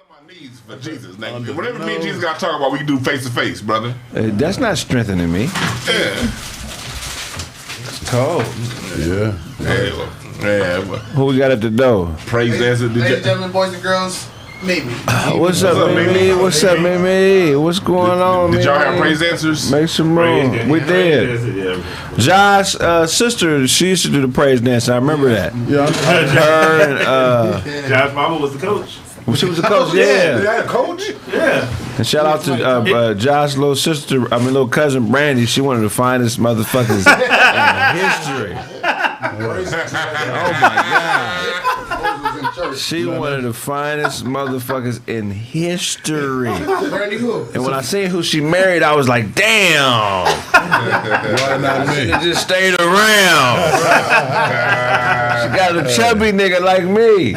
my knees for Jesus. Nigga. Whatever me and Jesus got to talk about, we can do face to face, brother. That's not strengthening me. Yeah. It's cold. Yeah. Who we got at the door? Praise dancer. Ladies and gentlemen, boys and girls, Mimi. What's up, Mimi? What's up, Mimi? What's going on, Did y'all have praise dancers? Make some room. We did. Josh's sister, she used to do the praise dance. I remember that. Yeah. Her and Josh's mama was the coach. she was the coach. Yeah. They had a coach? Yeah. And shout out to Josh's little sister, little cousin Brandy. She one of the finest motherfuckers in history. Oh my God. She one of the finest motherfuckers in history. And when I seen who she married, I was like, damn. Why not me? She just stayed around. She got a chubby nigga like me.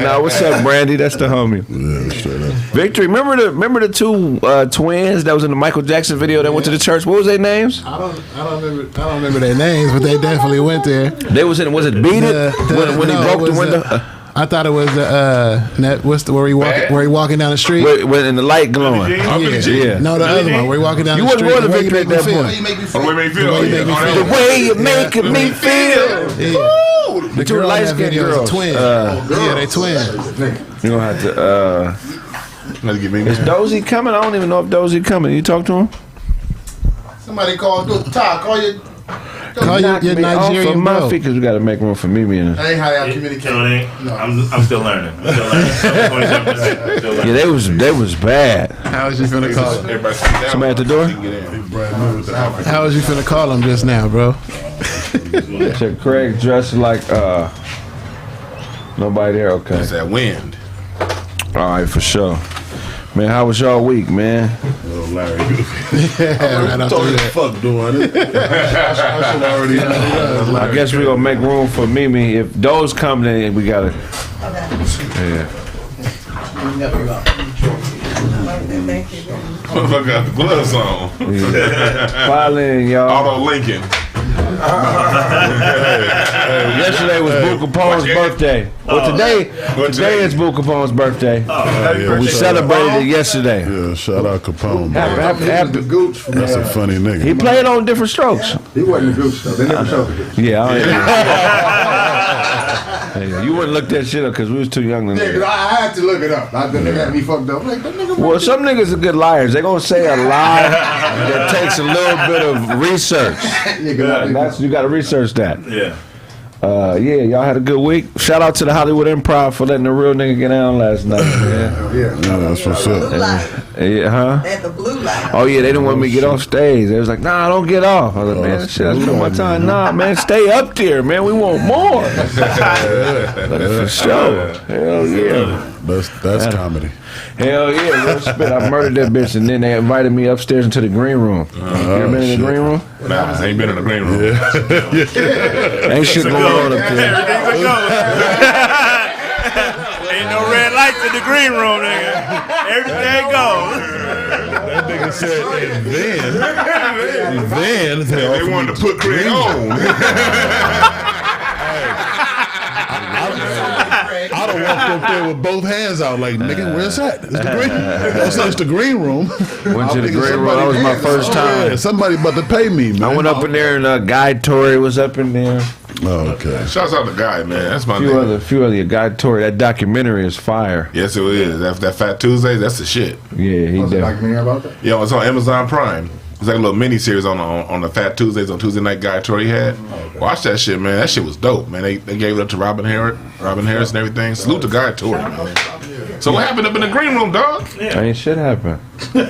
Now, what's up, Brandy? That's the homie. Yeah, straight up. Victory, remember the two twins that was in the Michael Jackson video that went to the church? What was their names? I don't remember their names, but they definitely went there. They was it Beat It? When he broke the window? I thought it was where he walking down the street? When in the light glowing. Yeah. No, the other one. Where he walking down the street. You wasn't going to Victory at that point. The way you making me feel. Yeah. The two light skinned girls. Twins. Yeah, they twins. You don't have to. Is Dozy coming? I don't even know if Dozy coming. You talk to him? Somebody call your Nigerian bro. Because we got to make room for Mimi. That ain't how y'all communicate. No. I'm still learning. Yeah, they was bad. How was you finna call him? Somebody at the door? How was you finna call him just now, bro? So Craig dressed like nobody there. Okay. It's that wind. All right, for sure. Man, how was y'all week, man? Oh, Larry. I'm talking fuck doing it. I should already know. I guess we're going to make room for Mimi. If those come, then we got to. Yeah. Motherfucker got the gloves on. File in, y'all. Auto Lincoln. Yesterday was Boo Capone's birthday. Well, today is Boo Capone's birthday. We celebrated it yesterday. Yeah, shout out Capone. Happy Gooch. That's a funny nigga. He played on different strokes. He wasn't a Gooch though. They never showed it. Yeah, you wouldn't look that shit up because we was too young to know. Yeah, I had to look it up. That nigga had me fucked up. Like, that nigga. Well, some niggas are good liars. They're going to say a lie that takes a little bit of research. You got to research that. Yeah. Yeah, y'all had a good week. Shout out to the Hollywood Improv for letting the real nigga get down last night, man. Yeah, that's what's up. Yeah, huh? At the blue light. Oh, yeah, they didn't want me to get off stage. They was like, nah, don't get off. I was like, man, shit, I spent my time. Nah, man, stay up there, man. We want more. For sure. Hell yeah. That's comedy. Hell yeah, real spit. I murdered that bitch, and then they invited me upstairs into the green room. You ever been in the green room? Nah, I ain't been in the green room. Ain't shit going on up there. Everything's a go. Ain't no red lights in the green room, nigga. Everything goes. That nigga said, then They wanted to put Craig on. I done walked up there with both hands out like, nigga, where's that? It's the green room. It's the green room. Went to the green room. That was my first time. Yeah, somebody about to pay me, man. I went up in there and Guy Torrey was up in there. Oh, okay. Shouts out to Guy, man. That's my few other Guy Torrey. That documentary is fire. Yes, it is. That Fat Tuesdays, that's the shit. Yeah, he did. Documentary about that? Yo, it's on Amazon Prime. It's like a little mini series on the Fat Tuesdays on Tuesday night. Guy Torrey had. Watch that shit, man. That shit was dope, man. They gave it up to Robin Harris and everything. Salute to Guy Torrey, man. So what happened up in the green room, dog? Ain't shit happened. You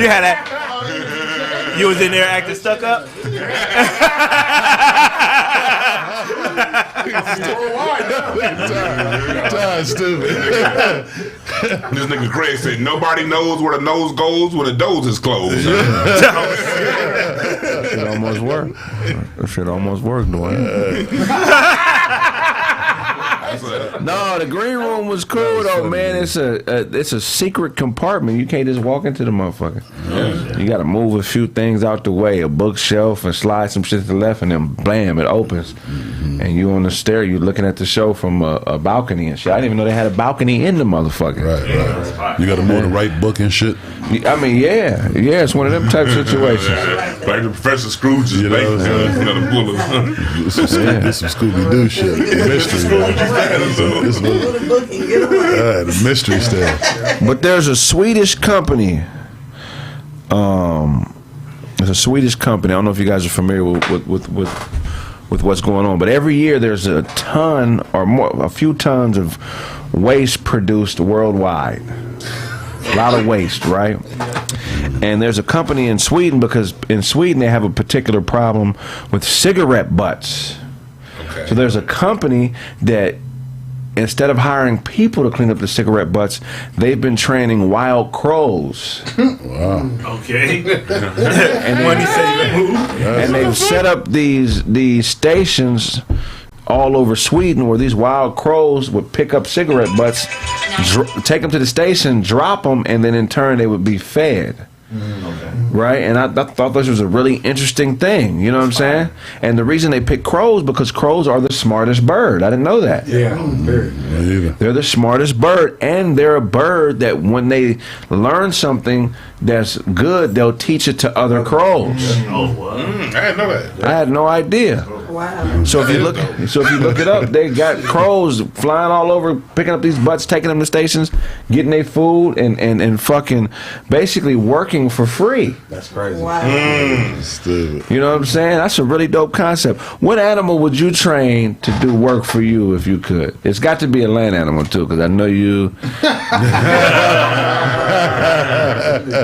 had that. You was in there acting stuck up? Stupid. This nigga Craig said nobody knows where the nose goes when the nose is closed. Shit almost worked. Shit almost worked, Dwayne. No, the green room was cool though, man. It's a secret compartment. You can't just walk into the motherfucker. Yeah. You got to move a few things out the way, a bookshelf, and slide some shit to the left, and then blam, it opens. and you on the stair, you looking at the show from a balcony and shit. I didn't even know they had a balcony in the motherfucker. Right. You got to know the right book and shit. I mean, yeah, it's one of them type situations. Like the Professor Scrooge's You know what I'm saying? the bullets. This some Scooby Doo shit. Mystery. The mystery stuff. But there's a Swedish company. There's a Swedish company. I don't know if you guys are familiar with what's going on, but every year there's a ton or more, a few tons of waste produced worldwide. A lot of waste, right? And there's a company in Sweden, because in Sweden they have a particular problem with cigarette butts. So there's a company that, instead of hiring people to clean up the cigarette butts, they've been training wild crows. Wow. Okay. And they've set up these stations all over Sweden where these wild crows would pick up cigarette butts, take them to the station, drop them, and then in turn they would be fed. Right? And I thought this was a really interesting thing. You know what I'm saying? And the reason they pick crows, because crows are the smartest bird. I didn't know that. They're the smartest bird, and they're a bird that when they learn something that's good, they'll teach it to other crows. Oh, wow. I didn't know that. I had no idea. Wow. So if you look it up, they got crows flying all over, picking up these butts, taking them to stations, getting their food, and fucking basically working for free. That's crazy. Wow. Stupid. You know what I'm saying? That's a really dope concept. What animal would you train to do work for you if you could? It's got to be a land animal too, because I know you.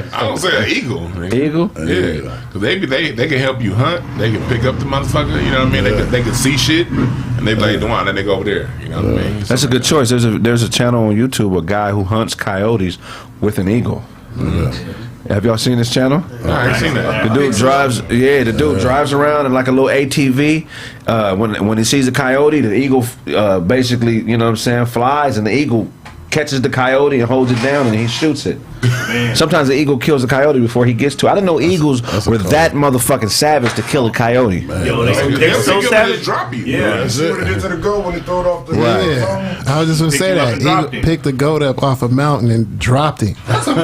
I don't say an eagle. Nigga. Eagle? Yeah, because they can help you hunt. They can pick up the motherfucker. You know what I mean? They can see shit, and they be like, "Don't," then they go over there. You know what I mean? That's a good choice. There's a channel on YouTube, a guy who hunts coyotes with an eagle. Have y'all seen this channel? No, I ain't seen that. The dude drives around in like a little ATV. When he sees a coyote, the eagle basically, you know what I'm saying, flies, and the eagle catches the coyote and holds it down, and he shoots it. Sometimes the eagle kills the coyote before he gets to it. I didn't know eagles were that motherfucking savage to kill a coyote. Yo, they're so savage. Drop you. Yeah. See what it did to the goat when they throw it off the Yeah, I was just gonna Picked say him up that. and dropped Eagle him. picked the goat up off a mountain and dropped him. But a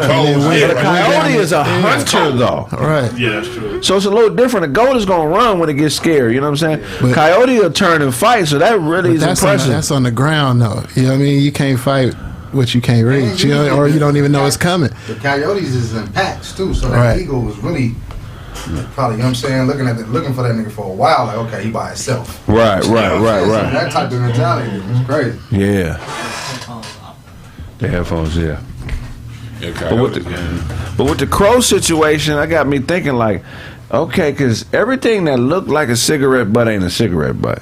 coyote is a hunter, though. Right. Yeah, that's true. So it's a little different. A goat is gonna run when it gets scared. You know what I'm saying? But- Coyote will turn and fight. So that really is impressive. That's on the ground though. You know what I mean? You can't fight what you can't reach, you know, or you don't even know it's coming. The coyotes is in packs too, so Right. that eagle was really probably, you know what I'm saying, looking for that nigga for a while, like, okay, he by himself. Right. So that type of mentality is crazy. Yeah. The headphones, yeah. Yeah, But with the crow situation, I got me thinking like, okay, because everything that looked like a cigarette butt ain't a cigarette butt.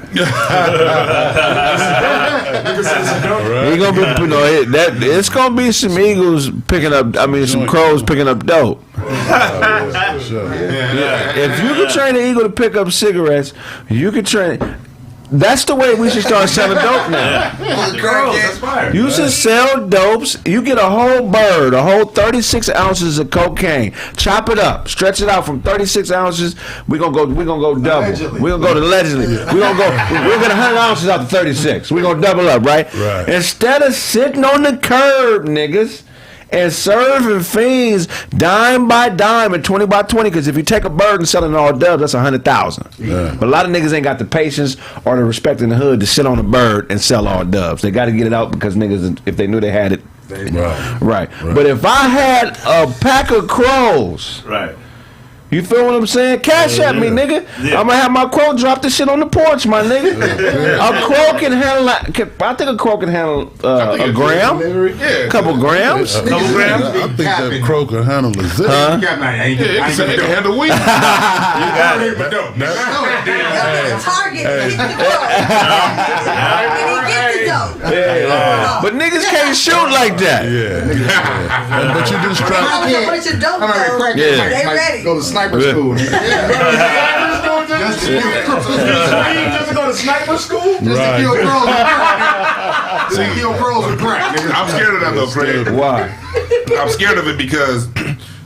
It's gonna be some eagles picking up. I mean, some crows picking up dope. If you could train an eagle to pick up cigarettes, you could train. That's the way we should start selling dope now. That's fire. You should sell dopes. You get a whole bird, a whole 36 ounces of cocaine. Chop it up, stretch it out from 36 ounces. We're gonna go double. Allegedly. We're gonna go to allegedly. We're gonna 100 ounces out to 36. We're gonna double up, right? Instead of sitting on the curb, niggas, and serving fiends dime by dime and 20 by 20, because if you take a bird and sell it in all dubs, that's 100,000. But a lot of niggas ain't got the patience or the respect in the hood to sit on a bird and sell all dubs. They got to get it out because niggas, if they knew they had it, right. But if I had a pack of crows, Right. you feel what I'm saying? Cash at me, nigga. Yeah. I'm gonna have my crow drop this shit on the porch, my nigga. A crow can handle. I think a crow can handle a gram, a couple grams. I think that crow can handle a zip. Yeah, it can handle weed. You got it. Target. Hit the goat. And he gets the dope. But niggas can't shoot like that. But you just try. I was a bunch of dope though. Yeah. They ready. Go to sniper school. Just to go to sniper school? Just to kill crows with crack. Just to kill crows with crack. I'm scared of that though, Craig. Why? I'm scared of it because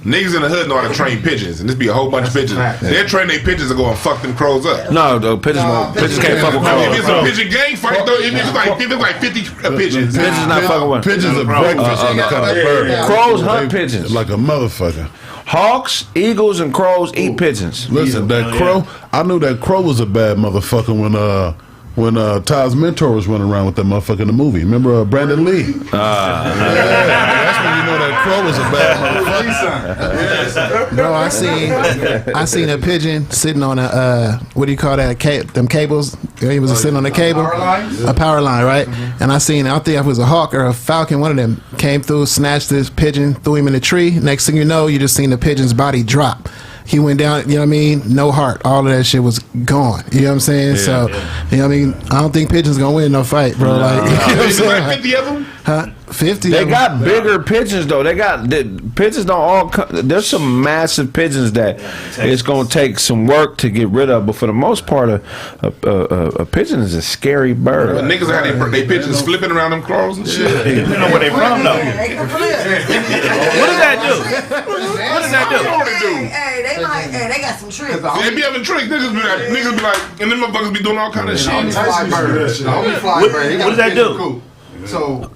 Niggas in the hood know how to train pigeons, and this be a whole bunch of pigeons. They'll train their pigeons to go and fuck them crows up. No, the pigeons won't. Pigeons can't fuck with crows. If it's a pigeon gang fight, though, if it's like 50 pigeons. Pigeons not fucking with. Pigeons are breakfast kind of bird. Crows hunt pigeons. Like a motherfucker. Hawks, eagles, and crows eat pigeons. Listen, that crow. I knew that crow was a bad motherfucker when Ty's mentor was running around with that motherfucker in the movie. Remember Brandon Lee? That's when you know that crow was a bad motherfucker. Bro, I seen a pigeon sitting on a what do you call that? Them cables. He was sitting on a cable, a power line, right? And I think it was a hawk or a falcon. One of them came through, snatched this pigeon, threw him in a tree. Next thing you know, you just seen the pigeon's body drop. He went down, you know what I mean? No heart. All of that shit was gone. You know what I'm saying? You know what I mean? I don't think pigeons gonna win no fight, bro. Like, you know what I'm saying? Like 50 of them? Huh? 50 They of them. got bigger pigeons though. Pigeons don't all. There's some massive pigeons that it's gonna take some work to get rid of. But for the most part, a pigeon is a scary bird. But niggas have they pigeons flipping around them crows and shit. You know where they from though. They can flip. What does that do? What does that do? Hey, they got some tricks. They be having tricks. Niggas be like, and them motherfuckers be doing all kind of shit. What does that do? So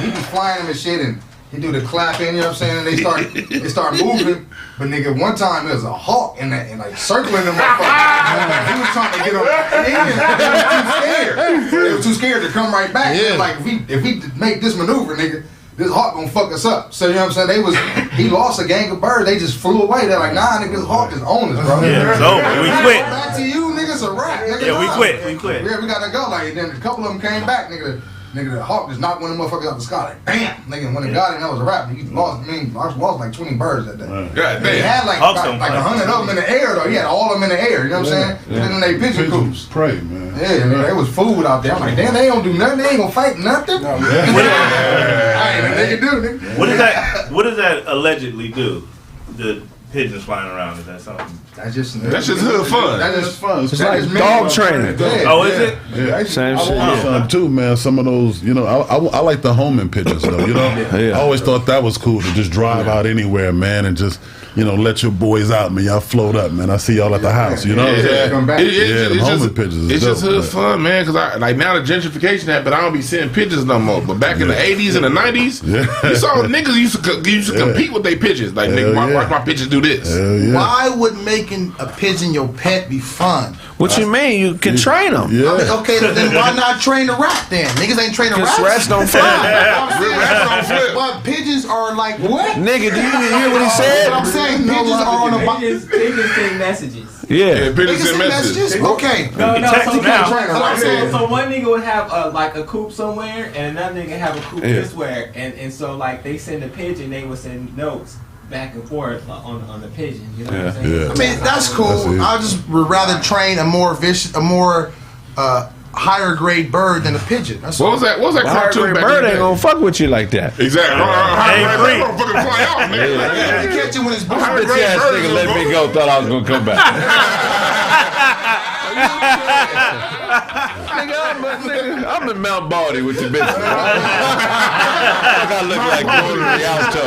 he be flying them and shit, and he do the clapping, you know what I'm saying? And they start moving. But nigga, one time there was a hawk and like circling them motherfuckers. He was trying to get them. They was too scared to come right back. Yeah. Like if we make this maneuver, nigga, this hawk gonna fuck us up. So you know what I'm saying? He lost a gang of birds. They just flew away. They're like, nah, nigga, this hawk is on us, bro. Yeah, it's over. We quit. Back to you, nigga. It's a wrap, nigga. Yeah, we Nah. quit. Yeah, we gotta go. Like then a couple of them came back, nigga. The hawk just knocked one of them motherfuckers out the sky. Like, bam! Nigga, when it got him, that was a wrap. He lost, I lost like 20 birds that day. God He damn. had like Hawks 100 of them in the air, though. He had all of them in the air, you know what I'm saying? And then they pigeon coops. Pray, man. Yeah, man, there was food out there. I'm like, damn, they don't do nothing. They ain't gonna fight nothing. I ain't a nigga do, nigga. What does that allegedly do? The pigeons flying around, is that something? That's just hood fun. That's just fun. It's like dog training. Oh, is it? Yeah. Same shit. Too, man. Some of those, you know, I like the homing pigeons though. You know, I always thought that was cool to just drive out anywhere, man, and just let your boys out, man. Y'all float up, man. I see y'all at the house. You know what I'm saying? Come back. Them homing pigeons. It's just dope, hood man. fun, man. Cause like now the gentrification happened, I don't be seeing pigeons no more. But back in the 80s and the 90s, you saw niggas used to compete with their pigeons. Like, nigga, watch my pigeons do this. Hell yeah. Why would making a pigeon your pet be fun? What you mean? You can train them. Yeah. I mean, okay, then why not train the rat then? Niggas ain't training Because rats. rats don't fly. Rats don't flip. But pigeons are like what? Nigga, do you hear what he But said? I'm saying pigeons are on a Pigeons send messages. Yeah. Pigeons send messages. Okay. No, text so, now. so one nigga would have like a coop somewhere, and another nigga have a coop elsewhere, and so like they send a pigeon, they would send notes back and forth on the pigeon. You know what I'm saying? Yeah. I mean that's cool. I just would rather train a more higher grade bird than a pigeon. That's What was that cartoon back in Bird the ain't day? gonna fuck with you like that. Exactly. Ain't free. They don't fucking fly off, nigga. You catch it when it's born. Higher Bitch grade ass birds nigga is let me go, thought I was gonna come back. Nigga, I'm in Mount Baldy with your bitch. I look like Gordon Rialto.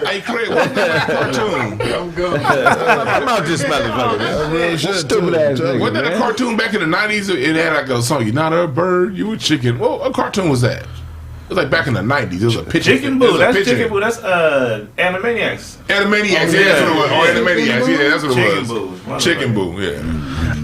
Hey, Craig, what's that cartoon? I'm out this motherfucker, man. Stupid ass nigga, Wasn't that a man. cartoon back in the 90s? It had like a song, "You're not a bird, you a chicken." What cartoon was that? It was like back in the 90s. It was a picture. Chicken Boo. That's Chicken Boo. That's Animaniacs. Animaniacs. Yeah, that's what it was. Oh, Animaniacs. Yeah, that's what it Chicken was. Boo. Chicken Boo. Yeah.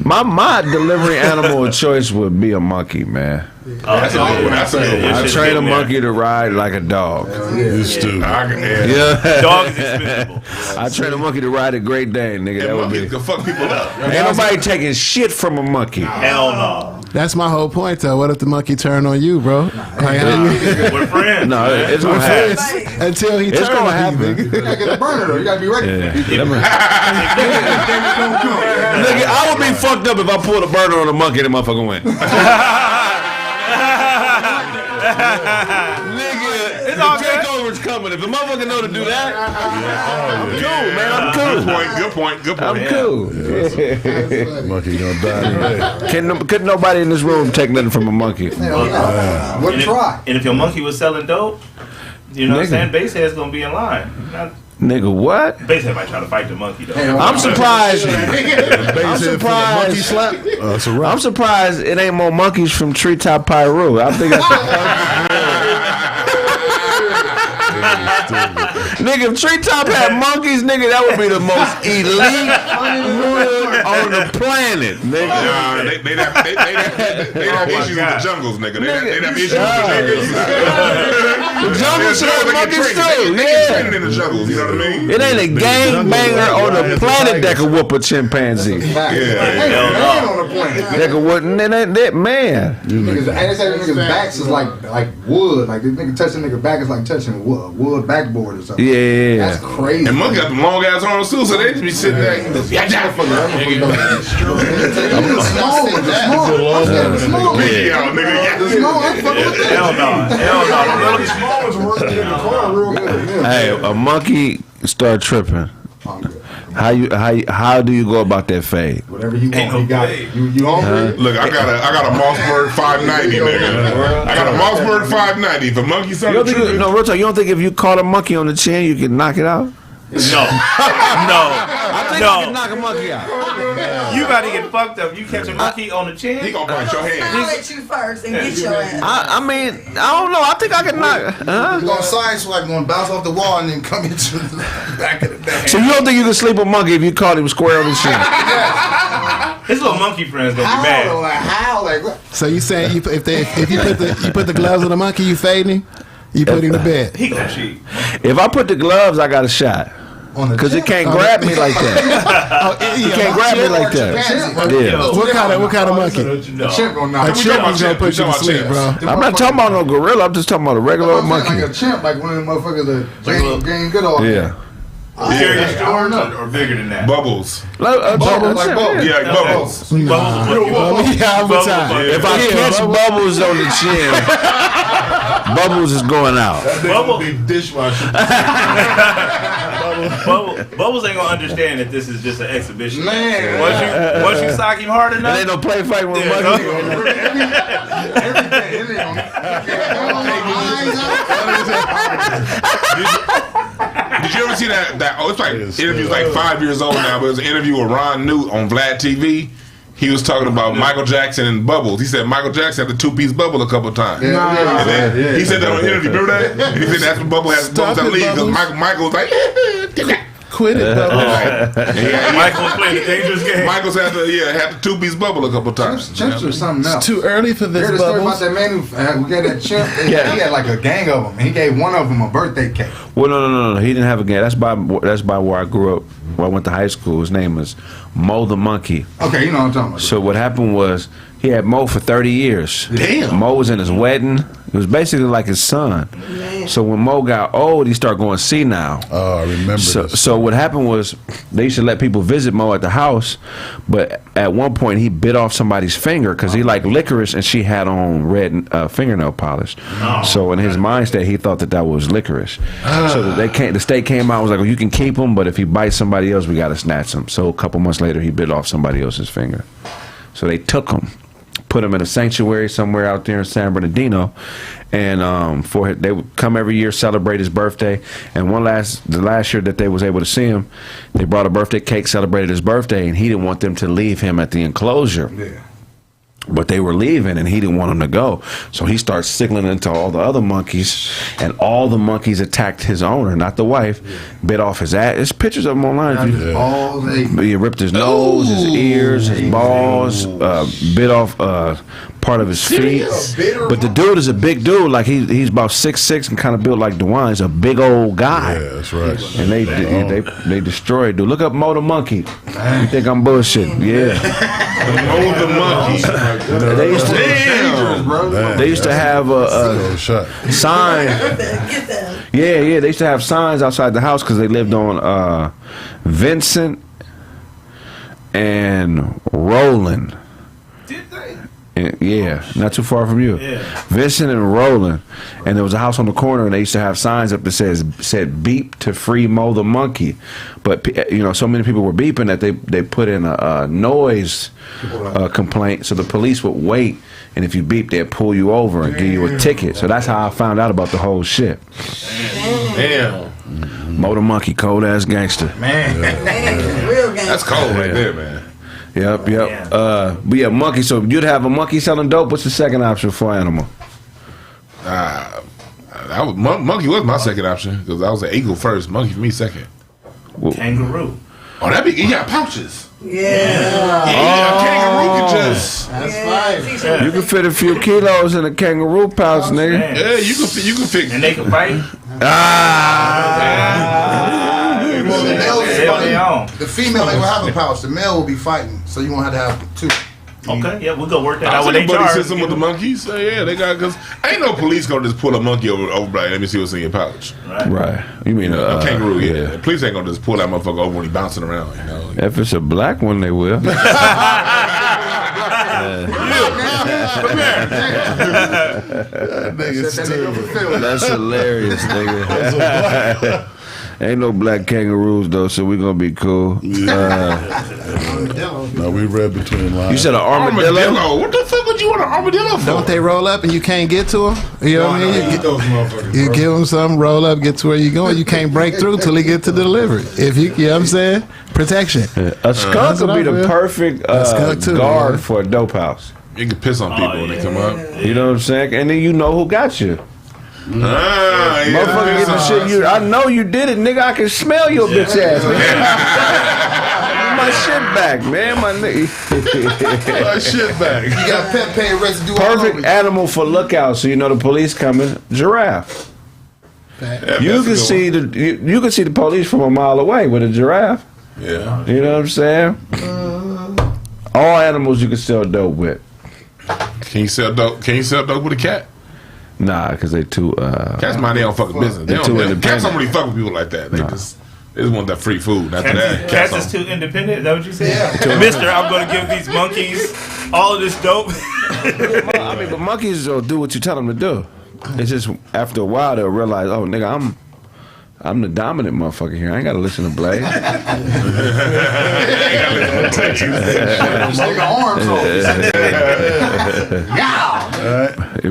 My delivery animal of choice would be a monkey, man. Oh, that's a good one. That's a good one. Your I shit's train a getting there. monkey to ride like a dog. You stupid. Yeah. Dog is expendable. I train a monkey to ride a Great Dane, nigga. That would be. Monkeys can fuck people up. Ain't nobody taking shit from a monkey. Hell no. That's my whole point, though. What if the monkey turn on you, bro? Like, how you, We're friends. No, it's gonna happen. until he It's turn gonna on you, happen. nigga. You gotta get the burner though. You gotta be ready. Nigga, I would be fucked up if I pulled a burner on a monkey and the motherfucker went. Nigga, the takeover's coming. If the motherfucker know to do that, I'm cool, man. I'm cool. Good point. I'm cool. Monkey gonna die today. Couldn't nobody in this room take nothing from a monkey. Hell yeah. What try? And if your monkey was selling dope, You know what I'm saying? Basehead's gonna be in line. Nigga, what? Basehead might try to fight the monkey though. I'm surprised. I'm surprised. Monkey slap. That's a wrap. I'm surprised it ain't more monkeys from Treetop Pyru. I think nigga, if Treetop had monkeys, nigga, that would be the most elite hood on the planet, nigga. Nah, they'd have issues with the jungles, nigga. They'd have issues with the jungles. The jungles should have monkeys too. Yeah. In the jungles, you know what I mean? It ain't a gang banger on the planet that could whoop a chimpanzee. Man on the planet. That could whoop that man. Niggas, they say niggas' backs is like wood. Like this nigga touching nigga back is like touching wood backboard or something. Yeah. That's crazy. And monkey got them long ass arms too, so they just be sitting there. Hey, a monkey start tripping. How do you go about that fade? Whatever you want, you got it. You hungry? Look, I got a Mossberg 590, nigga. I got a Mossberg 590. If a monkey started tripping, no, real talk, you don't think if you caught a monkey on the chin, you can knock it out? No. I think I can knock a monkey out. You gotta get fucked up. You catch a monkey on the chin, he gonna bite your hand. I'll let you first and get your ass. I mean, I don't know. I think I can knock. You're gonna science like gonna bounce off the wall and then come into the back of the back. So you don't think you can sleep a monkey if you caught him square on the chin? his little monkey friends gonna be mad. So you saying if you put the gloves on the monkey, you fading him? You put him to bed. He gonna cheat. If I put the gloves, I got a shot. Because it can't grab me like that. It can't grab me like that. Yeah. What kind of monkey? A chimp gonna knock. A chimp is gonna put you to sleep, bro. I'm not talking about no gorilla. I'm just talking about a regular old monkey. Like a chimp, like one of them motherfuckers that Jane Goodall. Yeah. Serious George or bigger than that? Bubbles. Bubbles. Yeah, like Bubbles. If I catch Bubbles on the chin, Bubbles is going out. Bubbles be dishwasher. Bubbles ain't gonna understand that this is just an exhibition. Man. Once you sock him hard enough, It ain't no play fight with a Did you ever see that? Oh, it's like interview's like 5 years old now, but it was an interview with Ron Newt on Vlad TV. He was talking about Michael Jackson and Bubbles. He said Michael Jackson had the two-piece bubble a couple of times. He said that on the interview. Remember that? And he said that's when Bubble has Bubbles that leave because Michael was like, quit it, Bubbles. Michael was playing a dangerous game. Michael's had the two-piece bubble a couple of times. Chimps or something else. It's too early for this, Heard the story Bubbles. about that man who got that chimp? He had like a gang of them. And he gave one of them a birthday cake. Well, no. He didn't have a gang. That's by where I grew up. Where I went to high school. His name was Mo the Monkey. Okay, you know what I'm talking about. So what happened was he had Mo for 30 years. Damn. Mo was in his wedding. It was basically like his son. Man. So when Mo got old, he started going senile. Oh, I remember this. So what happened was they used to let people visit Mo at the house, but at one point he bit off somebody's finger because he liked licorice and she had on red fingernail polish. So in his mind state, he thought that was licorice. So the state came out and was like, well, you can keep him, but if he bites somebody else, we got to snatch him. So a couple months later, he bit off somebody else's finger. So they took him, put him in a sanctuary somewhere out there in San Bernardino, and they would come every year, celebrate his birthday. And the last year that they was able to see him, they brought a birthday cake, celebrated his birthday, and he didn't want them to leave him at the enclosure. Yeah. But they were leaving, and he didn't want them to go. So he starts signalling into all the other monkeys, and all the monkeys attacked his owner, not the wife. Bit off his ass. There's pictures of him online. He ripped his nose, his ears, his balls, bit off part of his feet. But the dude is a big dude. Like he's about 6'6" and kind of built like Dewan. He's a big old guy. Yeah, that's right. And they destroyed dude. Look up Mo the Monkey. You think I'm bullshitting? Yeah. Mo the Monkey. They used to have a sign. Yeah. They used to have signs outside the house because they lived on Vincent and Roland. Did they? Yeah, not too far from you. Yeah. Vincent and Roland, and there was a house on the corner, and they used to have signs up that said "beep to free Mo the Monkey," but so many people were beeping that they put in a noise complaint, so the police would wait and if you beep, they'll pull you over and give you a ticket. So that's how I found out about the whole shit. Damn. Motor Monkey, cold ass gangster. Man. Real gangster. That's cold right there, man. Yep. But yeah, monkey. So you'd have a monkey selling dope. What's the second option for animal? Monkey was my second option because I was an eagle first. Monkey for me second. Kangaroo. Oh, he got pouches. Yeah. A kangaroo can just. That's fine. You can fit a few kilos in a kangaroo pouch, nigga. Man. Yeah, you can fit. And they can fight. The female ain't gonna have a pouch. The male will be fighting, so you won't have to have two. Okay, yeah, we'll go work that I out with see a buddy HR. system with the monkeys. So yeah, they got because ain't no police gonna just pull a monkey over. Like, let me see what's in your pouch. Right. You mean A kangaroo? Yeah. The police ain't gonna just pull that motherfucker over when he bouncing around. You know. If it's a black one, they will. That's hilarious, nigga. Ain't no black kangaroos though, so we gonna be cool. No, we read between lines. You said an armadillo? What the fuck would you want an armadillo for? Don't they roll up and you can't get to them? You know what I mean? Those motherfuckers. You give them something, roll up, get to where you going. You can't break through till he get to the delivery. If you know what I'm saying? Protection. A skunk would be the perfect skunk too, guard man. for a dope house. You can piss on people when they come up. You know what I'm saying? And then you know who got you. Motherfucker get the shit I know you did it, nigga. I can smell your bitch ass, nigga. My shit back, man. My nigga. My shit back. You got Pepe residue all Perfect over animal for lookout, so you know the police coming. Giraffe. You can see you can see the police from a mile away with a giraffe. Yeah. You know what I'm saying? All animals you can sell dope with. Can you sell dope? Can you sell dope with a cat? Nah, because they too. Cats mind their own fucking business. They're too independent. Cats don't really fuck with people like that. They just want that free food. After that, Cats is too independent. Is that what you said? Yeah. Mister, I'm going to give these monkeys all of this dope. I mean, but monkeys will do what you tell them to do. It's just after a while they'll realize, oh, nigga, I'm the dominant motherfucker here. I ain't got to listen to Blaze.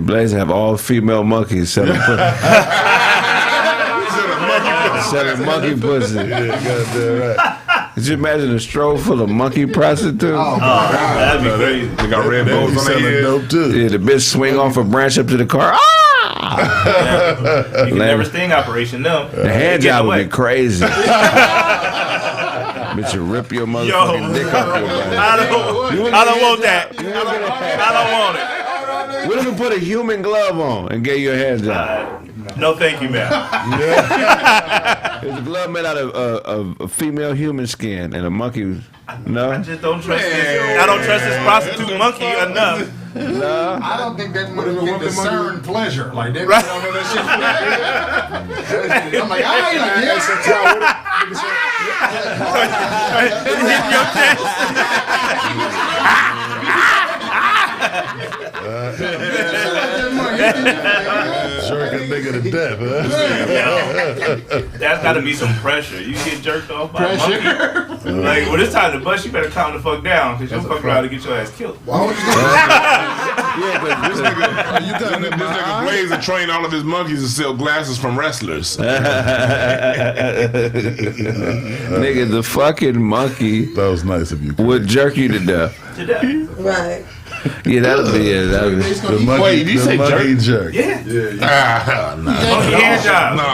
Blaze have all female monkeys selling monkey pussy. Could you imagine a stroll full of monkey prostitutes? Oh, that'd be crazy. They got red bows on their head. dope too. Yeah, the bitch swing off a branch up to the car. You can never sting operation, no. The hand job would be crazy. Bitch, you rip your motherfucking dick off your body. I don't want that. I don't want it. What if we put a human glove on and gave you a hand job? No, thank you, man. It's a glove made out of a female human skin and a monkey. No, I just don't trust this. I don't trust this prostitute monkey enough. no. I don't think that would have discern pleasure. Like, they don't know that shit. I'm like, I ain't like, Jerk a nigga to death, huh? That's got to be some pressure. You get jerked off by a monkey. Like, when it's time to bust, you better calm the fuck down, because you'll fuck around and get your ass killed. Why would you This nigga Blaze and train all of his monkeys to sell glasses from wrestlers. Nigga, the fucking monkey That was nice of you. would jerk you to death. To death. Right. Yeah, that'll be it. That'll be. The monkey, Wait, did you say monkey jerk? Yeah. No. Monkey hand job. No.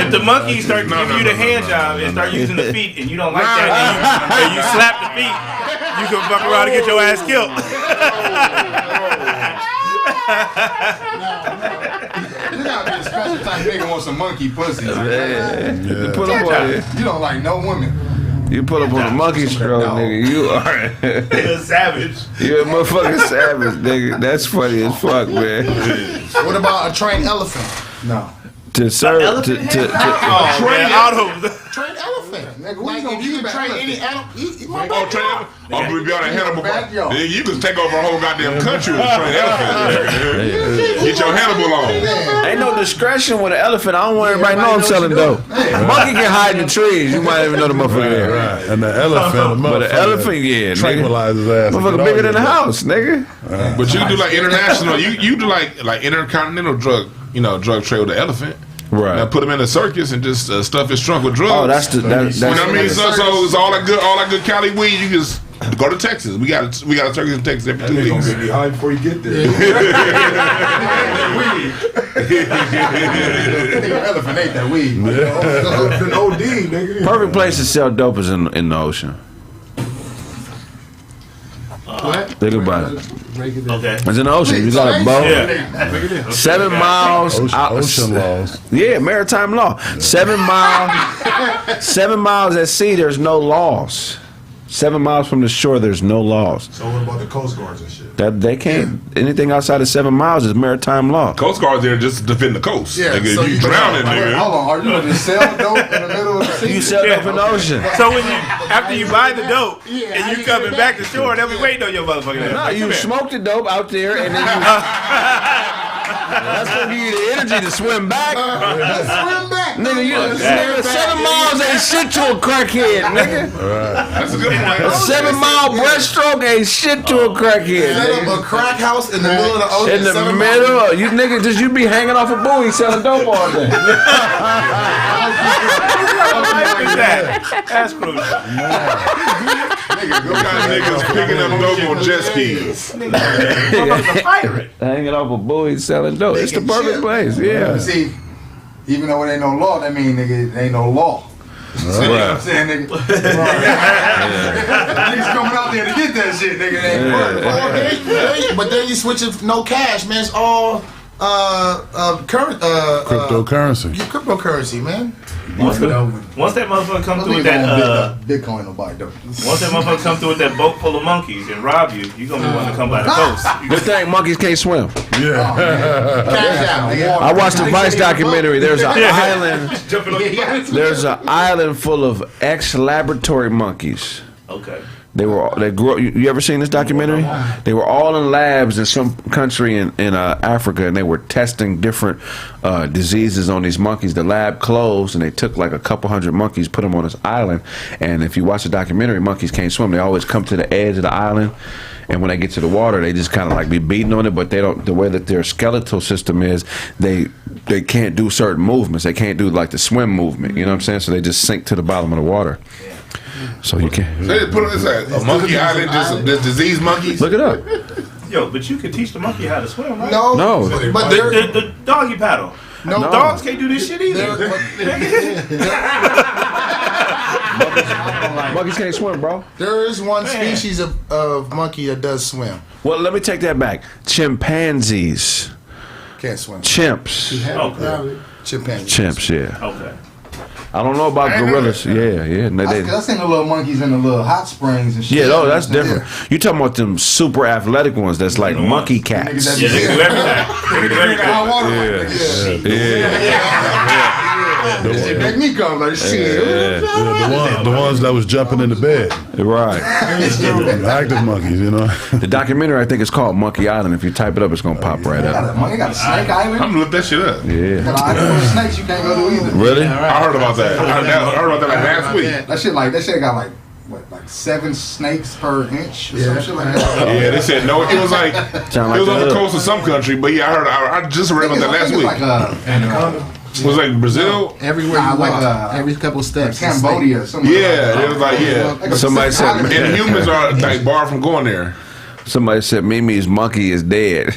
If the monkey start giving you the hand job and start using the feet, and you don't like that, and you slap the feet, you can fuck around and get your ass killed. You gotta be a special type nigga want some monkey pussy. Like, You put up on it. you don't like no women. You put up on a monkey stroke, nigga. You are. You're a savage. You're a motherfucking savage, nigga. That's funny as fuck, man. What about a trained elephant? No. To serve, to Train autos. Trained elephant. Nigga, Like, if you can train any animal, we be on Hannibal. backyard. You can take over a whole goddamn country with a trained elephant. Get get your Hannibal on. Ain't no discretion with an elephant. I don't want everybody to know I'm selling dope. Monkey can hide in the trees. You might even know the motherfucker there. Right. And the elephant, But the elephant, yeah, nigga. tranquilize his ass. Motherfucker bigger than the house, nigga. But you do like international. You do like intercontinental drug trade with the elephant. Right. Now put him in a circus and just stuff his trunk with drugs. Oh, that's you know what I mean? So it's all that good Cali weed. You just go to Texas. We got a circus in Texas every 2 weeks. Gonna be high before you get there. Elephant ate that weed. An OD, nigga. Perfect place to sell dope is in the ocean. What? Think about it. Okay. It's in the ocean. You got a boat. Yeah. 7 miles. Ocean laws. Yeah, maritime law. 7 miles. 7 miles at sea. There's no laws. 7 miles from the shore. There's no laws. So what about the Coast Guards and shit? That they can't. Anything outside of 7 miles is maritime law. Coast Guard's there just to defend the coast. Yeah, Nigga, so if you you drowning, Hold nigga. on, are you gonna just sell dope in the middle of the sea? You sell dope in the ocean. So when after you buy the dope and you coming back to shore, they'll be waiting on your motherfucking ass. No, Like, you come here. smoke the dope out there, and then you. That's gonna give you the energy to swim back. Swim back. Nigga, nigga, 7 miles ain't shit to a crackhead, nigga. That's a good A point. 7 mile breaststroke ain't shit to a crackhead, Set nigga. up a crack house in the middle of the ocean. In the middle, of, you nigga, just you be hanging off a buoy selling dope all day. That's crucial. What kind of niggas picking up dope on jet skis? Motherfuckers a pirate. Hanging off a buoy selling dope. It's the perfect place, yeah. See, even though it ain't no law, that mean nigga, it ain't no law. You know what I'm saying, nigga? Niggas coming out there to get that shit, nigga. It ain't work. But then you switch it no cash, man. It's all Cryptocurrency. cryptocurrency, man. Once that motherfucker come through with that Bitcoin nobody dope. once that motherfucker come through with that boat full of monkeys and rob you, you gonna be wanting to come by the coast. Good thing monkeys can't swim. Yeah. Cash out, nigga. I watched the Vice documentary. There's an island. Jumping on the boat. There's an island full of ex-laboratory monkeys. Okay. They grew up. You ever seen this documentary? They were all in labs in some country in Africa, and they were testing different diseases on these monkeys. The lab closed, and they took like a couple hundred monkeys, put them on this island. And if you watch the documentary, monkeys can't swim. They always come to the edge of the island, and when they get to the water, they just kind of like be beating on it. But they don't. The way that their skeletal system is, they can't do certain movements. They can't do like the swim movement. You know what I'm saying? So they just sink to the bottom of the water. So you can't. They just put it a monkey island, just diseased monkeys. Look it up. Yo, but you could teach the monkey how to swim, right? No. But they're The doggy paddle. no. Dogs can't do this shit either. Monkeys can't swim, bro. There is one species of monkey that does swim. Well, let me take that back. Chimpanzees. Can't swim. Chimps. Okay. Chimpanzee. Chimps, yeah. Okay. I don't know about gorillas. Yeah. I seen the little monkeys in the little hot springs and shit. Yeah, no, that's different. You talking about them super athletic ones that's like monkey cats. Yeah, they can do everything. They can do everything. It make me come like shit. The ones that was jumping in the bed. Right. Active monkeys, you know. The documentary, I think, is called Monkey Island. If you type it up, it's gonna pop right up. Monkey got a snake island. I'm gonna look that shit up. Yeah. Got an island with snakes you can't go to either. Really? I heard about that. I heard about that like last week. That shit got like 7 snakes per inch or some shit like that. Yeah, they said no. It was like Sound like it was on the the coast of some country, but yeah, I just read about that last week. It was like Brazil. Everywhere you walk, every couple steps. Cambodia. Yeah, it was like Somebody said, and humans are like barred from going there. somebody said Mimi's monkey is dead.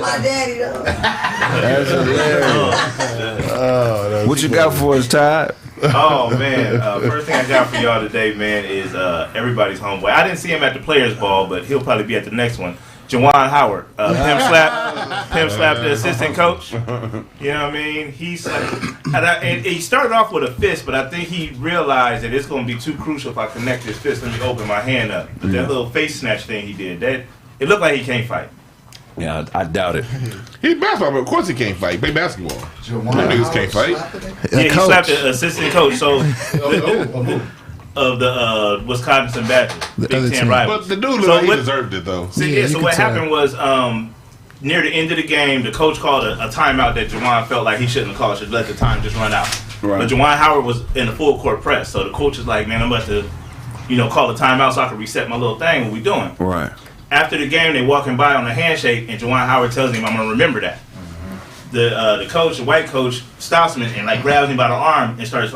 My daddy though. That's hilarious. What you got for us, Todd? Oh man, first thing I got for y'all today, man, is everybody's homeboy. I didn't see him at the Players Ball, but he'll probably be at the next one. Jawan Howard, Pimp Slap, the assistant coach. You know what I mean? He started off with a fist, but I think he realized that it's going to be too crucial if I connect this fist. Let me open my hand up. But that little face snatch thing he did, it looked like he can't fight. Yeah, I doubt it. He's basketball, but of course he can't fight. Play basketball. Them niggas can't fight. Yeah, he slapped the assistant coach. So of the Wisconsin Badgers, Big Ten rivals. But the dude looked like he deserved it though. So what happened was near the end of the game, the coach called a timeout that Juwan felt like he shouldn't have called. Should let the time just run out. Right. But Juwan Howard was in a full court press, so the coach is like, "Man, I'm about to, call a timeout so I can reset my little thing. What we doing?" Right. After the game, they walking by on a handshake, and Juwan Howard tells him, "I'm gonna remember that." The coach, the white coach, stops him and grabs him by the arm and starts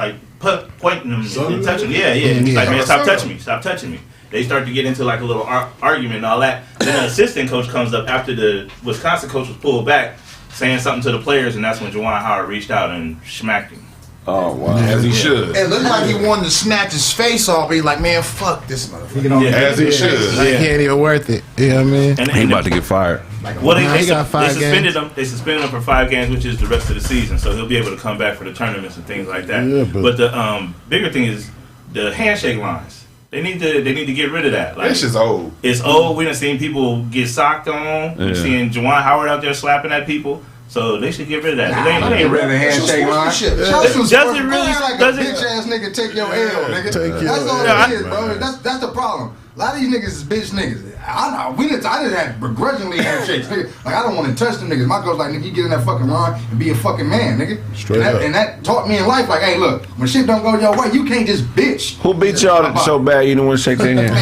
pointing him and touching him. Yeah. He's like, "Man, stop touching me! Stop touching me!" They start to get into a little argument and all that. Then the assistant coach comes up after the Wisconsin coach was pulled back, saying something to the players, and that's when Juwan Howard reached out and smacked him. Oh wow! As he should. It looked like he wanted to snatch his face off, but he's like, "Man, fuck this motherfucker." As he should. He ain't even worth it. You know what I mean? And he about to get fired. Well, he got 5 suspended games. They suspended him for 5 games, which is the rest of the season. So he'll be able to come back for the tournaments and things like that. Yeah, but the bigger thing is the handshake lines. They need to get rid of that. That shit's old. It's old. We done seen people get socked on. We've seen Juwan Howard out there slapping at people. So they should get rid of that. I ain't read the handshake line. Does it really? Like Does a it? bitch ass nigga take your L, nigga. That's all it is, bro. That's the problem. A lot of these niggas is bitch niggas. I didn't have begrudgingly handshakes, nigga. Like I don't want to touch them niggas. My girl's like, nigga, you get in that fucking line and be a fucking man, nigga. Straight up. And that taught me in life, like, hey, look, when shit don't go your way, you can't just bitch. Who beat y'all so bad you don't want to shake their hand?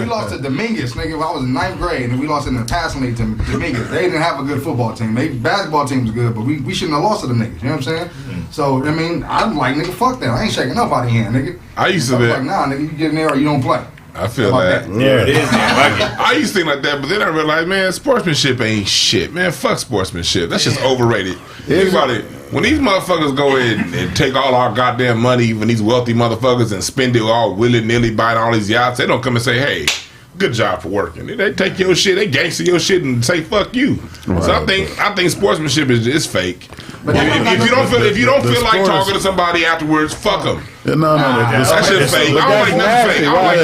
We lost to Dominguez, nigga. When I was in 9th grade, and we lost in the passing league to Dominguez. They didn't have a good football team. They basketball team was good, but we shouldn't have lost to them niggas. You know what I'm saying? So I mean, I'm like, nigga, fuck that. I ain't shaking nobody's hand, nigga. I used to be like, nah, nigga, you get in there or you don't play. I feel that. Yeah, it is, man. I used to think like that, but then I realized, man, sportsmanship ain't shit. Man, fuck sportsmanship. That's just overrated. Think about it. When these motherfuckers go in and take all our goddamn money, when these wealthy motherfuckers, and spend it all willy-nilly buying all these yachts, they don't come and say, hey, good job for working. They take your shit, they gangster your shit and say fuck you. Right. So I think sportsmanship is fake. But if you don't feel like talking to somebody afterwards, fuck them. Yeah, no, that shit's fake. I don't like nothing fake. I don't like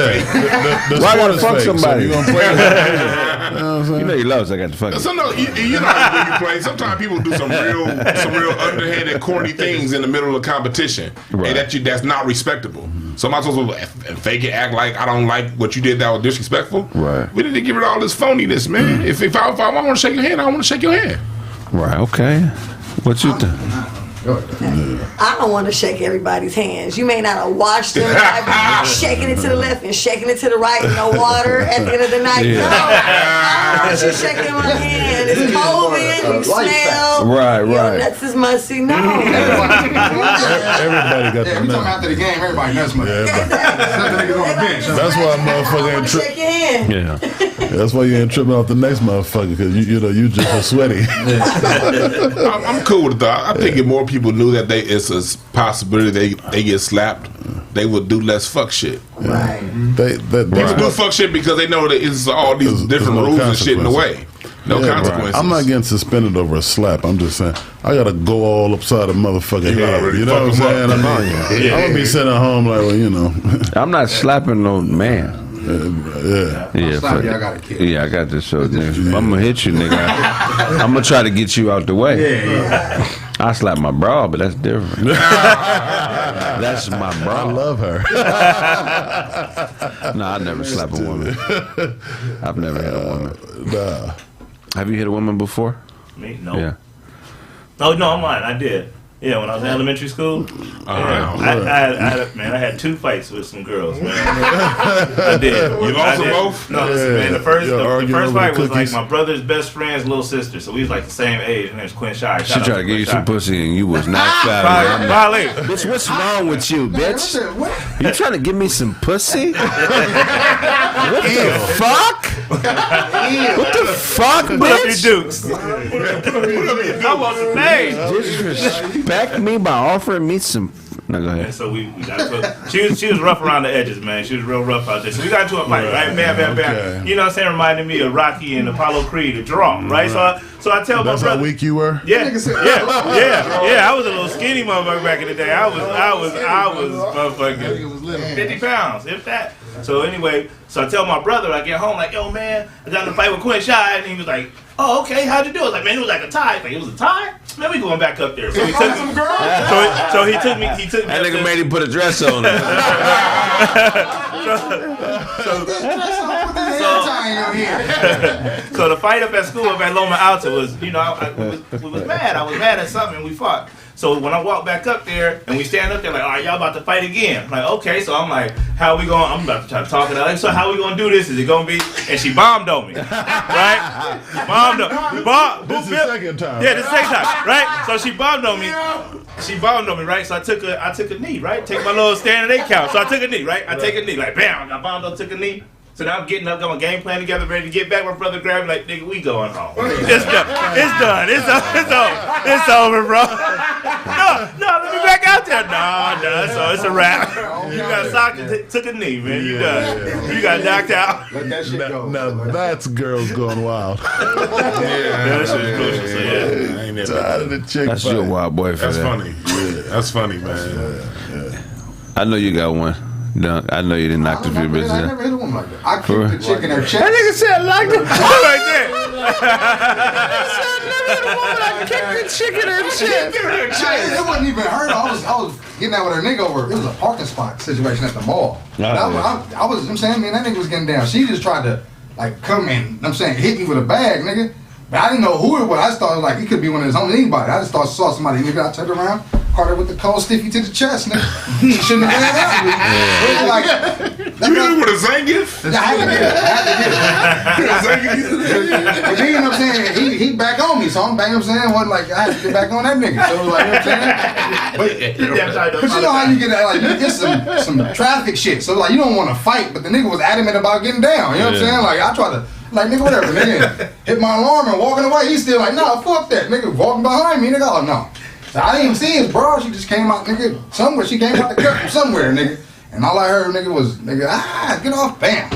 fake. Why gotta fuck somebody? So you gonna play you know he loves. I got to fuck. So no, you know how you play. Sometimes people do some real underhanded, corny things in the middle of a competition, and that's not respectable. So am I supposed to fake it, act like I don't like what you did that was disrespectful? Right. We need to get rid of all this phoniness, man. If I want to shake your hand, I want to shake your hand. Right. Okay. What you think? I don't want to shake everybody's hands. You may not have watched them shaking it to the left and shaking it to the right in no water at the end of the night. Yeah. No, I don't want you shaking my hand. It's cold in, you smell. Right. Your nuts is musty. No. Everybody got Yeah, we talking after the game, everybody nuts musty. That's why a motherfucker ain't Shake your hand. Yeah. That's why you ain't tripping off the next motherfucker, because you just a sweaty. I'm cool with it though. I think if more people knew that it's a possibility they get slapped, they would do less fuck shit. Right. People do fuck shit because they know that it's all these different rules and shit in the way. No consequences. I'm not getting suspended over a slap. I'm just saying I gotta go all upside a motherfucking head. You know what I'm saying? I'm gonna be sitting at home like, well, you know. I'm not slapping no man. Yeah, fuck you, I got a kid. Yeah, I got this show, nigga. I'm gonna hit you, nigga. I'm gonna try to get you out the way. Yeah. I slap my bra, but that's different. That's my bra. I love her. No, I never slap a woman. I've never hit a woman. Nah. Have you hit a woman before? Me? No. Yeah. Oh no, I'm lying. I did. Yeah, when I was in elementary school, I had 2 fights with some girls, man. I did. You lost them both? No, listen, man. The first fight was like my brother's best friend's little sister, so we was like the same age. And there's Quinn Shire. She tried to give you some pussy and you was not satisfied. Bitch, what's wrong with you, bitch? You trying to give me some pussy? What the fuck? What the fuck, bitch? Put up your dukes. I want the name. respect me by offering me some. No, go And ahead. so we got into it. She was rough around the edges, man. She was real rough out there. So we got into a fight, right? Bam, bam, bam. Okay. You know what I'm saying? Reminded me of Rocky and Apollo Creed, a draw, right? So I tell That's my how brother. weak you were? Yeah. I was a little skinny motherfucker back in the day. I was motherfucking 50 pounds, if that. So anyway, so I tell my brother, I get home like, yo man, I got in a fight with Quinn Shy, and he was like, oh okay, how'd you do? I was like, man, it was like a tie. Like, it was a tie? Man, we going back up there. So he took me. So he took me. That nigga made him put a dress on. So the fight up at school up at Loma Alta was, you know, I was mad. I was mad at something, and we fought. So when I walk back up there and we stand up there like, all right, y'all about to fight again. I'm like, okay. So I'm like, how we going? I'm about to try to talk it out. Like, so how we gonna do this? Is it gonna be? And she bombed on me, right? Bombed on. This is the second time. Yeah, this is the second time, right? So she bombed on me. She bombed on me, right? So I took a knee, right? Take my little standing 8 count. So I took a knee, right? I take a knee, like bam, I got bombed on, took a knee. So now I'm getting up, got my game plan together, ready to get back. My brother grabbed me like, nigga, we going home. It's done. It's done. It's over. It's over, bro. No, let me back out there. No, so it's a wrap. You got socked and took a knee, man. You done. You got knocked out. Let that shit go. Now that's girls going wild. That shit was crucial. So yeah. I ain't never. Tired of the chick That's fight. your wild boy for That's that. funny. Yeah, that's funny, man. I know you got one. No, I know you didn't knock the few bitches I out. never hit a woman like that. I kicked the chick in her chest. That nigga said like the Right there. It wasn't even her. I was getting out with her nigga over. It was a parking spot situation at the mall. I was, I'm saying, man, that nigga was getting down. She just tried to like come in. I'm saying, hit me with a bag, nigga. But I didn't know who it was. I just thought like it could be one of his homies, anybody. I just thought saw somebody, nigga. I turned around, caught her with the cold stiffy to the chest, nigga. She shouldn't have done that. Like, You hit him with a Zangief? I had to get it. But then, you know what I'm saying, he back on me, so I'm back, you know what I'm saying, wasn't like, I had to get back on that nigga. So it was like, you know what I'm saying? But you know how you get that, like, you get some traffic shit. So like, you don't want to fight, but the nigga was adamant about getting down, you know what I'm saying? Like, I tried to, like, nigga, whatever, nigga, hit my alarm and walking away, he's still like, nah, fuck that, nigga, walking behind me, nigga, oh no. So I didn't even see his bra, she just came out, nigga, somewhere, she came out the cut from somewhere, nigga. And all I heard, nigga, was, nigga, get off, bam.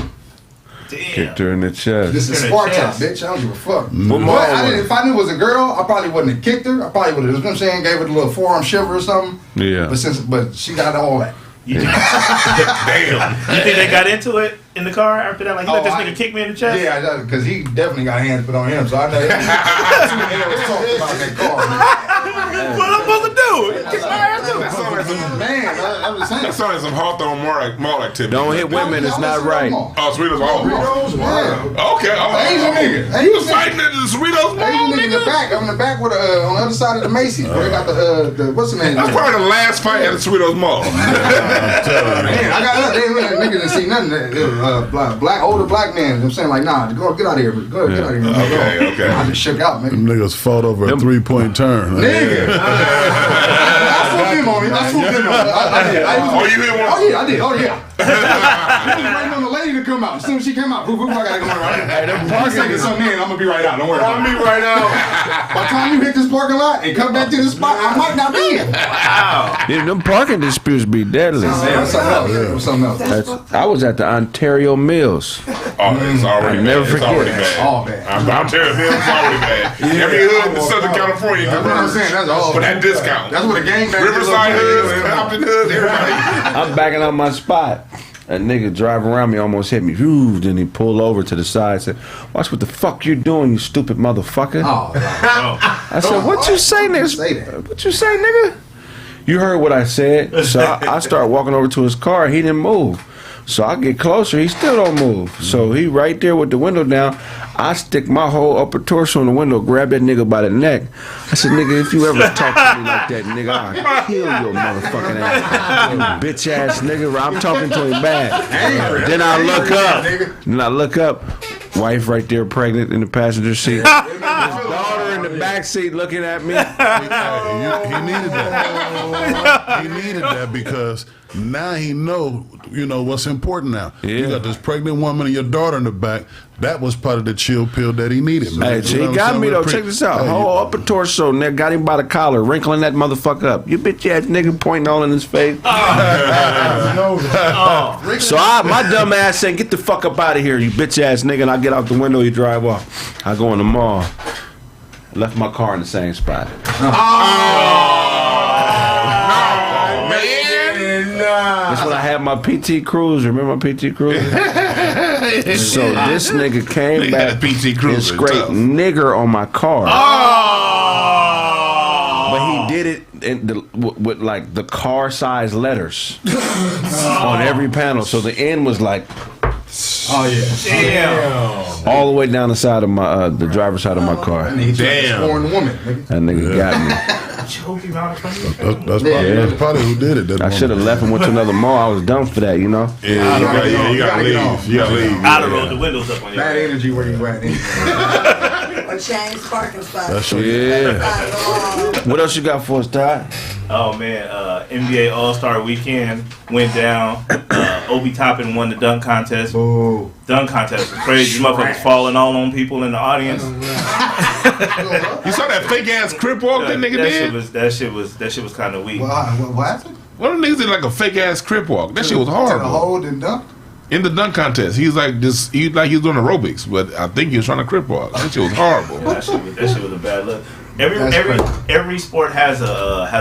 Kicked her in the chest. This is Sparta, bitch. I don't give a fuck. What But more if I knew it was a girl, I probably wouldn't have kicked her. I probably would have, you know what I'm saying, gave her the little forearm shiver or something. Yeah. But she got all that. Damn. You think they got into it in the car after that? Like, you let this nigga kick me in the chest? Yeah, because he definitely got hands put on him. So I know he was talking about that car. What am I supposed to do? Kick my ass too. That sounds like some, Man, I was saying. that sounds like some Hawthorne mall activity. Don't hit women, it's not right. Oh, Cerritos Mall. Yeah. Okay. Asian nigga. You was fighting at the Cerritos Mall, Asian nigga in the nigga? back. I'm in the back with on the other side of the Macy's. Where they got the what's the name? That's probably the last fight at the Cerritos Mall. Man, I got nigga didn't see nothing. Older black man. I'm saying like, nah, go get out of here. Go get out of here. Okay. I just shook out, Them man. niggas fought over a 3-point turn. Nigga. I swooped him on him. I did. Oh, you hit one? Oh yeah, I did. Oh yeah. I was waiting on the lady to come out. As soon as she came out, I gotta go right. Hey, them parking something in. I'm gonna be right out. Don't worry about it. Me right now. By the time you hit this parking lot and come back to the spot, I might not be in. Yeah, them parking disputes be deadly. What's something else? I was at the Ontario Mills. Oh, it's already I bad. never It's forget. already bad. All bad. I'm telling you, it's already bad. Every hood in Southern California That's what I'm saying. That's all. for that discount. That's what a gang bang Riverside hoods, Compton hoods, everybody. I'm backing up my spot. A nigga driving around me almost hit me. Whew, then he pulled over to the side and said, watch what the fuck you doing, you stupid motherfucker. Oh, I said, what you say, nigga? Say that. What you say, nigga? You heard what I said. So I start walking over to his car. He didn't move. So I get closer. He still don't move. So he right there with the window down. I stick my whole upper torso in the window, grab that nigga by the neck. I said, nigga, if you ever talk to me like that, nigga, I'll kill your motherfucking ass. You bitch ass nigga. I'm talking to him bad. Then I look up. Wife right there pregnant in the passenger seat. Daughter in the back seat looking at me. He needed that. He needed that because now he know, what's important now. You got this pregnant woman and your daughter in the back. That was part of the chill pill that he needed, man. Hey, he got me though. Check this out. Whole upper torso, nigga, got him by the collar, wrinkling that motherfucker up. You bitch ass nigga pointing all in his face. So my dumb ass saying, get the fuck up out of here, you bitch ass nigga, and I get out the window, you drive off. I go in the mall. Left my car in the same spot. That's when I had my PT Cruiser. Remember my PT Cruiser? So this nigga came back PT Cruiser, and scraped nigger on my car. But he did it with like the car size letters on every panel. So the end was like, all the way down the side of my the driver's side of my car. Damn. Woman. That nigga got me. That's probably who did it. I should have left and went to another mall. I was dumb for that, Yeah, you gotta leave. You gotta leave. I'd have rolled the windows up on you. Bad energy where you at. Or change parking spots. What else you got for us, Todd? Oh man, NBA All-Star Weekend went down. Obi Toppin won the dunk contest. Oh. Dunk contest was crazy. Motherfuckers falling all on people in the audience. You saw that fake ass crip walk that nigga did? That shit was kind of weak. What happened? One of the niggas did like a fake ass crip walk. That shit was horrible. Hold and dunk? In the dunk contest, he was like this. He was doing aerobics, but I think he was trying to crip walk. That shit was horrible. Yeah, that shit was a bad look. Every sport has an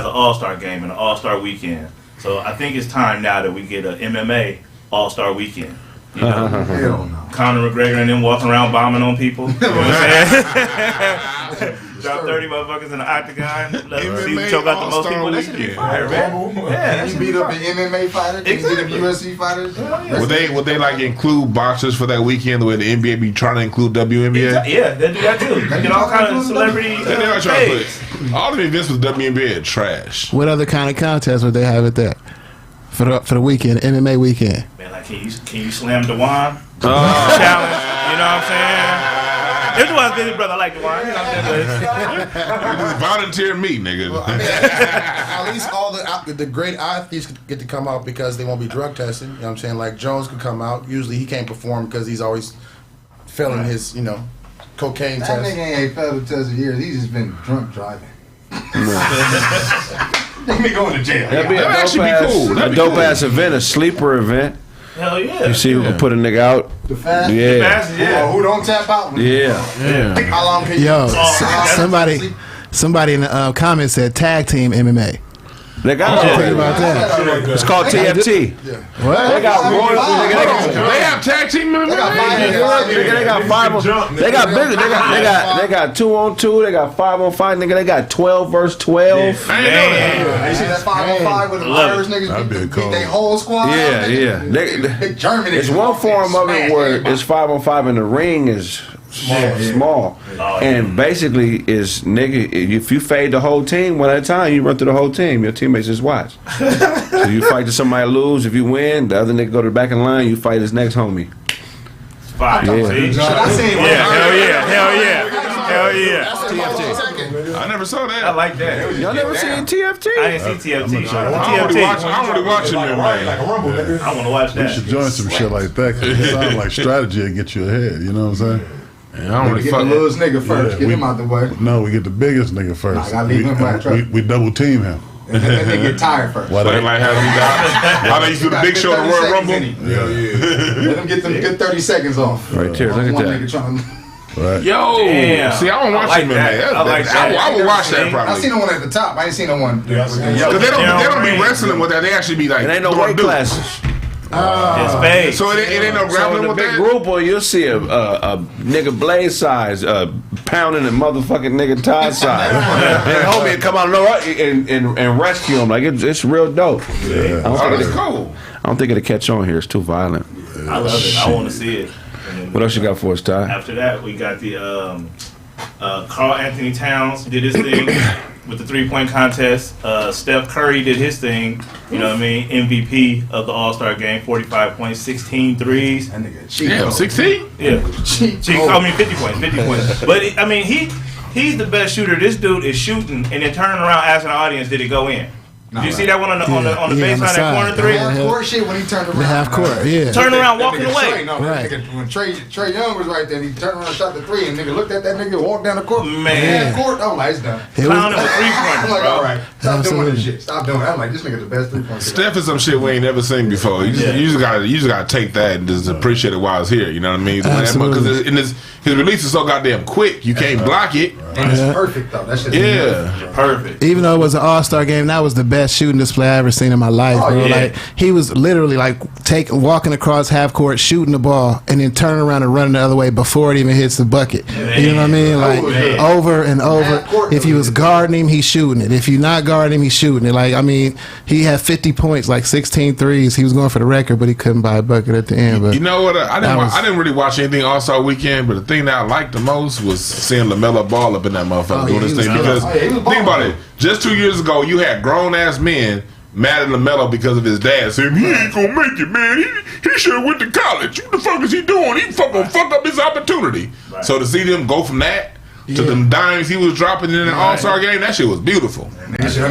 All-Star game and an All-Star weekend. So I think it's time now that we get an MMA All-Star weekend. You know? Hell no. Conor McGregor and them walking around bombing on people. You know what I'm saying? Drop 30 motherfuckers in the octagon. Let them see who choke out the most people. That should be fire, man. Yeah, He beat up the MMA fighters. He beat up UFC fighters. Would they like include boxers for that weekend the way the NBA be trying to include WNBA? Yeah, they do that too. They get all kind of celebrity. They are trying to put all the events with WNBA are trash. What other kind of contest would they have at that? For the weekend, MMA weekend. Man, like, can you slam DeJuan? Challenge. You know what I'm saying? If DeJuan's busy, brother, I like DeJuan. You know what I'm saying? Volunteer me, nigga. Well, I mean, at least all the great athletes get to come out because they won't be drug tested. You know what I'm saying? Like Jones could come out. Usually he can't perform because he's always failing his, cocaine That test. nigga ain't failed the test in years. He's just been drunk driving. They be going to jail. That'd be a dope ass event, a sleeper event. Hell yeah. You see who can put a nigga out? The fast. Yeah. Oh, who don't tap out? Yeah. How long can you? Yo, somebody in the comments said tag team MMA. They got Think about that. It's called TFT. What? They got royalty. They have tag team MMA. They got 5 on. They got bigger. They got 2-on-2. They got 5-on-5. Nigga, they got 12 versus 12. You see that 5-on-5 with the Irish niggas beat their whole squad? Yeah. Big German. It's one form of it where it's 5-on-5 and the ring is small. And basically is nigga, if you fade the whole team one at a time, you run through the whole team. Your teammates just watch. So you fight to somebody lose. If you win, the other nigga go to the back of the line. You fight his next homie. Fire. Yeah. Hell yeah. I never saw that. I like that. Y'all never seen TFT? I didn't see TFT. I don't really watch it, man. I want to watch You that. should join some shit like that because it sounds like strategy to get you ahead. You know what I'm saying? I don't really Get the fuck. littlest nigga first. Get we- him out the way. No, we get the biggest nigga first. Nah, I gotta leave him right, trust me. we double team him. And then they get tired first. Why They they- like how they used to do the big show, the Royal Rumble. Let them get them good 30 seconds off. Right there, look at One that. nigga trying Right. Yo, Damn. see, I don't watch I like MMA. that. I like that. I would watch that I probably. seen the one at the top. I ain't seen the one. Because they don't be wrestling with that. They actually be like, It ain't no doing weight dudes. classes. It's fake. So it ain't no So in grappling a with big that. group, or you'll see a nigga blade size pounding a motherfucking nigga Todd size. And homie come out and rescue him. Like it's real dope. Yeah. Oh, that's cool. I don't think it'll catch on here. It's too violent. I love it. I want to see it. And then What else you got for us, Ty? after that, we got the Carl Anthony Towns did his thing with the 3-point contest. Steph Curry did his thing. You know what I mean? MVP of the All-Star game, 45 points, 16 threes. That nigga cheat. Damn, 16? Yeah, 50 points. But he He's the best shooter. This dude is shooting and then turning around asking the audience, did it go in? Did you see that one on the baseline, that corner three? Half court shit when he turned around. The half court, yeah. Turn around, walking That away. Trey, no, that nigga, when Trey Young was right there, he turned around and shot the three, and nigga looked at that nigga, walked down the court. Man. Half court, I'm like, it's done. Clowning the three-pointers, I'm like, bro. all right, stop doing Absolutely. this shit. Stop doing it. I'm like, this nigga the best three-point shooter. Steph is some shit we ain't never seen before. You just gotta take that and just appreciate it while it's here. You know what I mean? Absolutely. Because his release is so goddamn quick, you can't block it. And it's perfect though. That shit. Perfect. Even though it was an all-star game, that was the best shooting display I ever seen in my life, bro. yeah. Like he was literally like walking across half court, shooting the ball, and then turning around and running the other way before it even hits the bucket. You know what I mean? Like over and over. If you was guarding him, he's shooting it. If you not guarding him, he's shooting it. Like I mean, he had 50 points, like 16 threes. He was going for the record, but he couldn't buy a bucket at the end. But You know what? I didn't really watch anything All-Star Weekend, but the thing that I liked the most was seeing LaMelo Ball up in that motherfucker doing this thing. Because think about it, just 2 years ago, you had grown-ass men mad at LaMelo because of his dad saying he ain't gonna make it, man. He should have went to college. What the fuck is he doing? He fucking fucked up his opportunity. Right. So to see them go from that to them dimes he was dropping in an All-Star game, that shit was beautiful. That's a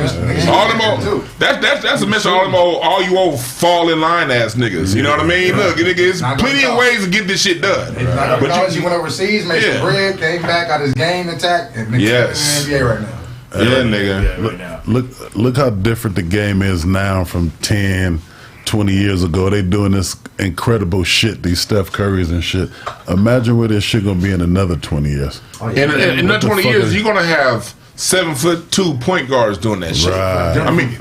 message to all you old fall in line ass niggas. You know what I mean? Look, there's plenty of ways to get this shit done. But you went overseas, made some bread, came back, got his game intact, and niggas in the NBA right now. Nigga. Look how different the game is now from 10, 20 years ago. They doing this incredible shit, these Steph Currys and shit. Imagine where this shit gonna be in another 20 years. In another 20 years, you're gonna have 7'2" point guards doing that shit. Right. I mean,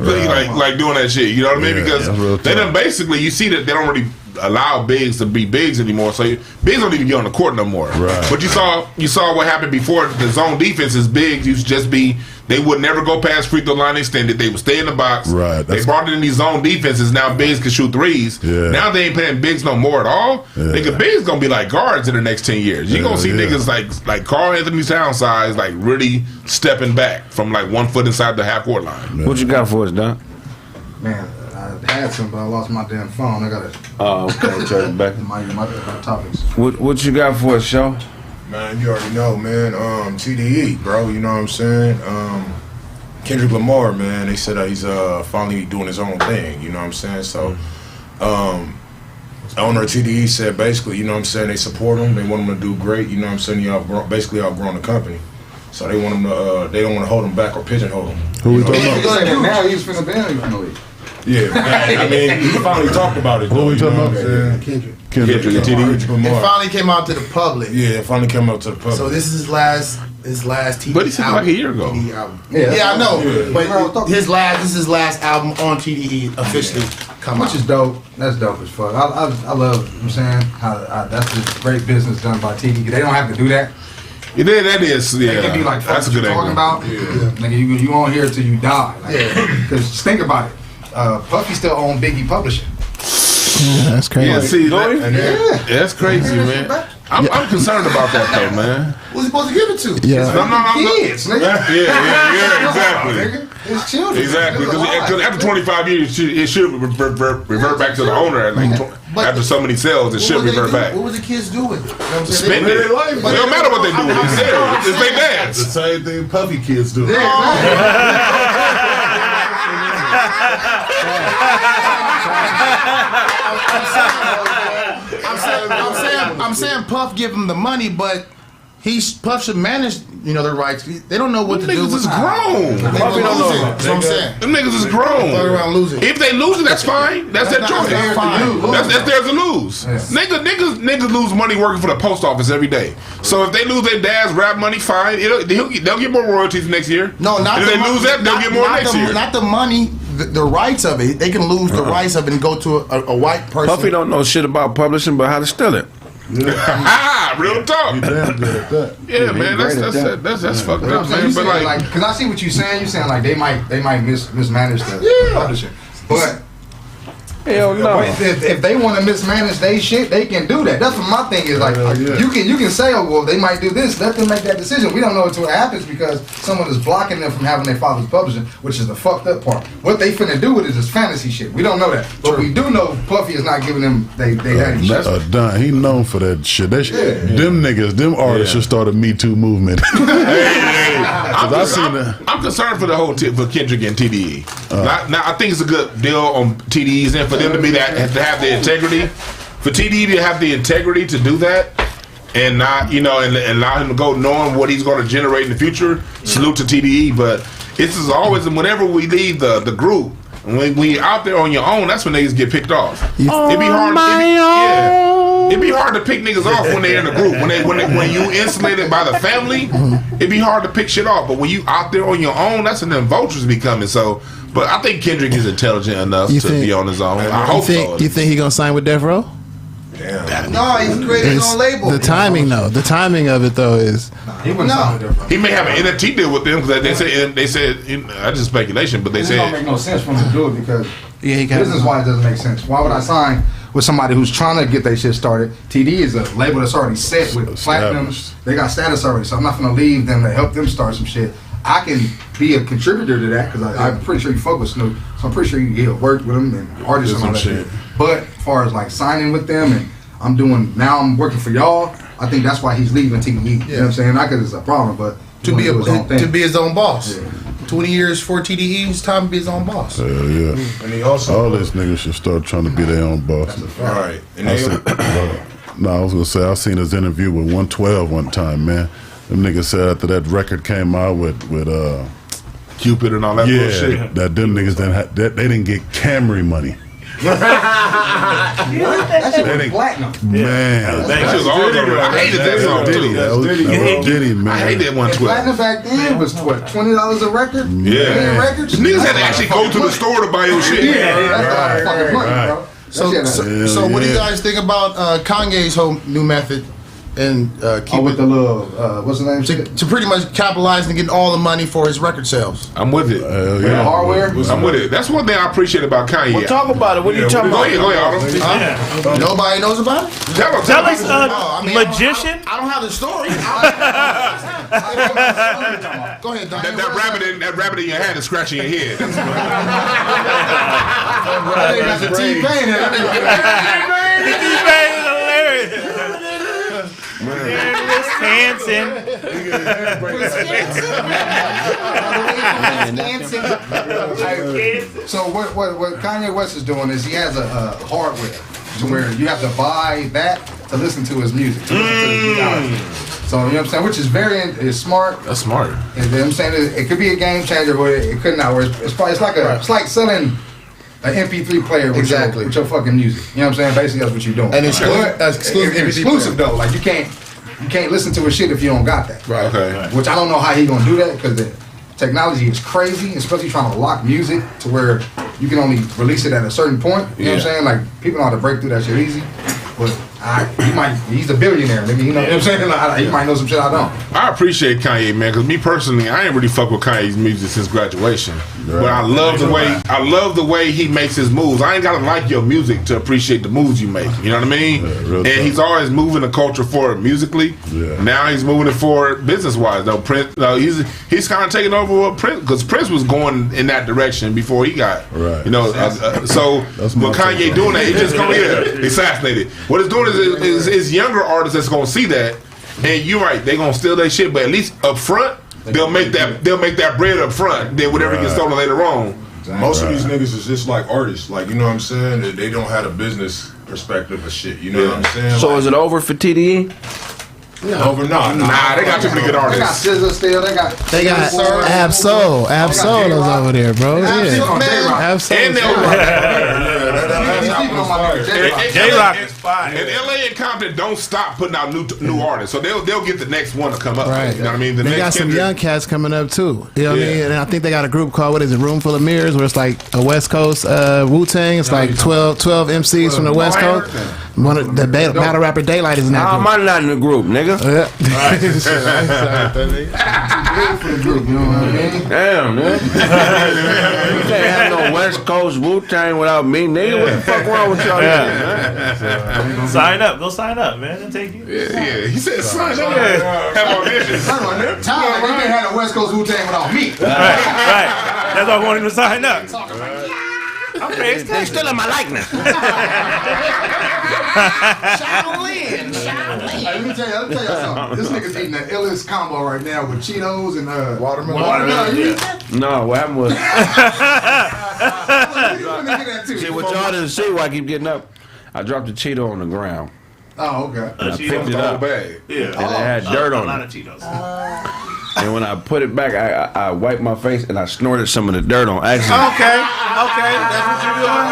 like doing that shit. You know what I mean? Because they done basically, you see that they don't really allow bigs to be bigs anymore. So bigs don't even get on the court no more. Right. But you saw what happened before the zone defenses. Bigs used to just be, they would never go past free throw line extended. They would stay in the box. Right. They brought in these zone defenses. Now bigs can shoot threes. Yeah. Now they ain't playing bigs no more at all. Nigga, bigs gonna be like guards in the next 10 years. You gonna see niggas like Karl Anthony Towns size, like really stepping back from like 1 foot inside the half court line. What you got for us, Don? Man, I had some, but I lost my damn phone. I got it. Oh, okay. Turn it back. My topics. What you got for us, Shaw? Man, you already know, man. TDE, bro. You know what I'm saying? Kendrick Lamar, man. They said that he's finally doing his own thing. You know what I'm saying? So, owner of TDE said basically, you know what I'm saying, they support him. They want him to do great. You know what I'm saying? He basically outgrown the company. So they want him to. They don't want to hold him back or pigeonhole him. Who we talking about? Now he's finna ban him from the league. Yeah, man. I mean, he finally talked about it. Who we talking about? Kendrick. Kendrick. It finally came out to the public. Yeah, it finally came out to the public. So this is his last TV But he said album. like a year ago. TDE album. Yeah, I know. Yeah. But this is his last album on TDE officially come out. Which is dope. That's dope as fuck. I love, you know what I'm saying, how that's just great business done by TDE. They don't have to do that. Yeah, that is. Yeah, They can be like, that's a good talking angle. about. Nigga, you won't hear it till you die. Because just think about it. Puffy still own Biggie Publishing. Yeah, that's crazy. Yeah, see, that's crazy, man. I'm concerned about that though, man. Who's he supposed to give it to? Yeah. No. Kids, nigga. Yeah, exactly. Nigga. His children. Exactly, because after 25 years, it should revert back to the owner. After so many sales, it should revert back. What would the kids do with it? You know what I'm saying? Spend it. It don't matter what they do with it. It's their dads. The same thing Puffy kids do. I'm saying Puff give him the money, but Puff should manage, their rights. They don't know what to do. Niggas is grown. Puffy don't know. That's what I'm saying. Them niggas is grown. Around losing. If they lose it, that's fine. That's their choice. That's theirs to lose. Niggas lose money working for the post office every day. So if they lose their dad's rap money, fine. They'll get more royalties next year. No, not if they lose that, they'll get more next year. Not the money. The rights of it. They can lose the rights of it and go to a white person. Puffy don't know shit about publishing, but how to steal it. Real talk. He damn good at that. Yeah, man, that's fucked up, man. But like, because I see what you're saying. You're saying like they might mismanage the publishing, but Hell no. If they want to mismanage their shit, they can do that. That's what my thing is. Like, you can say, oh well, they might do this. Let them make that decision. We don't know until it happens because someone is blocking them from having their father's publishing, which is the fucked up part. What they finna do with it is fantasy shit. We don't know that, but we do know Puffy is not giving them they daddy shit. Don, he known for that shit. Them niggas, them artists should start a Me Too movement. I'm concerned for the whole for Kendrick and TDE. Now I think it's a good deal on TDE's and for them to be to have the integrity, for TDE to have the integrity to do that, and not and allow him to go knowing what he's going to generate in the future. Salute to TDE, but it's as always, and whenever we leave the group, when you're out there on your own, that's when niggas get picked off. It'd be hard. It'd be hard to pick niggas off when they're in the group. When you insulated by the family, it'd be hard to pick shit off. But when you out there on your own, that's when them vultures be coming. So, but I think Kendrick is intelligent enough to be on his own. I hope so. You think he gonna sign with Death Row? Damn. No, he's created his own label. The timing though, the timing of it though is he wouldn't sign with Death Row. He may have an NFT deal with them because they said that's just speculation, but they said it don't make no sense for him to do it because this is why it doesn't make sense. Why would I sign with somebody who's trying to get their shit started? TD is a label that's already set with platinum. They got status already, so I'm not gonna leave them to help them start some shit. I can be a contributor to that because I'm pretty sure you fuck with Snoop, so I'm pretty sure he'll work with them and artists and all that shit. But as far as like signing with them and I'm working for y'all, I think that's why he's leaving TDE. You know what I'm saying? Not because it's a problem, but to be his own boss. Yeah. 20 years for TDE, it's time to be his own boss. Yeah. And he also all these niggas should start trying to be their own boss. Right. And I was gonna say I seen his interview with 112 one time, man. Them niggas said after that record came out with Cupid and all that bullshit. That them niggas they didn't get Camry money. That shit was platinum. Man, that shit was all over. I hated that song too. That was Diddy, man. I hated that 112. Platinum back then was what, $20 a record? Yeah. Records? Niggas had to actually go to the store to buy your shit. That's a lot of fucking money, bro. So what do you guys think about Kanye's whole new method and keep with the little what's the name? To pretty much capitalize and getting all the money for his record sales? I'm with it. The hardware? I'm with it. That's one thing I appreciate about Kanye. Well, talk about it. What are you talking about? Go ahead, Otto. Nobody knows about it? Tell us, magician. I don't have the story. Go ahead, Don. That rabbit in your hand is scratching your head. That's a T-Pain. T-Pain is hilarious. Hanson. So what Kanye West is doing is he has a hardware to where you have to buy that to listen to his music. So you know what I'm saying, which is it's smart. That's smart. And you know what I'm saying, it could be a game changer, but it could not. Where it's like selling an MP3 player with your fucking music. You know what I'm saying? Basically, that's what you're doing. And exclusive though. Like you can't listen to a shit if you don't got that. Right. Okay. Which I don't know how he gonna do that because the technology is crazy, especially trying to lock music to where you can only release it at a certain point. You know what I'm saying? Like people know how to break through that shit easy. But he's a billionaire, nigga. You know what I'm saying? Like, he might know some shit I don't. I appreciate Kanye, man, because me personally, I ain't really fuck with Kanye's music since graduation. Right. But I love the way he makes his moves. I ain't gotta like your music to appreciate the moves you make. You know what I mean? And he's always moving the culture forward musically. Yeah. Now he's moving it forward business wise. Though Prince, he's kind of taking over what Prince, because Prince was going in that direction before he got. Right. You know, so when Kanye doing that, he just come here assassinated. What it's doing is younger artists that's gonna see that, and you're right, they gonna steal their shit, but at least up front, they'll make that bread up front. Then whatever gets stolen later on. Most of these niggas is just like artists, like, you know what I'm saying? They don't have a business perspective of shit. You know what I'm saying? So is it over for TDE? Nah, they got too many good artists. They got SZA still. They got Absol is over there, bro. Absol. J-Rock is fine. And LA and Compton don't stop putting out new artists, so they'll get the next one to come up. Right. You know what I mean? They got some young cats coming up too. You know what I mean? And I think they got a group called, what is it, Room Full of Mirrors, where it's like a West Coast Wu-Tang. It's like 12 MCs from the West Coast. One of the battle rapper Daylight is in that group. I'm not in the group, nigga. Yeah. for the group, you know what I mean? Damn, man. You can't have no West Coast Wu-Tang without me, nigga. nigga. What the fuck wrong with y'all? Sign up. Go sign up, man. They'll take you. Yeah. He said sign up. Have auditions. Tyler, you can't have a West Coast Wu-Tang without me. Right. That's why I wanted to sign up. They still in my likeness. Shaolin. Let me tell you something. This nigga's eating the illest combo right now with Cheetos and watermelon. You eat that? No, what happened was. See, See, what y'all didn't see why I keep getting up. I dropped the Cheeto on the ground. Oh, okay. And I picked it up. Yeah. And it had dirt on A lot it. of Cheetos. And when I put it back, I wiped my face and I snorted some of the dirt on accident. Okay. That's what you're doing.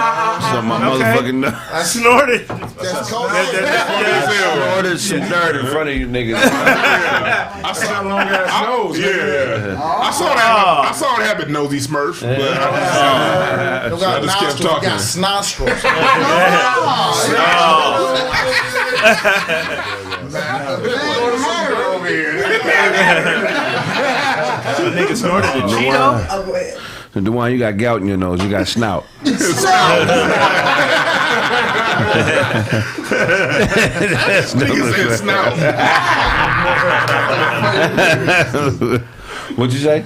So my motherfucking nose. I snorted. That's cold. Snorted some dirt in front of you niggas. I saw long ass nose. Yeah. I saw that happen, nosy Smurf. But I just kept talking. Got nostrils. Over here. So nigga snorted a Cheeto. Oh, go ahead. Dewan, you got gout in your nose. You got snout. Nigga said snout. What'd you say?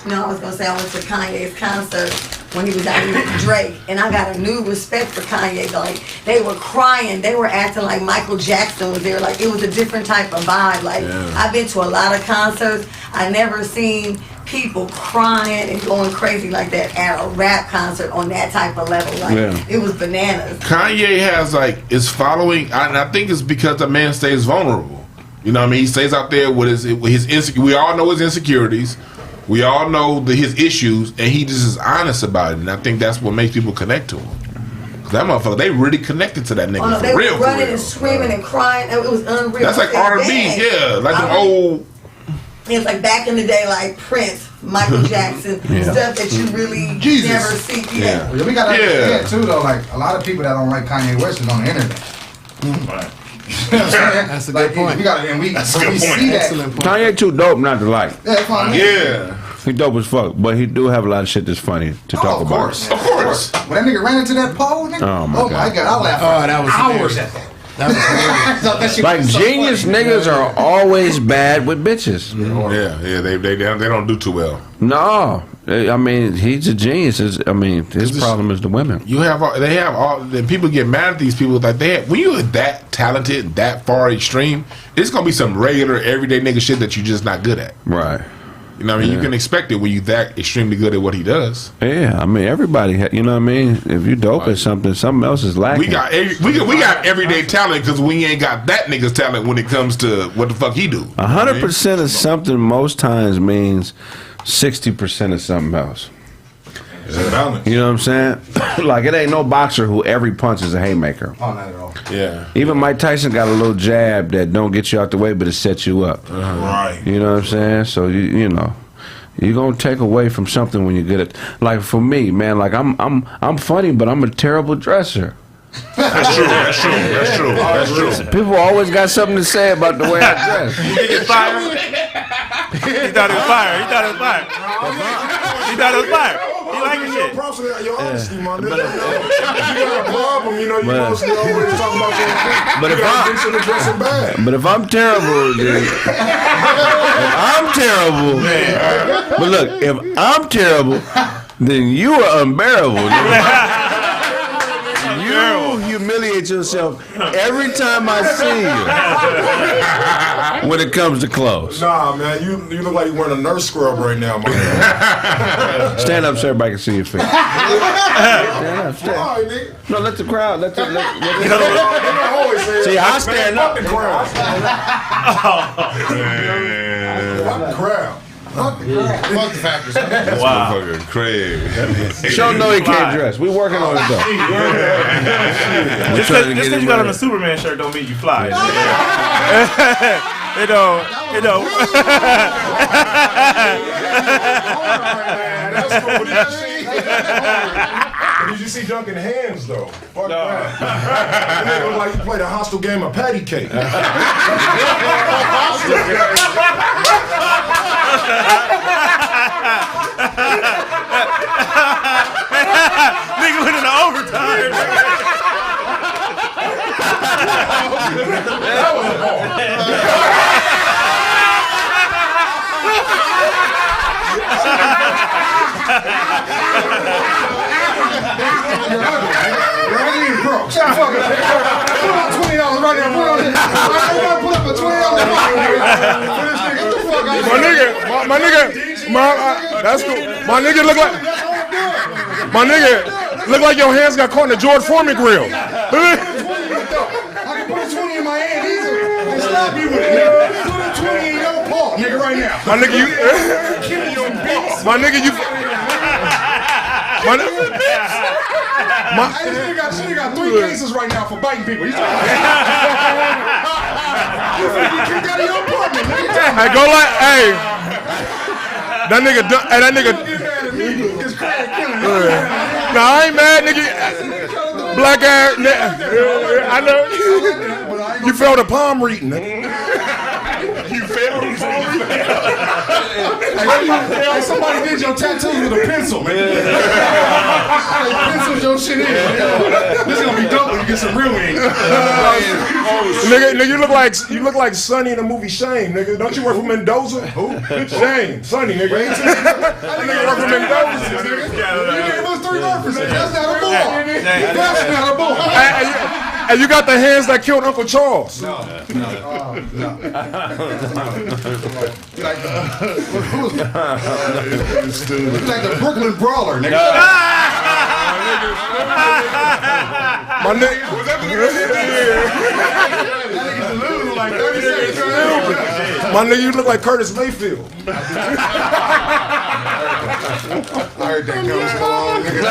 No, I was gonna say I went to Kanye's concert when he was out here with Drake, and I got a new respect for Kanye. Like, they were crying, they were acting like Michael Jackson was there. Like, it was a different type of vibe. Like, I've been to a lot of concerts. I never seen people crying and going crazy like that at a rap concert on that type of level. Like, it was bananas. Kanye has is following, and I think it's because the man stays vulnerable. You know what I mean? He stays out there with his insecurities. We all know his insecurities. We all know his issues, and he just is honest about it. And I think that's what makes people connect to him. Cause that motherfucker, they really connected to that nigga. Oh, no, they for real, were running and screaming and crying. It was unreal. That's like R&B, yeah, like the old. It's like back in the day, like Prince, Michael Jackson, stuff that you really never see. Well, we got to understand too, though. Like, a lot of people that don't like Kanye West is on the internet. Right. That's a good point. We got, and we see that. Excellent point. Kanye too dope not to like. Yeah, that's what I mean. Yeah. He dope as fuck, but he do have a lot of shit that's funny to talk of about. course. Of course. When that nigga ran into that pole, nigga, Oh, my God. I laughed Oh, that was hours hilarious. at that. That was hilarious. That shit Like, was so genius funny. niggas are always bad with bitches. Yeah, they don't do too well. No, I mean, he's a genius. His problem is the women. Then people get mad at these people like when you're that talented, that far extreme, it's gonna be some regular, everyday nigga shit that you're just not good at. Right. You know what I mean? You can expect it when you that extremely good at what he does. Yeah, I mean, everybody, you know what I mean? If you dope at something else is lacking. We got everyday talent because we ain't got that nigga's talent when it comes to what the fuck he do. 100% of something most times means 60% of something else. It's a balance. You know what I'm saying? Like, it ain't no boxer who every punch is a haymaker. Oh, not at all. Yeah. Even Mike Tyson got a little jab that don't get you out the way, but it sets you up. Right. You know what I'm saying? So you know, you're gonna take away from something when you get it. Like for me, man, like I'm funny, but I'm a terrible dresser. That's true. People always got something to say about the way I dress. You think it's fire? He thought it was fire. He thought it was fire. He like his shit. Props to your honesty, my nigga. You got a problem, you mostly always talk about your thing. But if I'm terrible, dude, but look, if I'm terrible, then you are unbearable, dude. You humiliate yourself every time I see you when it comes to clothes. Nah, man, you look like you're wearing a nurse scrub right now, man. Stand up so everybody can see your face. Stand up. Why, nigga? No, let the crowd. You always say See, I stand up. Fuck the crowd. Fuck the crowd. Fuck the factors. Wow. Motherfucker crazy. Show know he can't dress. We working on it though. Just because you got on a Superman shirt don't mean you fly. It don't. That's cool. Did you see Duncan Hands though? Fuck that. That nigga look like he played a hostile game of patty cake. Nigga went into overtime. You're ugly and broke. Shut the fuck up. Put up $20 right there. Put up a $20 for this nigga. Get the fuck out of here. My nigga, that's cool. My nigga look like your hands got caught in the George Foreman grill. I can put a 20 in my hand easily and slap you with it, nigga. Put a 20 in your paw, nigga, right now. My nigga, you. My nigga, you. This nigga got 3 cases right now for biting people. He's trying to kicked out of your apartment, nigga. Hey, go like, hey. That nigga, It's crazy killing. Nah, I ain't mad, nigga. Black ass, I know. You failed a palm reading, nigga. You failed him. Hey, somebody did your tattoos with a pencil, man. Penciled your shit in. This is gonna be dope when you get some real ink. Nigga, you look like Sonny in the movie Shane, nigga. Don't you work for Mendoza? Who? Shane, Sonny, nigga. That nigga work for Mendoza, nigga. You gave us 3 references. That's not a ball. That's not a ball. And you got the hands that killed Uncle Charles. No. It's like the Brooklyn Brawler, nigga. My nigga, was that like 30 seconds. my nigga, you look like Curtis Mayfield. I heard that comes along, nigga.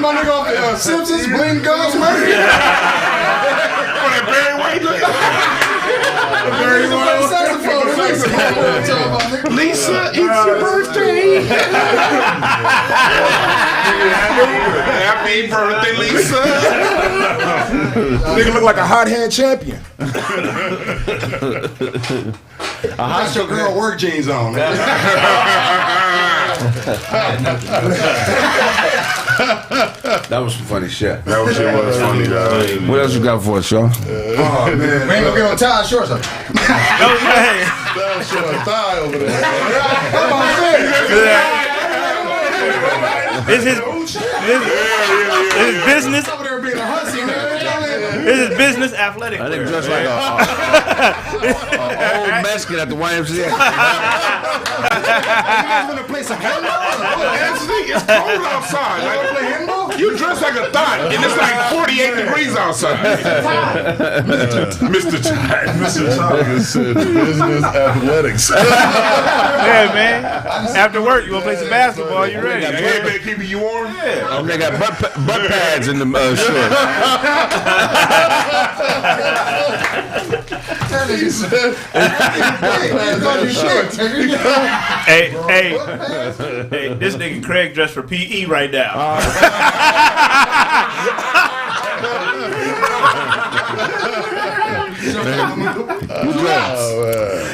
My nigga off the Simpsons, Bling Gums, man. Barry White. Lisa, it's your birthday. Happy birthday, Lisa. Nigga look like a hot hand champion. Got your girl work jeans on. That was some funny shit. That was funny, dog. What else you got for us, y'all? Oh, man. We ain't gonna get on Ty shorts. That shit on thigh over there. This is business. Over there being a hussy, man. This is business athletic. I think dressed like a old Mexican at the YMCA. To play some handball? Anthony, it's cold outside. Like, Play handball? you dress like a thought, and it's like 48 degrees outside. Mr. Tide. Nigga said business athletics. Yeah, man. After work, you want to play some basketball? You ready? Hey, man, keeping you warm? Yeah. They got butt pads in the shorts. Hey, this nigga Craig dressed for PE right now.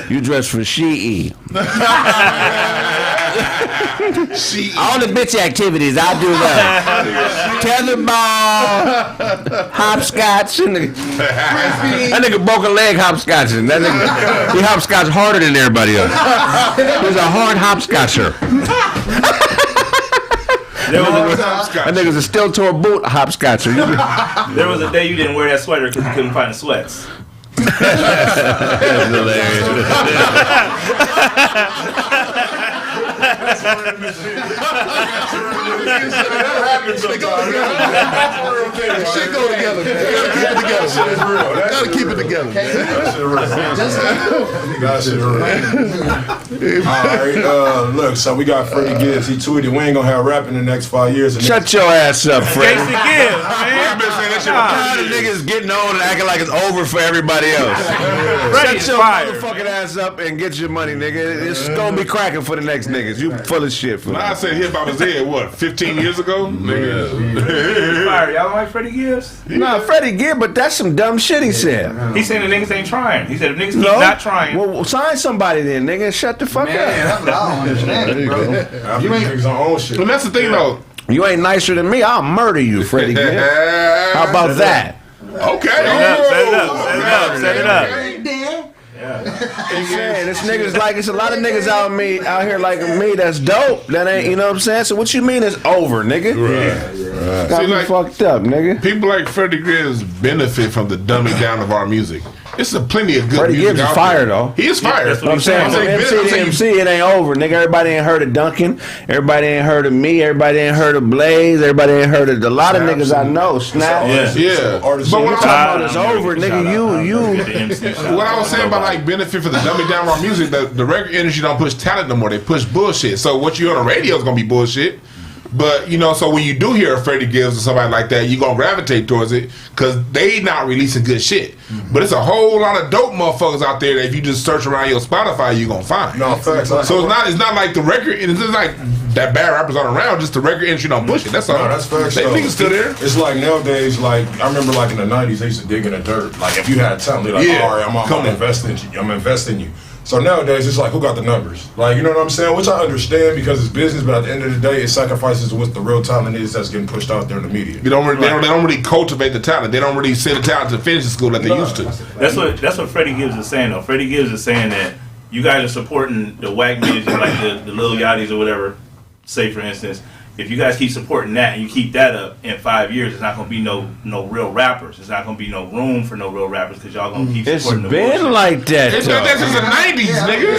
You dress for she. All the bitch activities I do that. Tetherball, hopscotch, and that nigga broke a leg hopscotching. That nigga, he hopscotch harder than everybody else. He's a hard hopscotcher. That nigga's a steel-toe boot hopscotcher. There was a day you didn't wear that sweater because you couldn't find the sweats. That's hilarious. Shit go together, man. Gotta keep it together. Alright, look, so we got Freddie Gibbs. He tweeted, we ain't gonna have rap in the next 5 years. Shut your ass up, Freddie. Casey Gibbs, man. Tired of niggas getting old and acting like it's over for everybody else. Freddie's Shut your fired. motherfucking ass up and get your money, nigga. It's gonna be cracking for the next niggas. You full of shit. For I said hip hop was dead, what, 15 years ago? Nigga. Fire. Y'all don't like Freddie Gibbs? Nah, Freddie Gibb, but that's some dumb shit he said. He said the niggas ain't trying. He said if niggas keep not trying. Well, sign somebody then, nigga. Shut the fuck Man, up. that's what I don't understand, bro. You ain't niggas on own shit. And that's the thing, though. You ain't nicer than me. I'll murder you, Freddie Gibb. How about that? Okay. Set it up. Damn. I'm saying this niggas like it's a lot of niggas out here like me that's dope. That ain't, you know what I'm saying? So what you mean it's over, nigga? Right. Got See, me like, fucked up, nigga. People like Freddie Gibbs benefit from the dumbing down of our music. It's a plenty of good Freddie music Gibbs is out fired there. though. He is fired. That's what I'm saying. From MC to MC, it ain't over, nigga. Everybody ain't heard of Duncan. Everybody ain't heard of me. Everybody ain't heard of Blaze. Everybody ain't heard of a lot of niggas I know. Snap. Yeah. But what I'm talking about is over, nigga. You. What I was saying about like benefit for the dumbing down of our music, the record industry don't push talent no more. They push bullshit. So what you hear on the radio is gonna be bullshit. But, you know, so when you do hear a Freddie Gibbs or somebody like that, you're going to gravitate towards it because they not releasing good shit. But it's a whole lot of dope motherfuckers out there that if you just search around your Spotify, you're going to find. No, facts. So it's not like the record, it's just like that bad rappers aren't around, just the record industry don't push it. That's all. No, that's facts. They niggas still there. It's like nowadays, like, I remember like in the 90s, they used to dig in the dirt. Like, if you had talent, they're like, all right, I'm investing in you. I'm investing in you. So nowadays, it's like, who got the numbers? Like, you know what I'm saying? Which I understand because it's business, but at the end of the day, it sacrifices what the real talent is that's getting pushed out there in the media. They don't really cultivate the talent. They don't really send the talent to finish the school like they used to. That's what Freddie Gibbs is saying, though. Freddie Gibbs is saying that you guys are supporting the whack music, like the Lil Yachty's or whatever, say, for instance. If you guys keep supporting that and you keep that up in 5 years, it's not going to be no real rappers. It's not going to be no room for no real rappers because y'all going to keep supporting the bullshit. It's been like that. It's been since the 90s, nigga.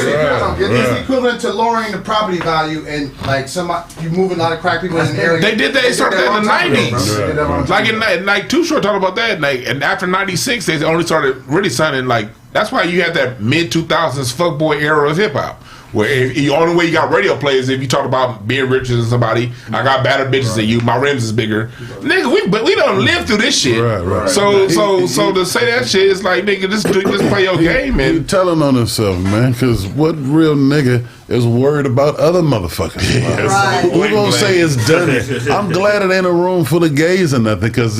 It's equivalent to lowering the property value and like you moving a lot of crack people in an area. They did that. They started that in the 90s. Like Too Short talked about that. And after 96, they only started really sounding like. That's why you had that mid 2000s fuckboy era of hip hop. Where the only way you got radio players if you talk about being richer than somebody. I got better bitches than you. My rims is bigger, nigga. We don't live through this shit. Right. So to say that shit is like, nigga, just play your game, man. He telling on himself, man. Because what real nigga is worried about other motherfuckers? Right. Who gonna say it's dirty? I'm glad it ain't a room full of gays or nothing. Because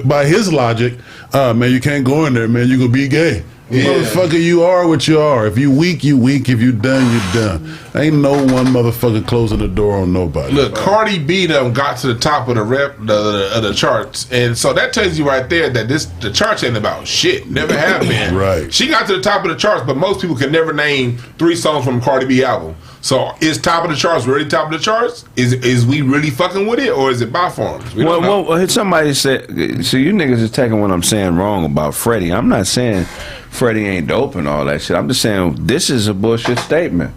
by his logic, man, you can't go in there, man. You gonna be gay. Yeah. Motherfucker, you are what you are. If you weak, you weak. If you done, you done. Ain't no one motherfucker closing the door on nobody. Look, Cardi B done got to the top of the charts, and so that tells you right there that the charts ain't about shit. Never have been. Right. She got to the top of the charts, but most people can never name 3 songs from a Cardi B album. So is top of the charts really top of the charts? Is we really fucking with it, or is it by forms? Well, somebody said. So you niggas is taking what I'm saying wrong about Freddie. I'm not saying Freddie ain't dope and all that shit. I'm just saying this is a bullshit statement.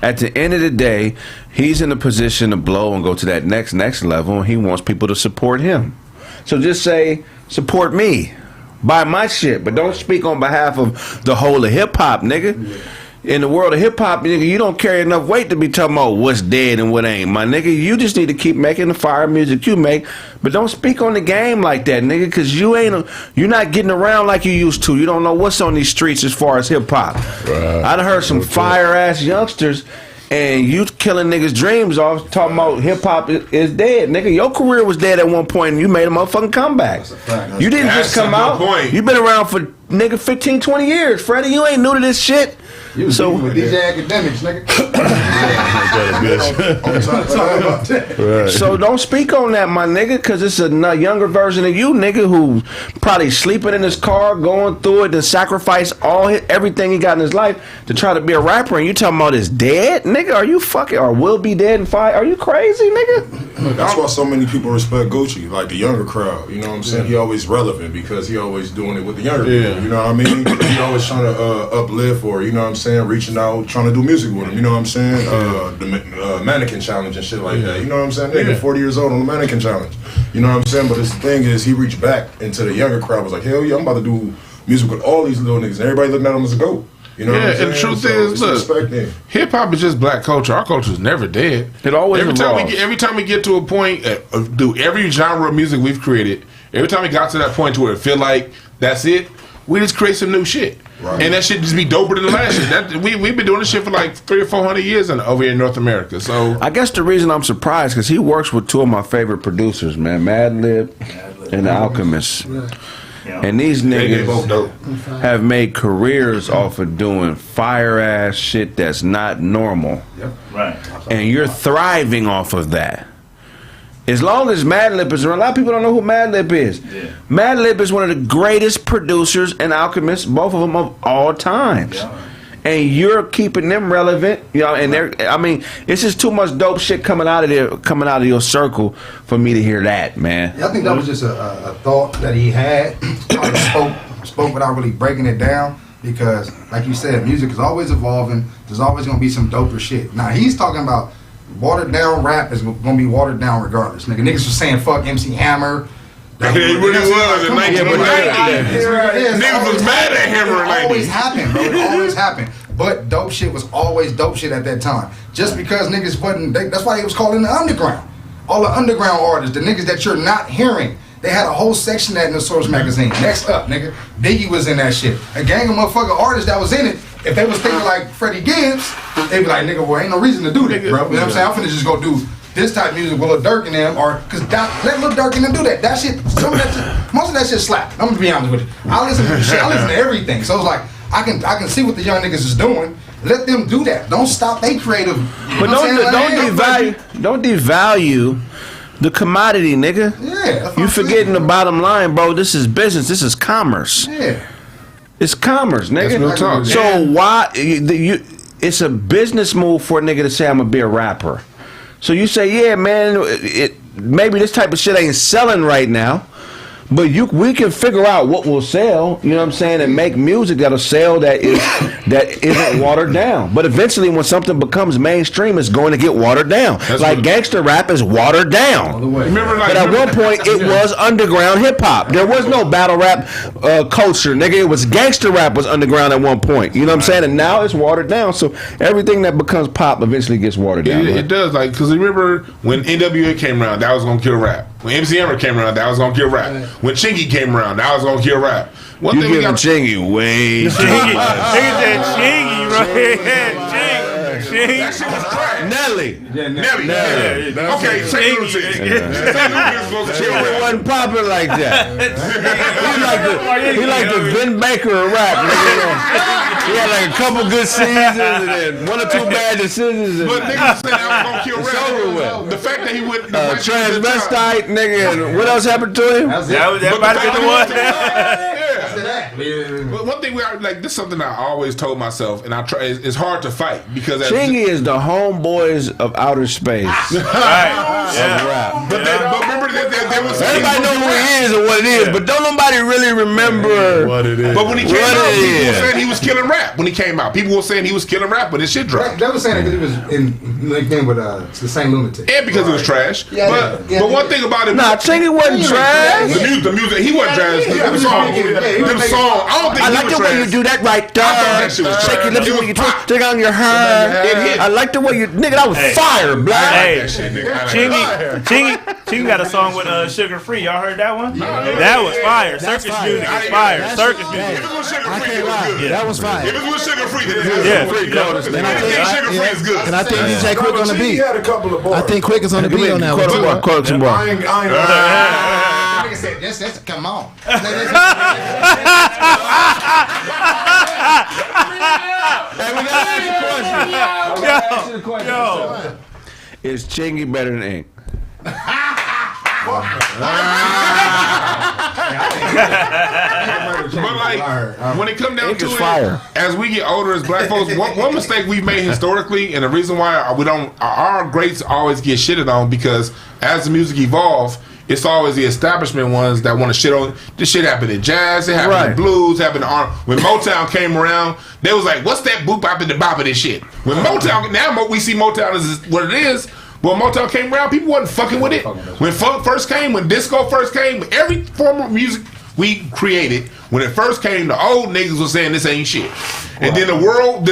At the end of the day, he's in a position to blow and go to that next level, and he wants people to support him. So just say, support me. Buy my shit, but don't speak on behalf of the whole of hip-hop, nigga. In the world of hip-hop, nigga, you don't carry enough weight to be talking about what's dead and what ain't. My nigga, you just need to keep making the fire music you make, but don't speak on the game like that, nigga, because you're not getting around like you used to. You don't know what's on these streets as far as hip-hop. Right. I done heard some fire-ass youngsters, and you killing niggas' dreams off talking about hip-hop is dead. Nigga, your career was dead at one point, and you made a motherfucking comeback. You didn't just come out. You been around for, nigga, 15, 20 years. Freddie, you ain't new to this shit. You was with DJ Academics, nigga. Right. So don't speak on that, my nigga, because it's a younger version of you, nigga, who probably sleeping in his car, going through it, and sacrifice everything he got in his life to try to be a rapper, and you talking about is dead? Nigga, are you fucking, or will be dead in 5? Are you crazy, nigga? That's why so many people respect Gucci, like the younger crowd. You know what I'm saying? He always relevant because he always doing it with the younger people. You know what I mean? He always trying to uplift, or you know what I'm saying, reaching out, trying to do music with him. You know what I'm saying? The mannequin challenge and shit like that. You know what I'm saying? Nigga, 40 years old on the mannequin challenge. You know what I'm saying? But the thing is, he reached back into the younger crowd. Was like, hell yeah, I'm about to do music with all these little niggas. And everybody looking at him as a goat. You know what I'm saying? And the truth is, look, hip hop is just black culture. Our culture is never dead. It always every time we get to a point, every genre of music we've created, every time we got to that point to where it feel like that's it, we just create some new shit. Right. And that shit just be doper than the last shit. We've been doing this shit for like 300 or 400 years over here in North America. So I guess the reason I'm surprised because he works with 2 of my favorite producers, man, Madlib and The Alchemist. Yeah. And these niggas have made careers off of doing fire ass shit that's not normal. Yep. Right. And you're thriving off of that. As long as Madlib is around, a lot of people don't know who Madlib is. Yeah. Madlib is one of the greatest producers and alchemists, both of them of all times. Yeah. And you're keeping them relevant, you know. And it's just too much dope shit coming out of your circle for me to hear that, man. Yeah, I think that was just a thought that he had. spoke without really breaking it down, because, like you said, music is always evolving. There's always gonna be some doper shit. Now he's talking about watered down rap is gonna be watered down regardless. Niggas was saying fuck MC Hammer. It really was in 1990. Niggas was mad at Hammer in 1990. It always happened, bro. It always happened. But dope shit was always dope shit at that time. Just because niggas wasn't, that's why they was called in the underground. All the underground artists, the niggas that you're not hearing, they had a whole section of that in the Source magazine. Next up, nigga, Biggie was in that shit. A gang of motherfucking artists that was in it. If they was thinking like Freddie Gibbs, they'd be like, nigga, well, ain't no reason to do that, bro. You know what I'm saying? I'm finna just go do this type of music with Lil Durk and them, or cause let Lil Durk and them do that. That shit, some of that shit, most of that shit slap. I'm gonna be honest with you. I listen to shit. I listen to everything. So it's like I can see what the young niggas is doing. Let them do that. Don't stop they creative. But don't devalue the commodity, nigga. Yeah. You forgetting the bottom line, bro. This is business. This is commerce. Yeah. It's commerce, nigga. That's real talk. So why it's a business move for a nigga to say I'm gonna be a rapper. So you say, yeah, man, maybe this type of shit ain't selling right now, but we can figure out what will sell, you know what I'm saying, and make music that'll sell that isn't watered down. But eventually when something becomes mainstream, it's going to get watered down. That's like gangster rap is watered down. But at one point it was underground hip hop. There was no battle rap culture, nigga. It was gangster rap was underground at one point. You know what I'm saying? And now it's watered down. So everything that becomes pop eventually gets watered down. It does, like, because remember when NWA came around, that was gonna kill rap. When MC Hammer came around, that was gonna kill rap. When Chingy came around, that was gonna kill rap. One thing we got Chingy way. Chingy, Chingy, right? Chingy. That shit was trash. Nelly. Nelly. Okay, St. Louis. St. Louis was supposed to kill rap. It wasn't popular like that. he like the Vin Baker of rap. He had like a couple good seasons and then one or two bad decisions. But niggas said that was gonna kill rap. The fact that he went transvestite, nigga, and what else happened to him? That might have been the one. But one thing we are like, this is something I always told myself, and I try. It's hard to fight because Chingy is the homeboys of outer space. Right. Yeah. But remember there was everybody know who he is and what it is, but don't nobody really remember what it is. But when he came out, people were saying he was killing rap. When he came out, people were saying he was killing rap, but his shit dropped. They were saying it because he was linked in with the St. Lunatic, and because it was trash. But one thing about it, Chingy wasn't trash. The music, he wasn't trash. Them songs, I don't think I like the way you do that right there. Shake your lips when you stick on your hair. I like the way you, nigga. That was fire, black. Hey, Chingy got a song with Sugar Free. Y'all heard that one? That was fire. Circus music is fire. Circus music. If it was Sugar Free, it was good. That was fire. If it was Sugar Free, then it was good. Sugar Free is good. And I think DJ Quick on the beat. He had a couple of bars. I think Quick is on the beat on that one. Quote some more. Nigga said, "This, come on." Hey, we gotta ask you a question. Yo. Is Chingy better than Ink? But like when it comes down to it, fire. As we get older as black folks, one mistake we've made historically, and the reason why we don't, our greats always get shitted on, because as the music evolves, it's always the establishment ones that want to shit on. This shit happened in jazz, it happened in blues, happened in R. When Motown came around, they was like, "What's that boop bop and the bop of this shit?" When Motown, now we see Motown as what it is. When Motown came around, people wasn't fucking with it. When funk first came, when disco first came, every form of music we created, when it first came, the old niggas was saying this ain't shit. And then the world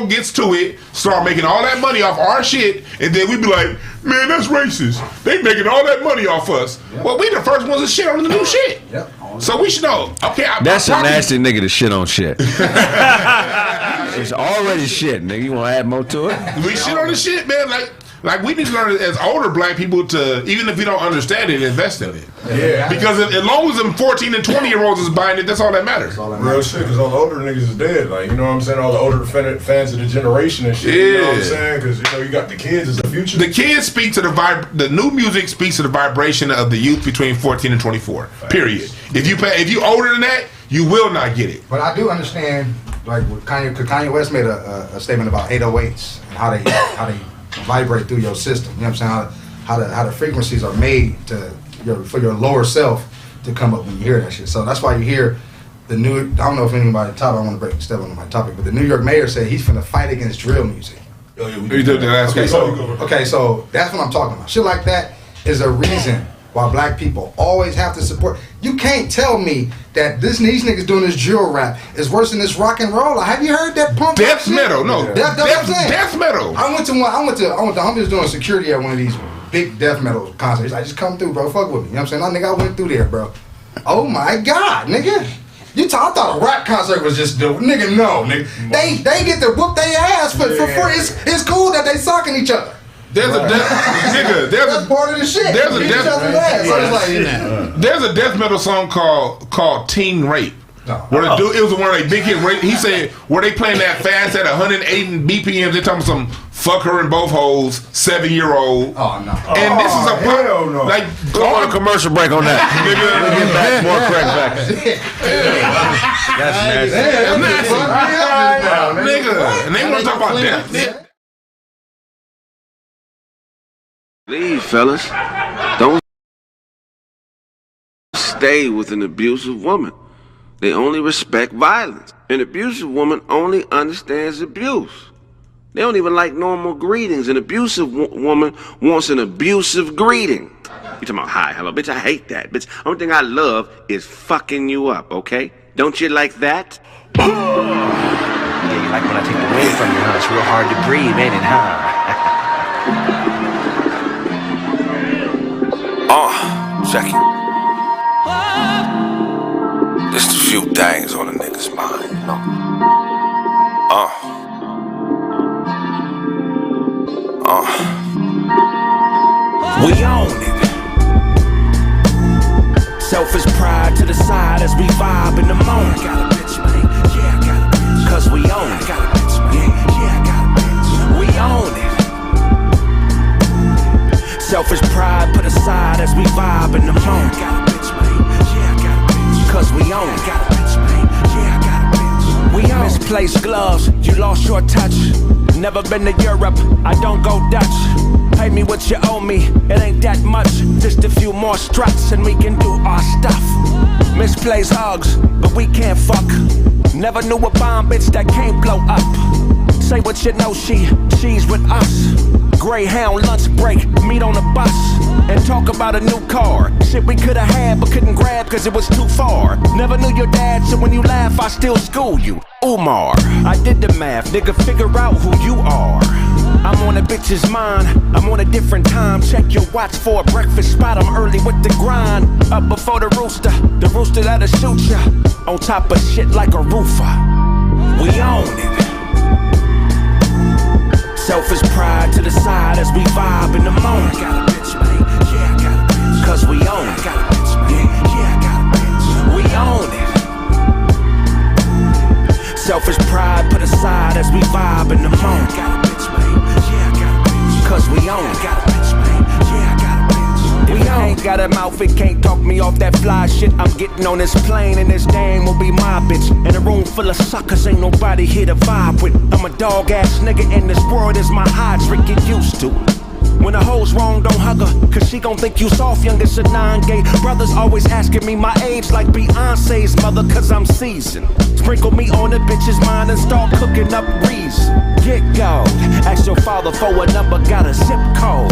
gets to it, start making all that money off our shit, and then we be like, man, that's racist. They making all that money off us. Yep. Well, we the first ones to shit on the new shit. Yep. So we should know. Okay, that's a nasty nigga to shit on shit. It's already shit, nigga. You want to add more to it? We shit on the shit, man. Like Like, we need to learn as older black people to, even if you don't understand it, invest in it. Yeah. Because as long as them 14 and 20-year-olds is buying it, that's all that matters. Real shit, because all the older niggas is dead. Like, you know what I'm saying? All the older fans of the generation and shit. You know what I'm saying? Because, you know, you got the kids as the future. The kids speak to the new music speaks to the vibration of the youth between 14 and 24. Period. If you older than that, you will not get it. But I do understand, like, Kanye West made a statement about 808s and how they vibrate through your system. You know what I'm saying? How the frequencies are made for your lower self to come up when you hear that shit. So that's why you hear the new. I don't know if anybody I want to step on my topic, but the New York mayor said he's finna fight against drill music. Oh, yeah, we did that last week. So that's what I'm talking about. Shit like that is a reason why black people always have to support. You can't tell me that these niggas doing this drill rap is worse than this rock and roll. Have you heard that punk death metal? No, that's what I'm saying. Death metal. I'm just doing security at one of these big death metal concerts. I just come through, bro. Fuck with me. You know what I'm saying? Nigga, I went through there, bro. Oh my God, nigga. I thought a rap concert was just nigga. No, nigga. They get to whoop their ass for free. It's cool that they sucking each other. There's a that's part of the shit. There's a death metal song called Teen Rape. Where the dude, it was one of their big hit. He said where they playing that fast at 180 BPMs. They talking some fuck her in both holes, 7-year-old. Oh no! And this is a hell no. Like go on a commercial break on that. Nigga, we get back more correct back. That's nasty. Nigga, and they want to talk about death. Please, fellas, don't stay with an abusive woman. They only respect violence. An abusive woman only understands abuse. They don't even like normal greetings. An abusive woman wants an abusive greeting. You talking about hi, hello, bitch? I hate that, bitch. Only thing I love is fucking you up, okay? Don't you like that? Yeah, you like when I take the wind from you, huh? It's real hard to breathe, ain't it, huh? Check it. Just a few things on a nigga's mind, you know? We own it. Selfish pride to the side as we vibe in the moment. I got a bitch, man. Yeah, I got a bitch. Cause we own it. I got a bitch, man. Yeah, I got a bitch. We own it. Selfish pride put aside as we vibe in the moment. I got a bitch, man. Yeah, I got a bitch. Cause we own it. I got a bitch, man. Yeah, I got a bitch. We own it. Misplaced gloves, you lost your touch. Never been to Europe, I don't go Dutch. Pay me what you owe me, it ain't that much. Just a few more struts and we can do our stuff. Misplaced hugs, but we can't fuck. Never knew a bomb bitch that can't blow up. Say what you know, she's with us. Greyhound lunch break, meet on the bus. And talk about a new car. Shit we could've had but couldn't grab cause it was too far. Never knew your dad, so when you laugh I still school you. Umar, I did the math, nigga, figure out who you are. I'm on a bitch's mind, I'm on a different time. Check your watch for a breakfast spot, I'm early with the grind. Up before the rooster that'll shoot ya. On top of shit like a roofer. We own it. Selfish pride to the side as we vibe in the moment. I got a bitch, man. Yeah, I got a bitch. Cause we own it. I got a bitch, man. Yeah, I got a bitch. We own it. Selfish pride put aside as we vibe in the moment. I got a bitch, man. Yeah, I got a bitch. Cause we own it. I got a bitch, man. Yeah, I got a bitch. We ain't got a mouth, it can't talk me off that fly shit. I'm getting on this plane and this dame will be my bitch. In a room full of suckers, ain't nobody here to vibe with. I'm a dog ass nigga and this world is my hydrant, get used to it. When a hoe's wrong, don't hug her, cause she gon' think you soft, youngest of 9 gay. Brothers always asking me my age like Beyonce's mother, cause I'm seasoned. Sprinkle me on the bitch's mind and start cooking up reason. Get gold, ask your father for a number, got a zip code.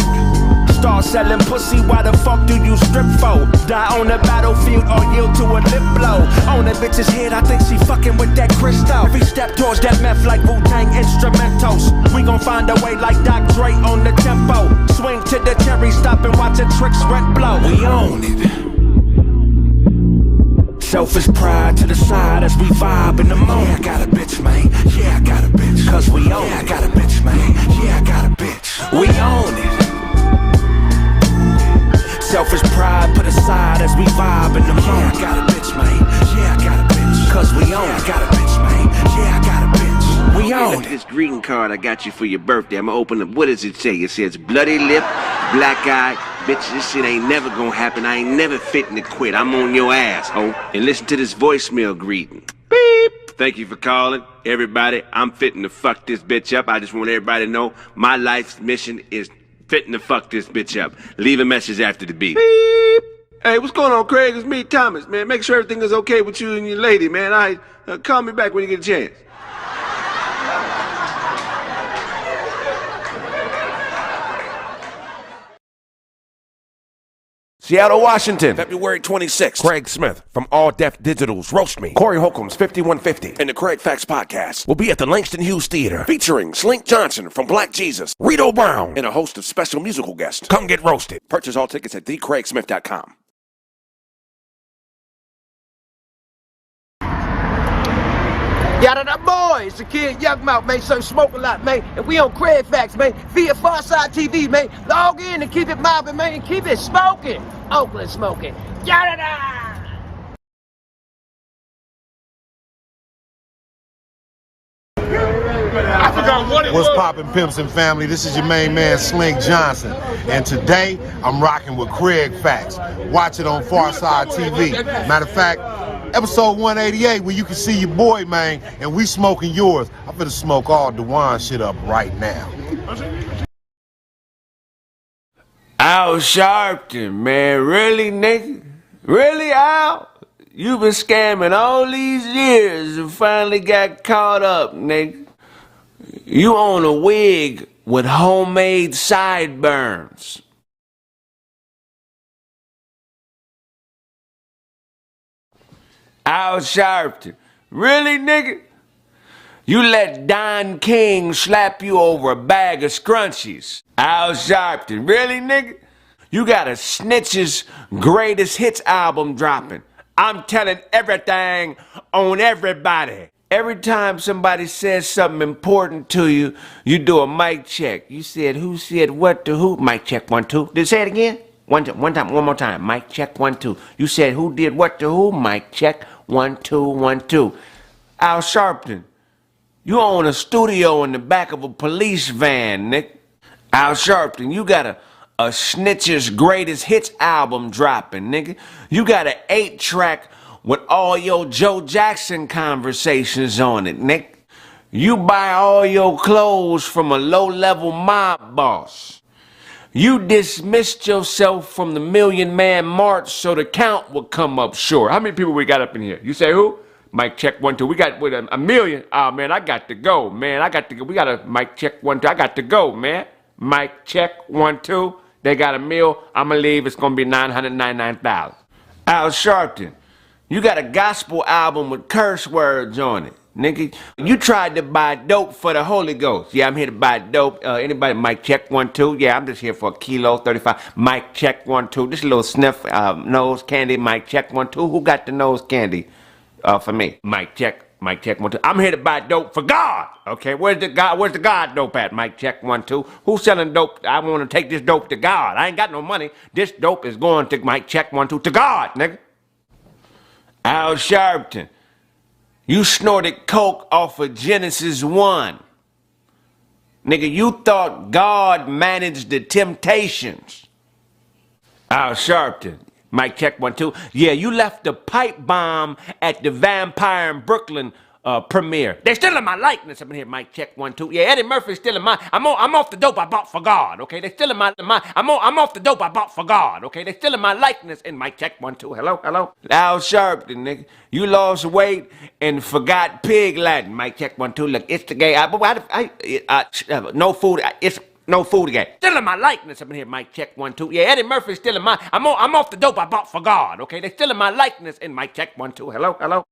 Start selling pussy, why the fuck do you strip for? Die on the battlefield or yield to a lip blow. On that bitch's head, I think she fucking with that crystal. Every step towards that meth like Wu-Tang instrumentals. We gon' find a way like Doc Dre on the tempo. Swing to the cherry, stop and watch a trick sweat blow. We own it. Selfish pride to the side as we vibe in the moment. Yeah, I got a bitch, man. Yeah, I got a bitch. Cause we own it. Yeah, I got a bitch, man. Yeah, I got a bitch. We own it. vibe in the moment. I got a bitch, man. Yeah, I got a bitch. Cause we own it. I got a bitch, man. Yeah, I got a bitch. We own it. This greeting card I got you for your birthday. I'm gonna open up. What does it say? It says bloody lip, black eye. Bitch, this shit ain't never gonna happen. I ain't never fitting to quit. I'm on your ass, ho. And listen to this voicemail greeting. Beep. Thank you for calling. Everybody, I'm fitting to fuck this bitch up. I just want everybody to know my life's mission is fitting to fuck this bitch up. Leave a message after the beep. Beep. Hey, what's going on, Craig? It's me, Thomas, man. Make sure everything is okay with you and your lady, man. Call me back when you get a chance. Seattle, Washington, February 26th. Craig Smith from All Deaf Digital's Roast Me. Corey Holcomb's 5150 and the Craig Facts Podcast will be at the Langston Hughes Theater featuring Slink Johnson from Black Jesus, Rito Brown, and a host of special musical guests. Come get roasted. Purchase all tickets at thecraigsmith.com. Yada da boy, it's the kid Young Mouth, man. So smoke a lot, man. And we on Craig Facts, man. Via Farside TV, man. Log in and keep it mobbing, man. And keep it smoking. Oakland smoking. Yada da! I forgot what it was. What's poppin', pimps and family? This is your main man, Slink Johnson. And today, I'm rocking with Craig Facts. Watch it on Farside TV. Matter of fact, episode 188, where you can see your boy, man, and we smoking yours. I'm finna smoke all Dewan shit up right now. Al Sharpton, man. Really, nigga? Really, Al? You been scamming all these years and finally got caught up, nigga. You own a wig with homemade sideburns. Al Sharpton. Really, nigga? You let Don King slap you over a bag of scrunchies. Al Sharpton. Really, nigga? You got a Snitch's Greatest Hits album dropping. I'm telling everything on everybody. Every time somebody says something important to you, you do a mic check. You said who said what to who? Mic check 1 2. Did say it again? One more time. Mic check 1 2. You said who did what to who? Mic check 1 2 1 2. Al Sharpton, you own a studio in the back of a police van, Nick. Al Sharpton, you got a Snitch's Greatest Hits album dropping, nigga. You got an 8-track with all your Joe Jackson conversations on it, Nick. You buy all your clothes from a low-level mob boss. You dismissed yourself from the Million Man March so the count would come up short. How many people we got up in here? You say who? Mic check 1 2. We got with a million. Oh, man, I got to go, man. I got to go. We got a mic check 1 2. I got to go, man. Mic check 1 2. They got a meal. I'm going to leave. It's going to be $999,000. Al Sharpton, you got a gospel album with curse words on it. Nigga, you tried to buy dope for the Holy Ghost. Yeah, I'm here to buy dope. Anybody? Mic check 1 2. Yeah, I'm just here for a kilo 35. Mic check 1 2. Just a little sniff nose candy. Mic check 1 2. Who got the nose candy for me? Mic check 1 2. I'm here to buy dope for God. Okay, where's the God dope at? Mic check 1 2. Who's selling dope? I want to take this dope to God. I ain't got no money. This dope is going to mic check 1 2 to God, nigga. Al Sharpton, you snorted coke off of Genesis 1. Nigga, you thought God managed the temptations. Al Sharpton, mic check 1 2. Yeah, you left the pipe bomb at the Vampire in Brooklyn premiere. They're stealing my likeness up in here. Mic check 1 2. Yeah, Eddie Murphy's stealing my. I'm off the dope I bought for God. Okay, they're stealing my. I'm off the dope I bought for God. Okay, they're stealing my likeness. And mic check 1 2. Hello. Al Sharpton, nigga, you lost weight and forgot pig Latin. Mic check 1 2. Look, it's the gay. No food. It's no food again. Stealing my likeness up in here. Mic check 1 2. Yeah, Eddie Murphy's stealing my. I'm off the dope I bought for God. Okay, they're stealing my likeness. And mic check 1 2. Hello.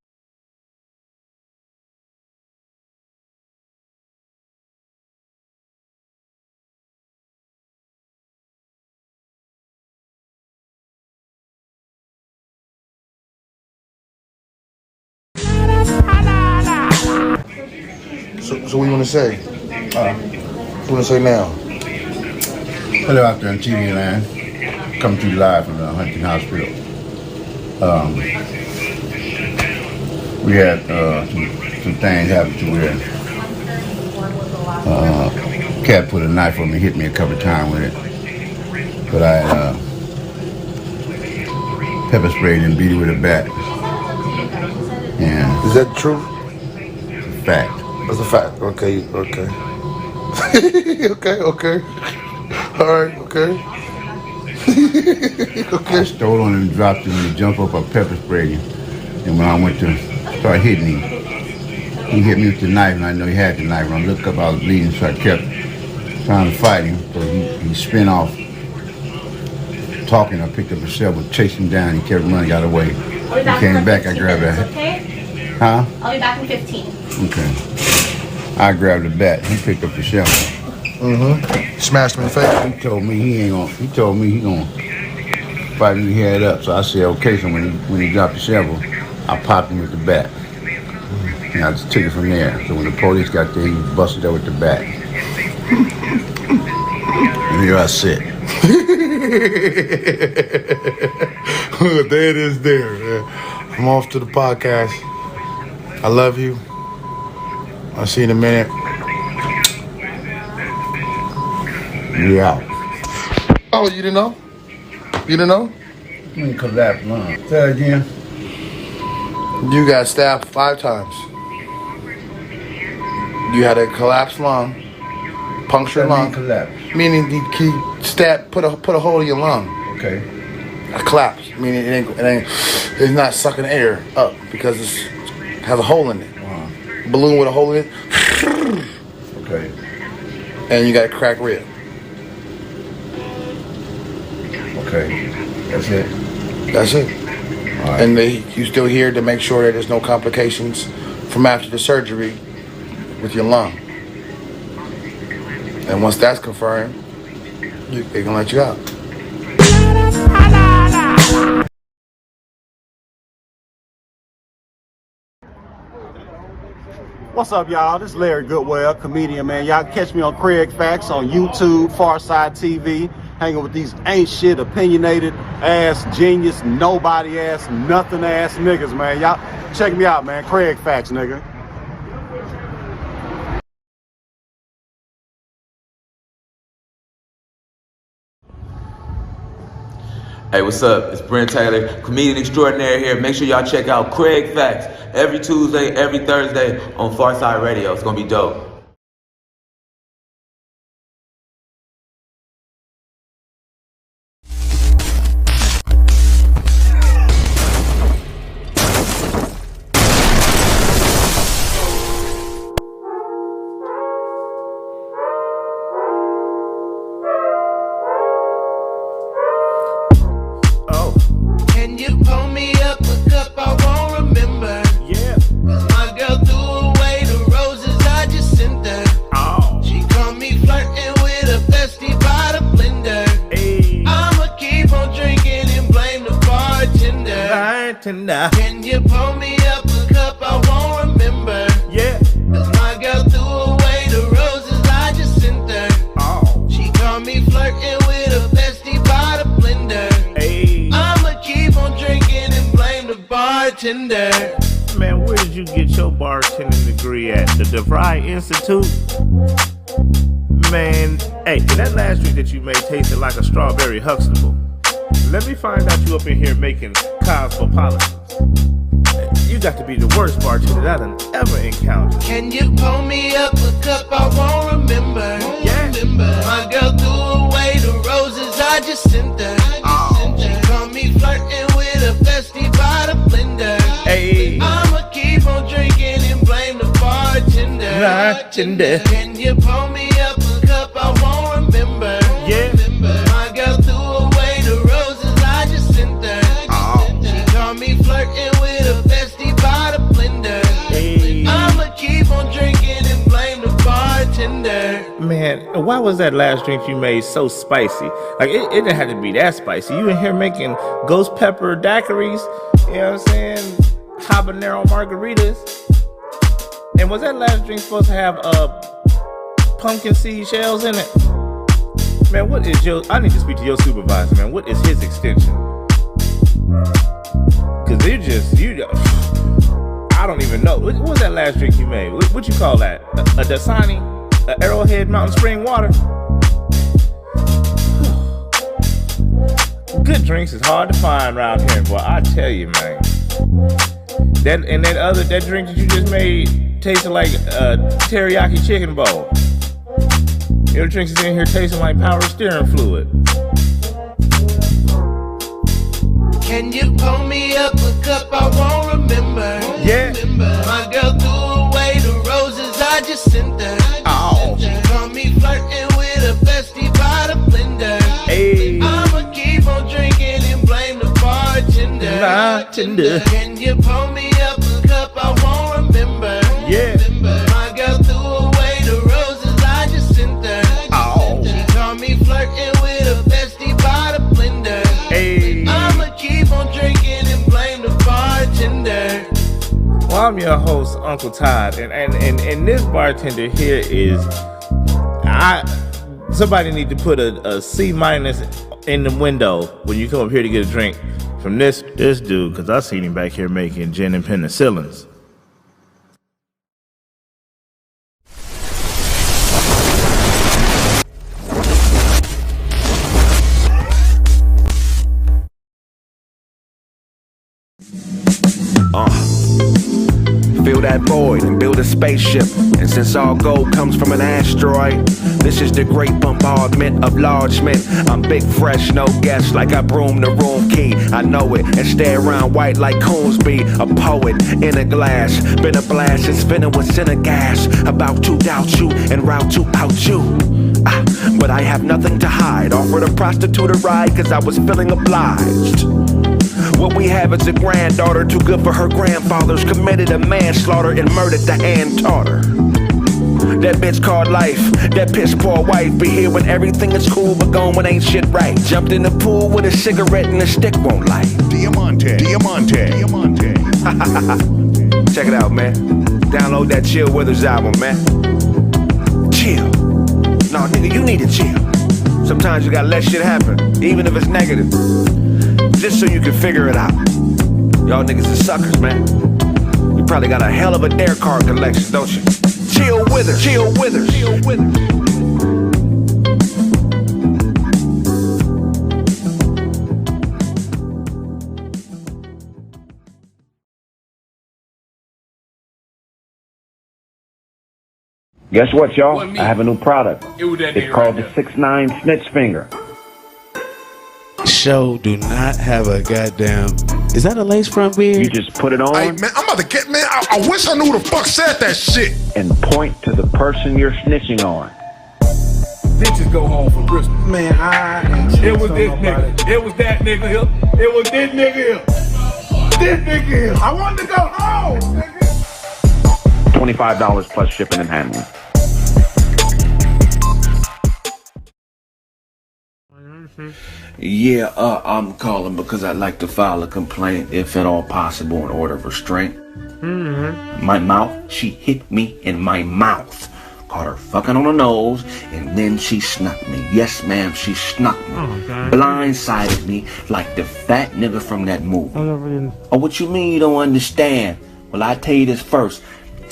So what you want to say? What you want to say now? Hello out there on TV land. Coming to you live from the Huntington Hospital. we had some things happen to where cat put a knife on me, hit me a couple of times with it. But I pepper sprayed and beat it with a bat. Yeah. Is that the truth? It's a fact. That's a fact. Okay. okay. All right, okay. I stole on him and dropped him and he jumped up, I pepper sprayed him. And when I went to start hitting him, he hit me with the knife, and I know he had the knife. When I looked up, I was bleeding, so I kept trying to fight him. So he spin off, talking. I picked up a shovel, chased him down. He kept running, got away. He came back, I grabbed that. Okay? Huh? I'll be back in 15. Okay. I grabbed the bat. He picked up the shovel. Smashed him in the face. He told me he gonna fight me head up. So I said, okay. So when he dropped the shovel, I popped him with the bat. And I just took it from there. So when the police got there, he busted up with the bat. And here I sit. There it is there, man. I'm off to the podcast. I love you. I'll see you in a minute. We out. Oh, you didn't know? You didn't know? You can collapse lung. Say that again. You got stabbed 5 times. You had a collapsed lung, punctured lung. Collapse. Meaning he stabbed, put a hole in your lung. Okay. A collapse, meaning it's not sucking air up because it has a hole in it. Balloon with a hole in it. Okay. And you got a cracked rib. Okay. That's it. That's it. All right. And you still here to make sure that there's no complications from after the surgery with your lung. And once that's confirmed, they're gonna let you out. What's up, y'all? This is Larry Goodwell, comedian, man. Y'all catch me on Craig Facts on YouTube, PharcydeTV, hanging with these ain't shit, opinionated ass, genius, nobody ass, nothing ass niggas, man. Y'all check me out, man. Craig Facts, nigga. Hey, what's up? It's Brent Taylor, comedian extraordinaire here. Make sure y'all check out Craig Facts every Tuesday, every Thursday on Pharcyde Radio. It's gonna be dope. Can you pull me up a cup? I won't remember. Yeah. My girl threw away the roses I just sent her. Oh. She caught me flirting with a bestie by the blender. Hey. I'ma keep on drinking and blame the bartender. Can you pull me up a cup? I won't remember. Yeah. My girl threw away the roses I just sent her. Oh. She caught me flirting with a bestie by the blender. Hey. I'ma keep on drinking and blame the bartender. Man, where did you get your bartending degree at? The DeVry Institute? Man, hey, that last drink that you made tasted like a strawberry Huxtable. Let me find out you up in here making cosmopolitans. You got to be the worst bartender that I've ever encountered. Can you pull me up a cup? I won't remember. Yeah. My girl threw away the roses I just sent her. She caught me flirting with a bestie by the blender. Hey. I'ma keep on drinking and blame the bartender. Can you pull me up a cup? I won't remember. Yeah. My girl threw away the roses I just sent her. She caught me flirting with a bestie by the blender. Hey. I'ma keep on drinking and blame the bartender. Man, why was that last drink you made so spicy? Like, it didn't have to be that spicy. You in here making ghost pepper daiquiris, you know what I'm saying? Habanero margaritas. And was that last drink supposed to have pumpkin seed shells in it? Man, what is I need to speak to your supervisor, man. What is his extension? Cause I don't even know. What was that last drink you made? What you call that? A Dasani? A Arrowhead Mountain Spring water? Good drinks is hard to find around here, boy. I tell you, man. That drink that you just made tasted like a teriyaki chicken bowl. Your drinks is in here tasting like power steering fluid. Can you pour me up a cup? I won't remember. Yeah. My girl threw away the roses I just sent her. Oh. She caught me flirting with a bestie by the blender. Hey. I'ma keep on drinking and blame the bartender. Can you pour me up a cup? I won't remember. Yeah. My girl threw away the roses I just sent her. Oh. She caught me flirting with a bestie by the blender. Hey. I'ma keep on drinking and blame the bartender. Well, I'm your host, Uncle Todd, and this bartender here is somebody need to put a C- in the window when you come up here to get a drink from this dude, because I seen him back here making gin and penicillins. Fill that void and build a spaceship. And since all gold comes from an asteroid, this is the great bombardment of large men. I'm big, fresh, no guess, like I broom the room key. I know it, and stay around white like Coonsby. A poet in a glass, been a blast, it's spinning with center gas. About to doubt you and route to out you. But I have nothing to hide. Offered a prostitute a ride cause I was feeling obliged. What we have is a granddaughter too good for her grandfathers. Committed a manslaughter and murdered the hand taught her. That bitch called life, that piss poor wife. Be here when everything is cool but gone when ain't shit right. Jumped in the pool with a cigarette and a stick won't light. Diamante. Check it out, man. Download that Chill Withers album, man. Chill. No, nigga, you need to chill. Sometimes you gotta let shit happen, even if it's negative. Just so you can figure it out. Y'all niggas are suckers, man. You probably got a hell of a dare card collection, don't you? Chill Withers. Guess what, y'all? I have a new product. It's called the 6ix9ine Snitch Finger. Show do not have a goddamn. Is that a lace front beard? You just put it on. Hey, man, I'm about to get, man. I wish I knew who the fuck said that shit. And point to the person you're snitching on. Bitches go home for Christmas. Man, it was this nigga. It was that nigga here. It was this nigga here. This nigga here. I wanted to go home, nigga. $25 plus shipping and handling. Yeah, I'm calling because I'd like to file a complaint, if at all possible, in order of restraint. My mouth, she hit me in my mouth. Caught her fucking on the nose, and then she snuck me. Yes, ma'am, she snuck me. Blindsided me like the fat nigga from that movie. Oh, what you mean you don't understand? Well, I tell you this first.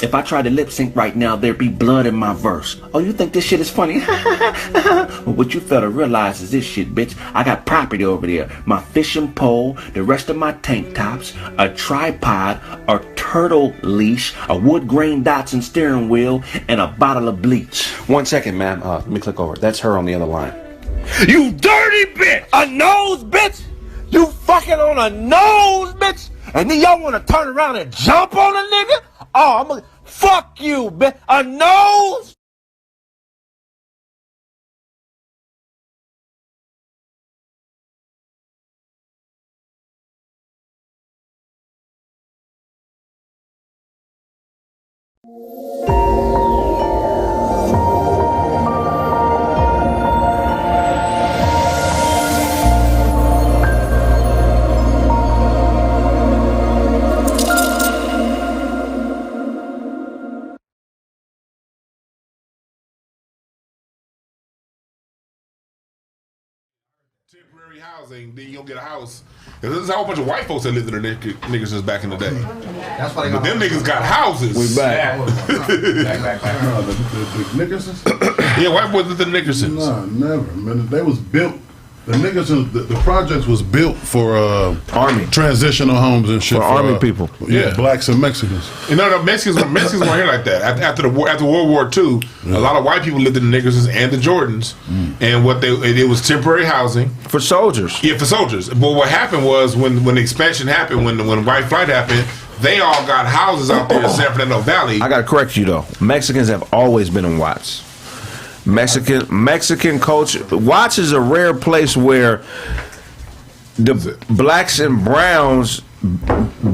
If I tried to lip sync right now, there'd be blood in my verse. Oh, you think this shit is funny? Well, what you fail to realize is this shit, bitch. I got property over there. My fishing pole, the rest of my tank tops, a tripod, a turtle leash, a wood grain Datsun steering wheel, and a bottle of bleach. 1 second, ma'am. Let me click over. That's her on the other line. You dirty bitch! A nose, bitch! You fucking on a nose, bitch! And then y'all wanna turn around and jump on a nigga? Oh, I'm gonna fuck you, bitch. A nose? temporary housing, then you don't get a house. There's a whole bunch of white folks that lived in the niggas since back in the day. That's why they But them niggas got houses. We back. The Nickersons? Yeah, white boys lived in the Nickersons. No, never. Man, they was built. The Nickersons, the projects was built for Army transitional homes and shit for Army people. Yeah, blacks and Mexicans. You know, the Mexicans weren't here like that. After World War II, a lot of white people lived in the Nickersons and the Jordans, and it was temporary housing for soldiers. Yeah, for soldiers. But what happened was when the expansion happened, when white flight happened, they all got houses out there in San Fernando Valley. I gotta correct you though. Mexicans have always been in Watts. Mexican culture. Watts is a rare place where the blacks and browns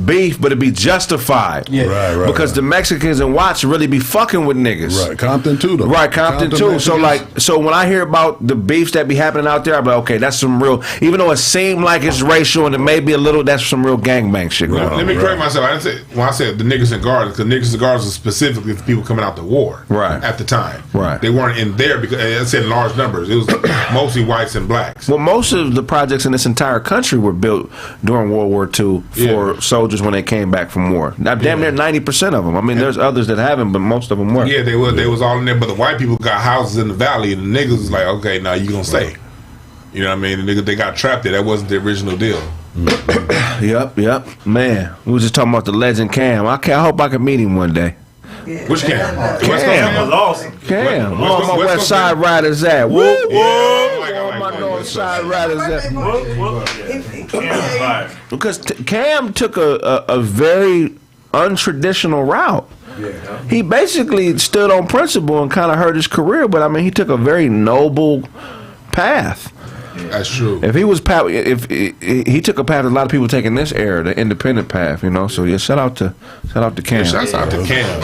beef, but it'd be justified. Yeah, right. Because the Mexicans and Watts really be fucking with niggas. Right, Compton too, though. Right, Compton too. Mexicans. So when I hear about the beefs that be happening out there, I'm like, okay, that's some real. Even though it seemed like it's racial and it may be a little, that's some real gangbang shit going on. Let me correct myself. I didn't say when I said the niggas and guards, because niggas and guards was specifically for people coming out the war. Right. At the time. Right. They weren't in there because I said in large numbers. It was mostly whites and blacks. Well, most of the projects in this entire country were built during World War II for soldiers when they came back from war. Now, damn near 90% of them. I mean, there's others that haven't, but most of them were. Yeah, they was all in there, but the white people got houses in the valley, and the niggas was like, okay, now you gonna stay. You know what I mean? The niggas, they got trapped there. That wasn't the original deal. Yep. Man, we were just talking about the legend Cam. I hope I can meet him one day. Which Cam? Cam was awesome. Cam. Where my West Side Riders at? Whoop, whoop. Where my North Side Riders at? Because Cam took a very untraditional route. He basically stood on principle and kind of hurt his career, but I mean, he took a very noble path. That's true. If he was he took a path a lot of people take in this era, the independent path, you know. So yeah, shout out to Cam. Shouts out to Cam.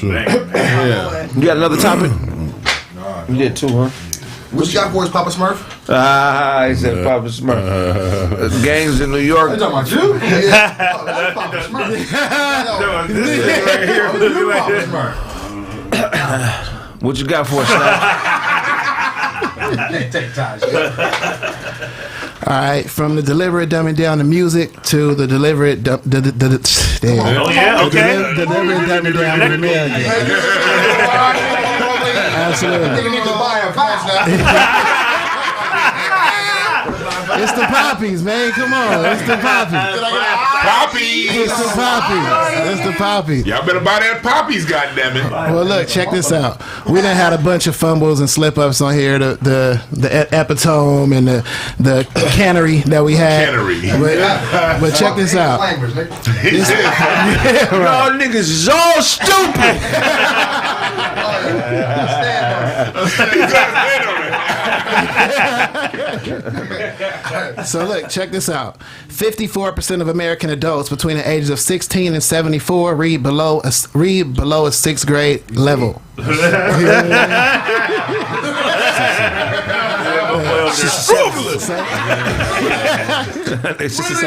Yeah. You got another topic? You did too, huh? What you got for us, Papa Smurf? He said Papa Smurf. Gangs in New York. You talking about you? Yeah. Oh, that's Papa Smurf. What you got for us, Snap? All right, from the deliberate dumbing down the music to the deliberate damn. Oh yeah, okay. Deliberate dumbing down the music. Absolutely. Nigga need to buy a pass now. It's the poppies, man. Come on, it's the poppies. Poppies. It's the poppies. It's the poppies. Y'all better buy that poppies, goddammit. Well, look, check this out. We done had a bunch of fumbles and slip ups on here. The epitome and the cannery that we had. But check this out. Y'all niggas is all stupid. So look, check this out. 54% of American adults between the ages of 16 and 74 read below a 6th grade level. What are you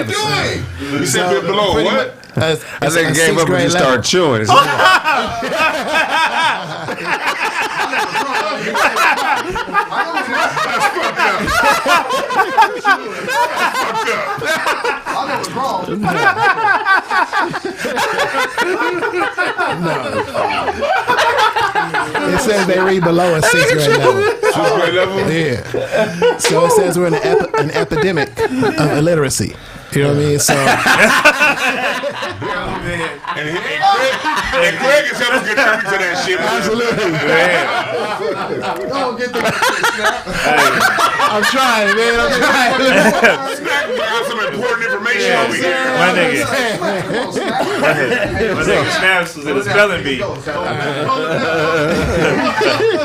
doing? You said below what? I think gave up when you started chewing. It says they read below a 6th grade level. 6th grade level? Yeah. So it says we're in an epidemic of illiteracy. You know what I mean? So. And Greg is helping contribute to that shit. Absolutely. Don't get the I'm trying, man. I'm trying. Snack got some important information over here. My nigga Snaps was in the spelling bee.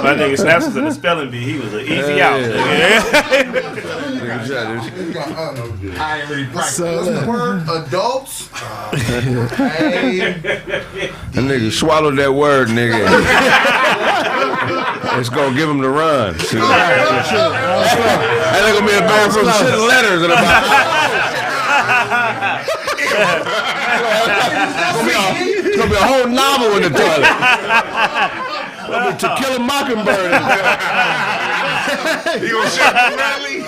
My nigga Snaps was in the spelling bee. He was an easy out. I ain't really practiced. What's the word? Adults. That nigga swallowed that word, nigga. It's gonna give him the run. That ain't gonna be a bad from shit letters in about. It's gonna be a whole novel in the toilet. To Kill a Mockingbird. You gonna shut Bradley?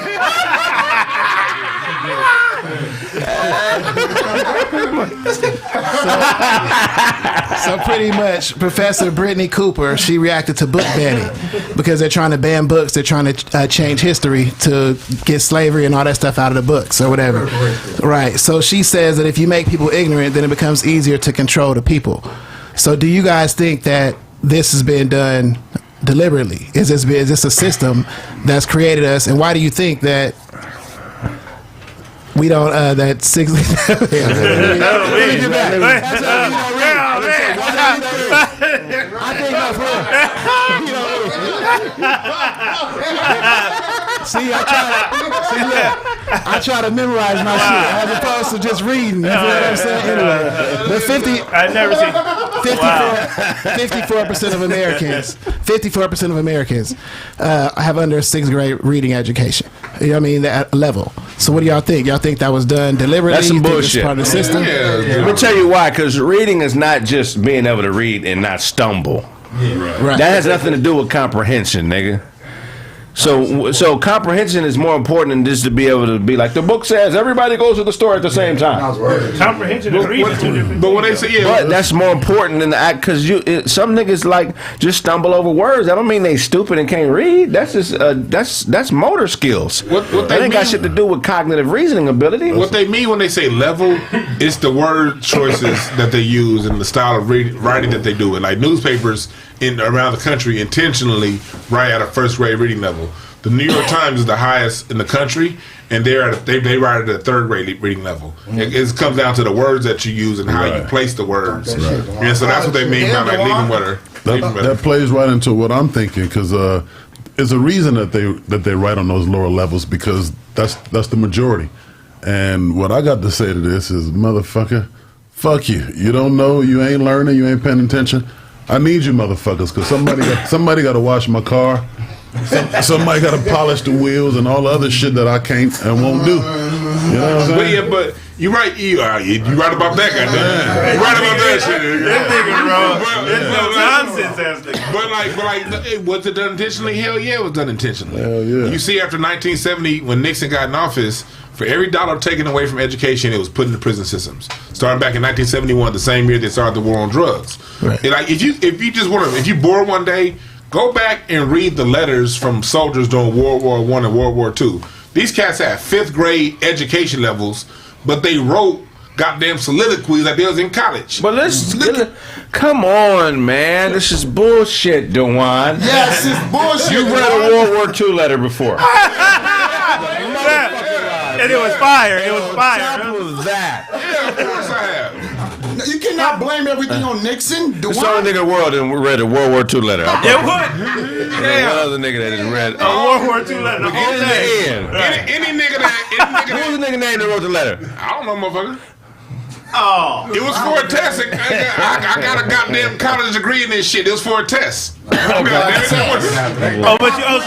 So pretty much, Professor Brittany Cooper, she reacted to book banning because they're trying to ban books. They're trying to change history to get slavery and all that stuff out of the books or whatever. Right. So she says that if you make people ignorant, then it becomes easier to control the people. So do you guys think that this has been done deliberately? Is this a system that's created us? And why do you think that we don't that 6 See, I try to memorize my shit as opposed to just reading. You know what I'm saying? Anyway, but 54% of Americans, 54% of Americans have under a 6th grade reading education. You know what I mean? That level. So what do y'all think? Y'all think that was done deliberately? That's some You think it's bullshit. part of the system? Let me tell you why. Because reading is not just being able to read and not stumble. Right. That has nothing to do with comprehension, nigga. So comprehension is more important than just to be able to be like the book says. Everybody goes to the store at the same time. Comprehension and reading is two different. But when they say but that's more important than the act because some niggas like just stumble over words. That don't mean they stupid and can't read. That's just that's motor skills. What that ain't got shit to do with cognitive reasoning ability. What they mean when they say level is the word choices that they use and the style of writing that they do. And like newspapers around the country intentionally write at a 1st grade reading level. The New York Times is the highest in the country, and they write at a 3rd grade reading level. It comes down to the words that you use and how you place the words. And so that's what they mean by like leaving better. That plays right into what I'm thinking because it's a reason that they write on those lower levels because that's the majority. And what I got to say to this is, motherfucker, fuck you. You don't know, you ain't learning, you ain't paying attention. I need you motherfuckers because somebody got to wash my car. Somebody got to polish the wheels and all the other shit that I can't and won't do. You know what I'm saying? But you right. You right about that, goddamn. You right about that shit. That nigga wrong. But was it done intentionally? Hell yeah, it was done intentionally. Hell yeah. You see, after 1970, when Nixon got in office, for every dollar taken away from education, it was put into prison systems. Starting back in 1971, the same year they started the war on drugs. Right. And like if you just want to, if you bored one day, go back and read the letters from soldiers during World War I and World War II. These cats had 5th grade education levels, but they wrote goddamn soliloquies like they was in college. But come on, man. This is bullshit, Dewan. Yes, it's bullshit. You read a World War II letter before. And it was fire. It was fire. What was that? Yeah, of course I have. You cannot blame everything on Nixon. There's only nigga in the world that read a World War II letter. It would. Yeah. One other nigga that has read a World War II letter. Any nigga that. Who was the nigga name that wrote the letter? I don't know, motherfucker. Oh. It was for a test. I got a goddamn college degree in this shit. It was for a test. So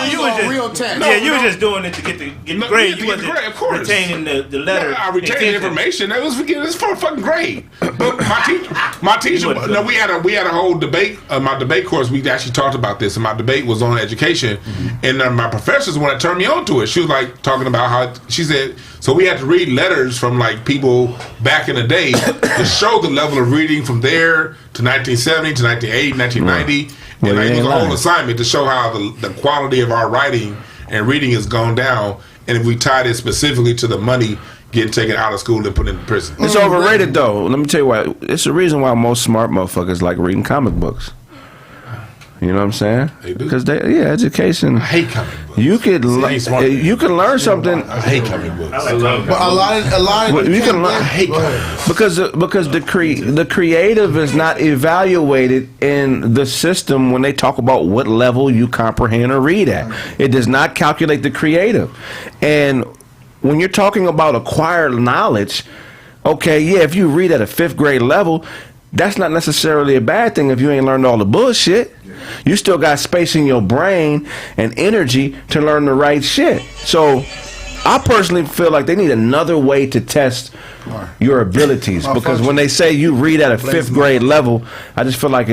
you was just real test. you was just doing it to get the grade. You wasn't retaining the letter. I retained the information. It was for a fucking grade. But my teacher. No, we had a whole debate. My debate course, we actually talked about this, and my debate was on education. And my professors the one that turned me on to it. She was like talking about how she said. So we had to read letters from like people back in the day to show the level of reading from there to 1970 to 1980, 1990. And like, it was a whole assignment to show how the quality of our writing and reading has gone down. And if we tied it specifically to the money getting taken out of school and put in prison. It's overrated though. Let me tell you why. It's the reason why most smart motherfuckers like reading comic books. You know what I'm saying? They do. Because education. I hate comic books. You could learn something. I hate comic books. But a lot of you can learn. I hate comic books because the creative is not evaluated in the system when they talk about what level you comprehend or read at. It does not calculate the creative. And when you're talking about acquired knowledge, okay, yeah, if you read at a 5th grade level, that's not necessarily a bad thing if you ain't learned all the bullshit. You still got space in your brain and energy to learn the right shit. So I personally feel like they need another way to test your abilities because when they say you read at a 5th grade level, I just feel like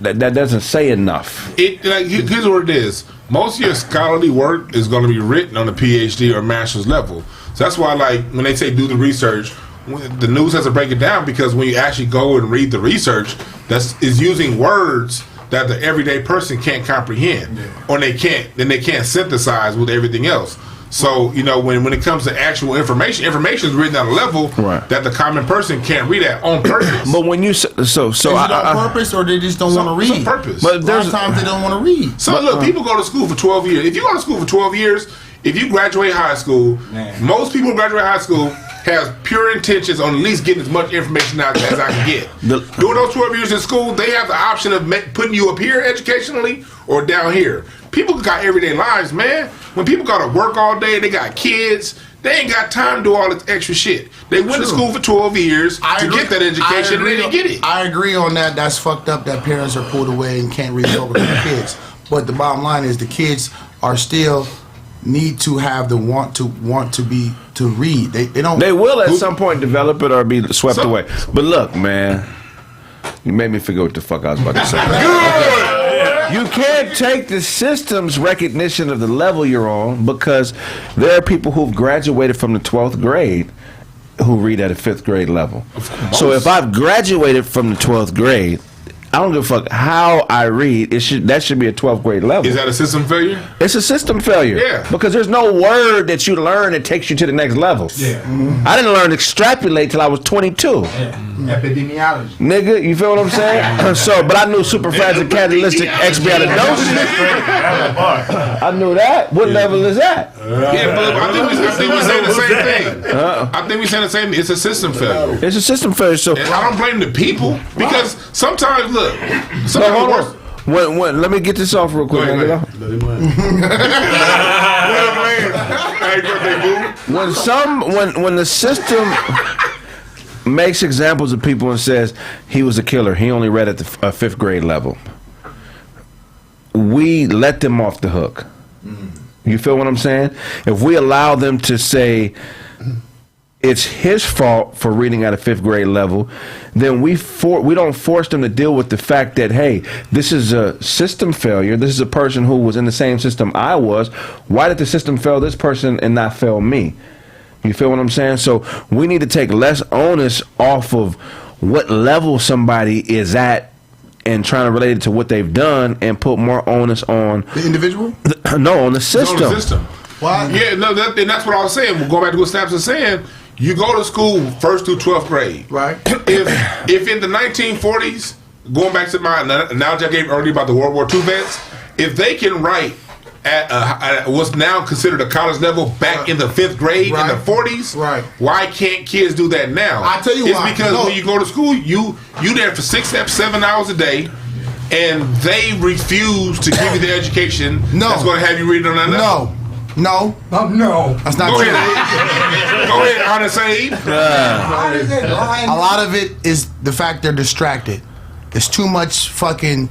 that doesn't say enough. Here's what it is. Most of your scholarly work is going to be written on a PhD or master's level. So that's why, like, when they say do the research, the news has to break it down, because when you actually go and read the research, is using words that the everyday person can't comprehend, or they can't synthesize with everything else. So, you know, when it comes to actual information is written at a level that the common person can't read at on purpose. But when you is it on purpose, or they just don't want to read? It's on purpose. But there's times they don't want to read. So look, people go to school for 12 years. If you go to school for 12 years, if you graduate high school, most people who graduate high school has pure intentions on at least getting as much information out as I can get. During those 12 years in school, they have the option of putting you up here educationally or down here. People got everyday lives, man. When people got to work all day, they got kids, they ain't got time to do all this extra shit. They went to school for 12 years to get that education, and they didn't get it. I agree on that. That's fucked up that parents are pulled away and can't really focus on the kids. But the bottom line is the kids are still need to have the want to read. They don't. They will at some point develop it or be swept away. But look, man, you made me forget what the fuck I was about to say. You can't take the system's recognition of the level you're on, because there are people who've graduated from the 12th grade who read at a 5th grade level. So if I've graduated from the 12th grade, I don't give a fuck how I read. That should be a 12th grade level. Is that a system failure? It's a system failure. Yeah. Because there's no word that you learn that takes you to the next level. Yeah. I didn't learn to extrapolate till I was 22. Epidemiology. Nigga, you feel what I'm saying? So, but I knew superfragilocatalytic expialidocious. I knew that. What level is that? Yeah, but I think we're saying the same thing. I think we're saying the same thing. It's a system failure. It's a system failure. So and I don't blame the people, because sometimes, look. Hold on. Let me get this off real quick. When the system makes examples of people and says he was a killer, he only read at the 5th grade level, we let them off the hook. You feel what I'm saying? If we allow them to say it's his fault for reading at a 5th grade level, then we don't force them to deal with the fact that, hey, this is a system failure. This is a person who was in the same system I was. Why did the system fail this person and not fail me? You feel what I'm saying? So we need to take less onus off of what level somebody is at and trying to relate it to what they've done, and put more onus on the individual. No, on the system. On the system. Why? Yeah, no, and that's what I was saying. We'll go back to what Snaps was saying. You go to school 1st through 12th grade. Right. If in the 1940s, going back to my analogy I gave earlier about the World War II vets, if they can write at what's now considered a college level back in the 5th grade in the 40s, why can't kids do that now? I tell you why. It's because when you go to school, you there for 6-7 hours a day, and they refuse to give you the education that's going to have you read on that level. No. That's not Go true. Go ahead, honest Abe. A lot of it is the fact they're distracted. There's too much fucking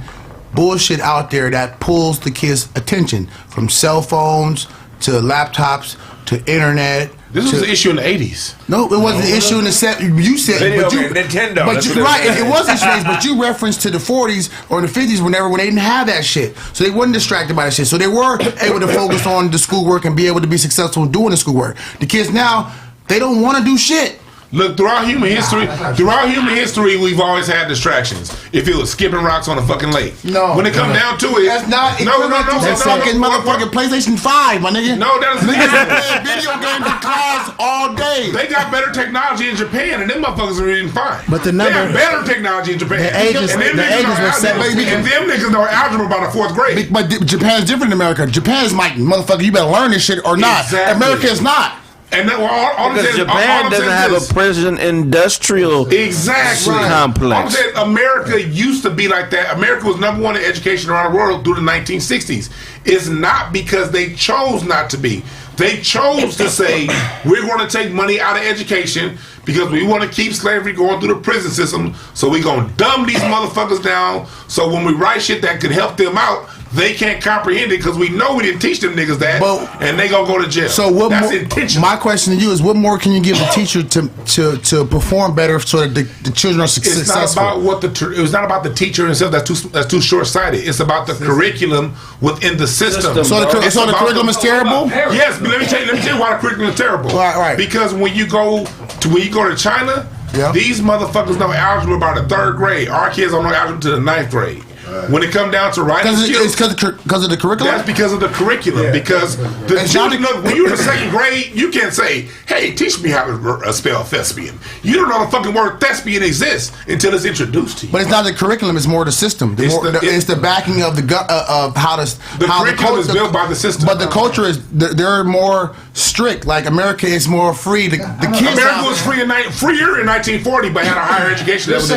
bullshit out there that pulls the kids' attention, from cell phones to laptops to internet. This was an issue in the 80s. No, it wasn't an issue in the 70s. You said Nintendo. But it was an issue, but you referenced to the 40s or the 50s when they didn't have that shit. So they weren't distracted by that shit. So they were able to focus on the schoolwork and be able to be successful in doing the schoolwork. The kids now, they don't want to do shit. Look, throughout human history, we've always had distractions. If it was skipping rocks on a fucking lake. No. When it comes down to it, that's not that's fucking motherfucking PlayStation 5, my nigga. No, that's niggas playing video games in class all day. They got better technology in Japan, and them motherfuckers are reading fine. But the they number, have better technology in Japan. The ages were set. And them niggas know algebra by the 4th grade. But Japan's different than America. Japan's like, motherfucker, you better learn this shit or not. Exactly. America is not. And then, because Japan doesn't have a prison industrial complex. I'm saying America used to be like that. America was number 1 in education around the world through the 1960s. It's not because they chose not to be. They chose to say, we're going to take money out of education because we want to keep slavery going through the prison system, so we're going to dumb these motherfuckers down, so when we write shit that could help them out, they can't comprehend it because we know we didn't teach them niggas that, and they gonna go to jail. So what? That's more, intentional. my question to you is, what more can you give the teacher to perform better so that the children are successful? It's not about what it's not about the teacher himself. That's too short sighted. It's about the curriculum within the system. So the curriculum is terrible. Yes, but let me tell you why the curriculum is terrible. Right. Because when you go to China, these motherfuckers know algebra by the 3rd grade. Our kids don't know algebra to the 9th grade. When it comes down to writing skills, it's because of the curriculum. That's because of the curriculum. Because the children, when you're in the 2nd grade, you can't say, "Hey, teach me how to spell thespian." You don't know the fucking word thespian exists until it's introduced to you. But it's not the curriculum; it's more the system. It's the backing of of how the curriculum is built by the system. But the culture is they're more strict. Like America is more free. The kids. America was freer in 1940, but had a higher education level.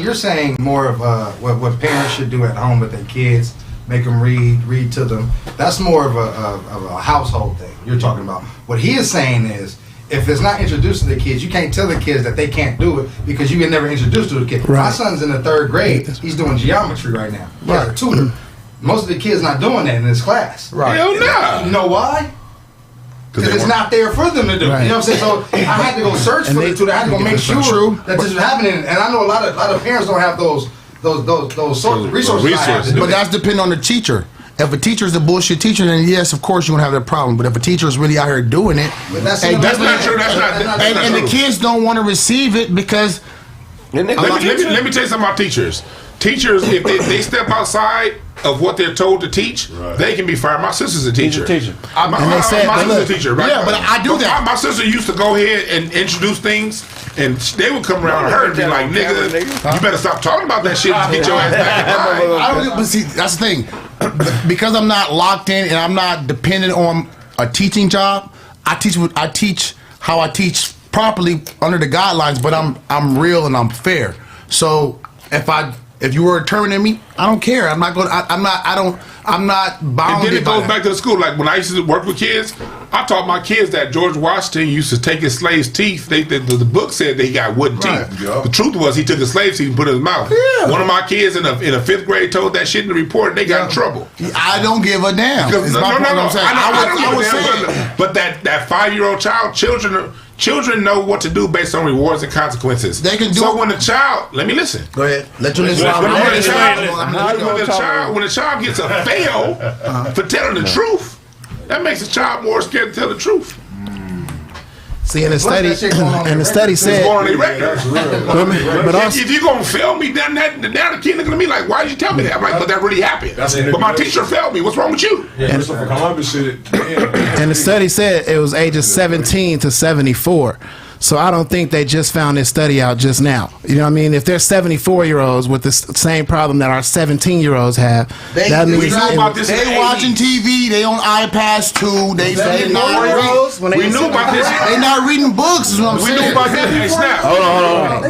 You're saying more of what parents should do at home with their kids, make them read to them. That's more of a household thing you're talking about. What he is saying is, if it's not introduced to the kids, you can't tell the kids that they can't do it because you were never introduced to the kid. Right. My son's in the 3rd grade. He's doing geometry right now. He has a tutor. Most of the kids not doing that in his class. Right. Hell no. You know why? Because it's not there for them to do. Right. You know what I'm saying? So I had to go search for the tutor. I had to go make sure that this is happening. And I know a lot of parents don't have those resources. But that's depending on the teacher. If a teacher is a bullshit teacher, then yes, of course you're gonna have that problem. But if a teacher is really out here doing it, that's not true. And the kids don't want to receive it because. Let me tell you something about teachers. Teachers, if they step outside of what they're told to teach, they can be fired. My sister's a teacher. My sister's a teacher, right? Yeah, but I do that. My sister used to go ahead and introduce things, and they would come around her and be like, "Nigga, you better stop talking about that shit and get your ass back in line." I don't. But see, that's the thing. Because I'm not locked in and I'm not dependent on a teaching job. I teach how I teach properly under the guidelines, but I'm real and I'm fair. So if you were determining me, I don't care. I'm not bound. And then it goes back to the school. Like when I used to work with kids, I taught my kids that George Washington used to take his slaves' teeth. The book said that he got wooden teeth. The truth was he took his slave's teeth and put it in his mouth. Yeah. One of my kids in a 5th grade told that shit in the report, and they got in trouble. I don't give a damn. Because, I was saying. But that 5-year-old child, children know what to do based on rewards and consequences. They can do. So when the child, let me listen. Go ahead. Let you listen. When a child gets a fail for telling the truth, that makes a child more scared to tell the truth. See, in the study said, but if you're gonna fail me, then the kid looking at me like, why did you tell me that? I'm like, but that really happened. But my teacher failed me. What's wrong with you? And the study said it was ages 17 to 74. So I don't think they just found this study out just now. You know what I mean? If there's 74-year-olds with the same problem that our 17-year-olds have, that means they watching TV, they on iPads too. They not They not reading books. Is what I'm saying. We knew about this. Hey, Snap. Hold on.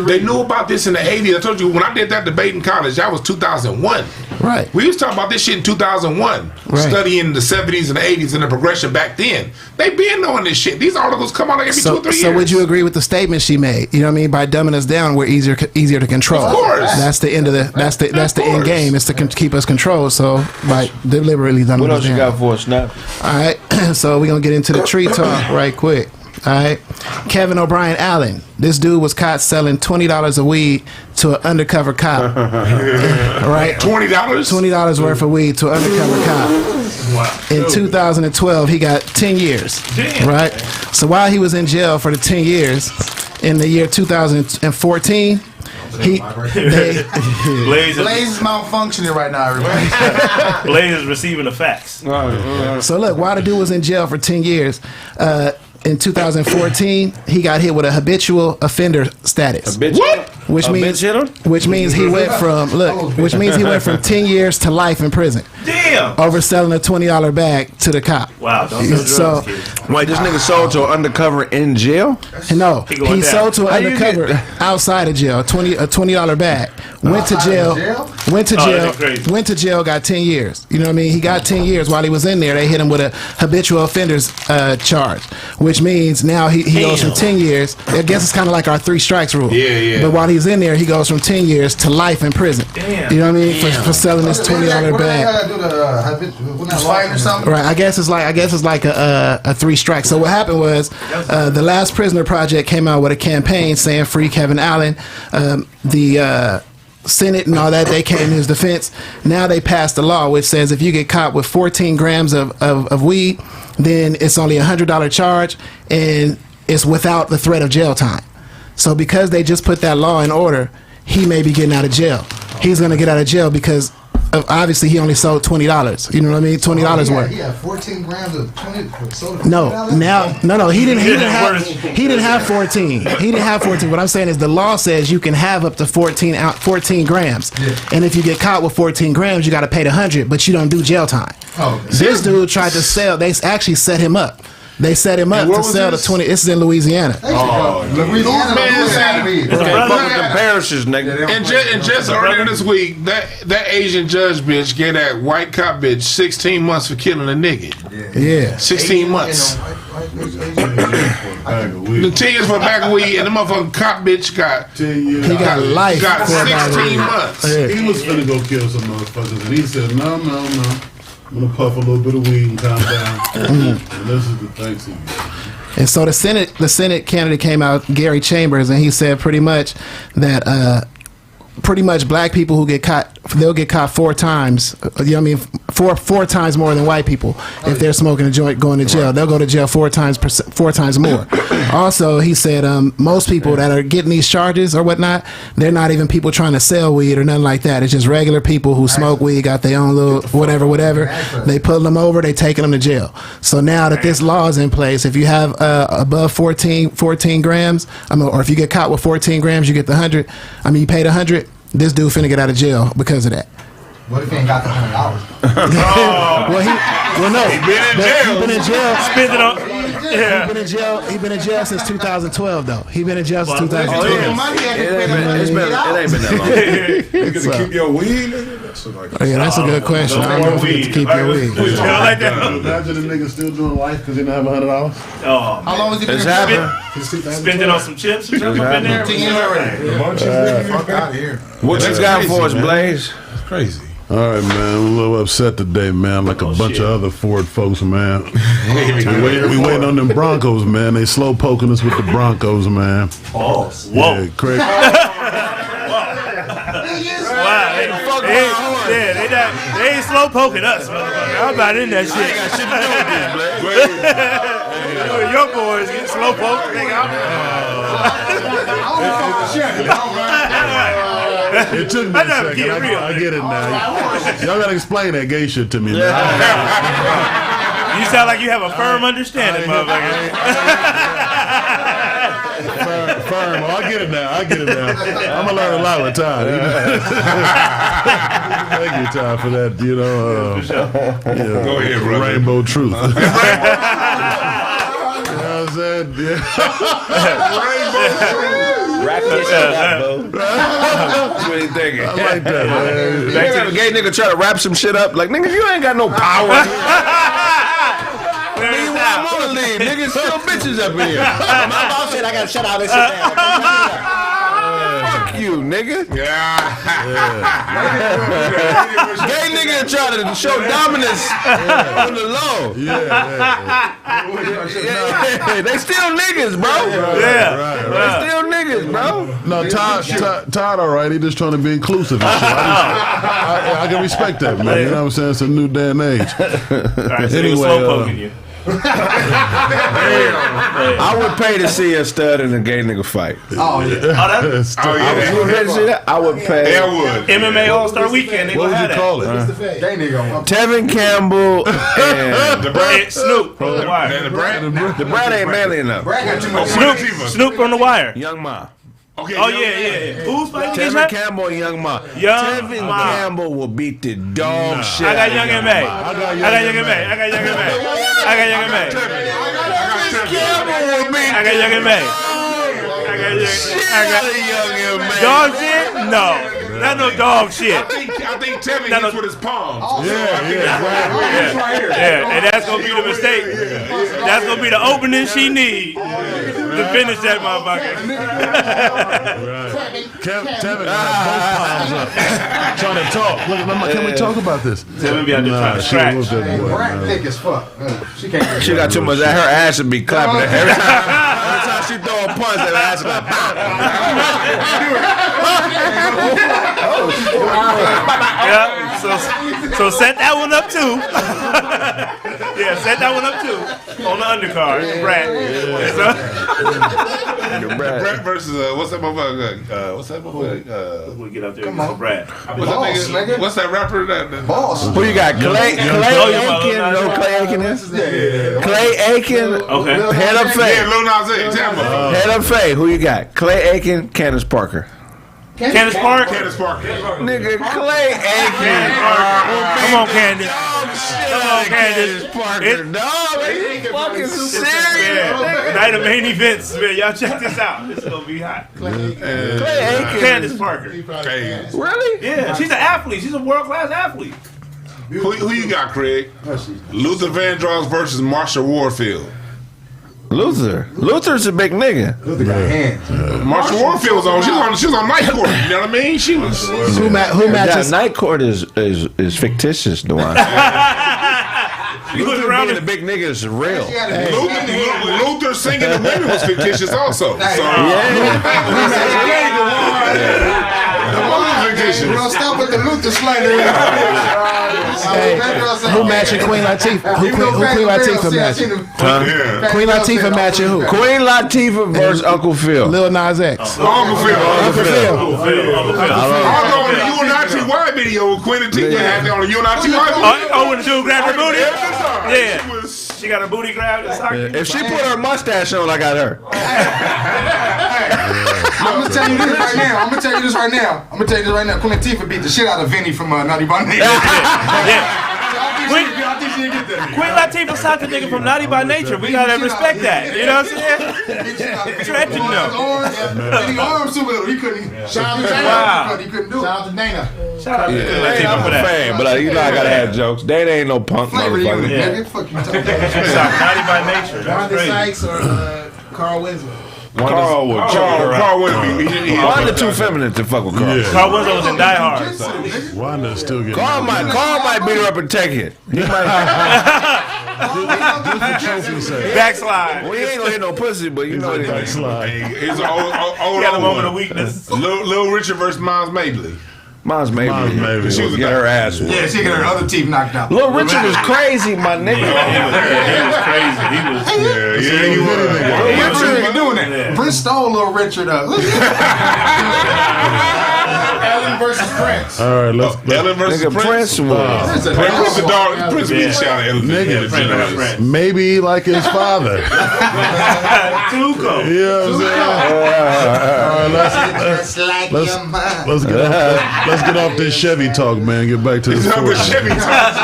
They knew about this in the 80s. I told you when I did that debate in college, that was 2001. Right. We was talking about this shit in 2001, studying the 70s and the 80s and the progression back then. They been knowing this shit. These articles come out like every 2 or 3 years. So would you agree with the statement she made? You know what I mean? By dumbing us down, we're easier to control. Of course. That's the end of that's the end game. Is to keep us controlled. So by deliberately dumbing us down. What else you got for us, Snap? All right. So we're gonna get into the tree talk right quick. All right. Kevin O'Brien Allen. This dude was caught selling $20 of weed to an undercover cop. Right? $20? $20 worth of weed to an undercover cop. Wow. In 2012, he got 10 years. Damn. Right? So while he was in jail for the 10 years, in the year 2014, Blaze is malfunctioning right now, everybody. Blaze is receiving the facts. So look, while the dude was in jail for 10 years, in 2014, he got hit with a habitual offender status. What? Which means he went from 10 years to life in prison. Damn. Over selling a $20 bag to the cop. Wow. Don't sell drugs, so, wait, this nigga sold to an undercover in jail? No, he sold to an undercover outside of jail. A $20 bag. Went to jail. Got 10 years. You know what I mean? He got 10 years while he was in there. They hit him with a habitual offenders charge, which means now he owes him 10 years. I guess it's kind of like our 3 strikes rule. Yeah. But while he he's in there, he goes from 10 years to life in prison. Damn. You know what I mean? For selling this $20 bag. Or something? Right, I guess it's like a 3 strike. So what happened was, the Last Prisoner Project came out with a campaign saying free Kevin Allen. The Senate and all that, they came to his defense. Now they passed a law which says if you get caught with 14 grams of weed, then it's only $100 charge and it's without the threat of jail time. So because they just put that law in order, he may be getting out of jail. He's going to get out of jail because obviously he only sold $20. You know what I mean? $20 worth. He had 14 grams of 20 soda. No, he didn't have 14. He didn't have 14. What I'm saying is the law says you can have up to 14 grams. Yeah. And if you get caught with 14 grams, you got to pay the 100, but you don't do jail time. Oh, this dude tried to sell. They actually set him up. They set him up to sell the 20. This is in Louisiana. Louisiana. Fucking parishes, nigga. And just earlier this week, that Asian judge bitch gave that white cop bitch 16 months for killing a nigga. Yeah. 16 months. The 10 years for a bag of weed, and the motherfucking cop bitch got 10 years. He got life. Got for a bag of 16 weed. months. Yeah. He was finna go kill some motherfuckers, and he said, no. I'm gonna puff a little bit of weed and calm down. And this is the thanks he gets. And so the Senate candidate came out, Gary Chambers, and he said pretty much that black people who get caught, they'll get caught 4 times. You know what I mean? Four times more than white people if they're smoking a joint going to jail. They'll go to jail 4 times more. Also, he said most people that are getting these charges or whatnot, they're not even people trying to sell weed or nothing like that. It's just regular people who smoke weed, got their own little whatever. They pull them over, they taking them to jail. So now that this law is in place, if you have above 14 grams, or if you get caught with 14 grams, you get the 100. I mean, you paid 100. This dude finna get out of jail because of that. What if he ain't got the $100? No. He been in jail. He been in jail. Spend it on. Yeah. He been in jail since 2012 though. He been in jail since 2012. It ain't been that long. You get to keep your weed, nigga? That's a good question. I don't know if you get to keep your weed. Imagine a nigga still doing life because he didn't have $100. Oh, How long has he been It's in happening. spend it on some chips or something up in there. 10 years already. Fuck out of here. What you got for us, Blaze? It's crazy. All right, man. I'm a little upset today, man. Like a bunch of other Ford folks, man. we waiting on them Broncos, man. They slow poking us with the Broncos, man. Oh, whoa. Yeah, Craig. They ain't slow poking us, motherfucker. I'm about in that shit. Your boys get slow poked. It took me a second. I get it now. Y'all gotta explain that gay shit to me, man. You sound like you have a firm understanding, motherfucker. Firm. Oh, I get it now. I'm gonna learn a lot with time. Thank you, Ty, for that. Go ahead, brother. Rainbow truth. You know what I'm saying? Rack this shit up, bro. That's what he thinking. I like that, man. You got a gay nigga try to wrap some shit up. Like, nigga, you ain't got no power. Leave where I want to leave. Niggas still bitches up here. My boss said I got to shut all this shit down. Fuck you, nigga. Gay nigga try to show dominance on the low. They still niggas, bro. They still niggas, bro. No, Todd, all right. He just trying to be inclusive and shit. I can respect that, man. You know what I'm saying? It's a new day and age. Anyway, I would pay to see a stud in a gay nigga fight. Oh yeah. You would pay to see that? I would pay. MMA All-Star Weekend. What would you call it? Gay nigga. Tevin Campbell and the Brad Snoop from the Wire. The Brad ain't manly enough. Snoop from the Wire. Young Ma. Okay, yeah. Who's fighting Tevin Campbell and Young Ma. Tevin Campbell will beat the dog shit. I got Young and May. I got Young and May. I got Young and May. I got Young and May. I got Young and May. Dog shit? No. Not no dog shit. I think Tevin gets with his palms. Yeah, and that's gonna be the mistake. That's gonna be the opening she needs to finish that motherfucker. Tevin got both palms up, trying to talk. Can we talk about this? Tevin be out there trying to scratch. Brad thick as fuck. She can't. She got too much. Her ass should be clapping. Every time she throw a punch, that ass is like. Yeah, so set that one up too. Yeah, set that one up too on the undercard. Brad. Brad versus what's that motherfucker? What's that motherfucker? We'll get up there. Come on, Brad. What's that rapper? Boss. Who you got? Clay Aiken. No, Clay Aiken is. Clay Aiken. Okay. Head up fade. Yeah, Lil Nas X. Head up fade. Who you got? Clay Aiken, Candace Parker. Candace Parker. Nigga, Clay Aiken. Come on, Candace. Come on, Candace. Parker. Dog, it's fucking serious. Night of main events, man. Y'all check this out. This is gonna be hot. Clay Aiken. Candace Parker. Really? Yeah, she's an athlete. She's a world class athlete. Who you got, Craig? Luther Vandross versus Marsha Warfield. Luther's a big nigga. Luther got hands. Marsha Warfield was on. She was on night court. You know what I mean? She was. Who matches? Night court is fictitious, Dwayne. Luther being a big nigga is real. Luther singing the women was fictitious also. So, Bro, stop with the Luther slander. Who matching Queen Latifah? Who Queen Latifah matching? Queen Latifah matching who? Queen Latifah versus Uncle Phil. Lil Nas X. Uncle Phil. Uncle Phil. I'll go on the UNITY video with Queen Latifah had on the UNITY video. Oh, when the dude grabbed her booty? Yeah. She got her booty grabbed. If she put her mustache on, I got her. I'm gonna tell you this right now. Queen Latifah beat the shit out of Vinny from Naughty by Nature. Queen Latifah socked a nigga from Naughty by Nature. We gotta respect that. You know what I'm saying? Stretching though. His arms too little. He couldn't. Shout out to Dana. Wow. He couldn't do it. Shout out to Dana. Shout out to Queen I'm Latifah for a that. fan, but you know I gotta have jokes. They ain't no punk Flavor unit, motherfucker. nigga. Fuck you talking about. Naughty by Nature. That's Wanda crazy. Sykes or Carl Winslow. Carl would. Carl Winslow. Wanda too feminine to fuck with Carl. Yeah. Carl Winslow was in Die Hard. So. Wanda still getting. Carl might beat her up and take it. He might. Backslide. We ain't gonna hit no pussy, but you know what it is. Backslide. It's an old He had a moment of weakness. Lil Richard versus Miles Mabley. Mine's maybe. She was get her ass whooped. Yeah, she got her other teeth knocked out. Little Richard was crazy, my nigga. He was crazy. He was. He was. Richard doing that. Prince stole Little Richard up. Ellen versus Prince. All right, let's. Ellen versus Prince was. Prince was the dog. Prince beat the shit out of Ellen. Nigga, maybe like his father. Tuco. You know what I'm saying? All right, let's get off this Chevy talk, man. Get back to the sport. Chevy talk.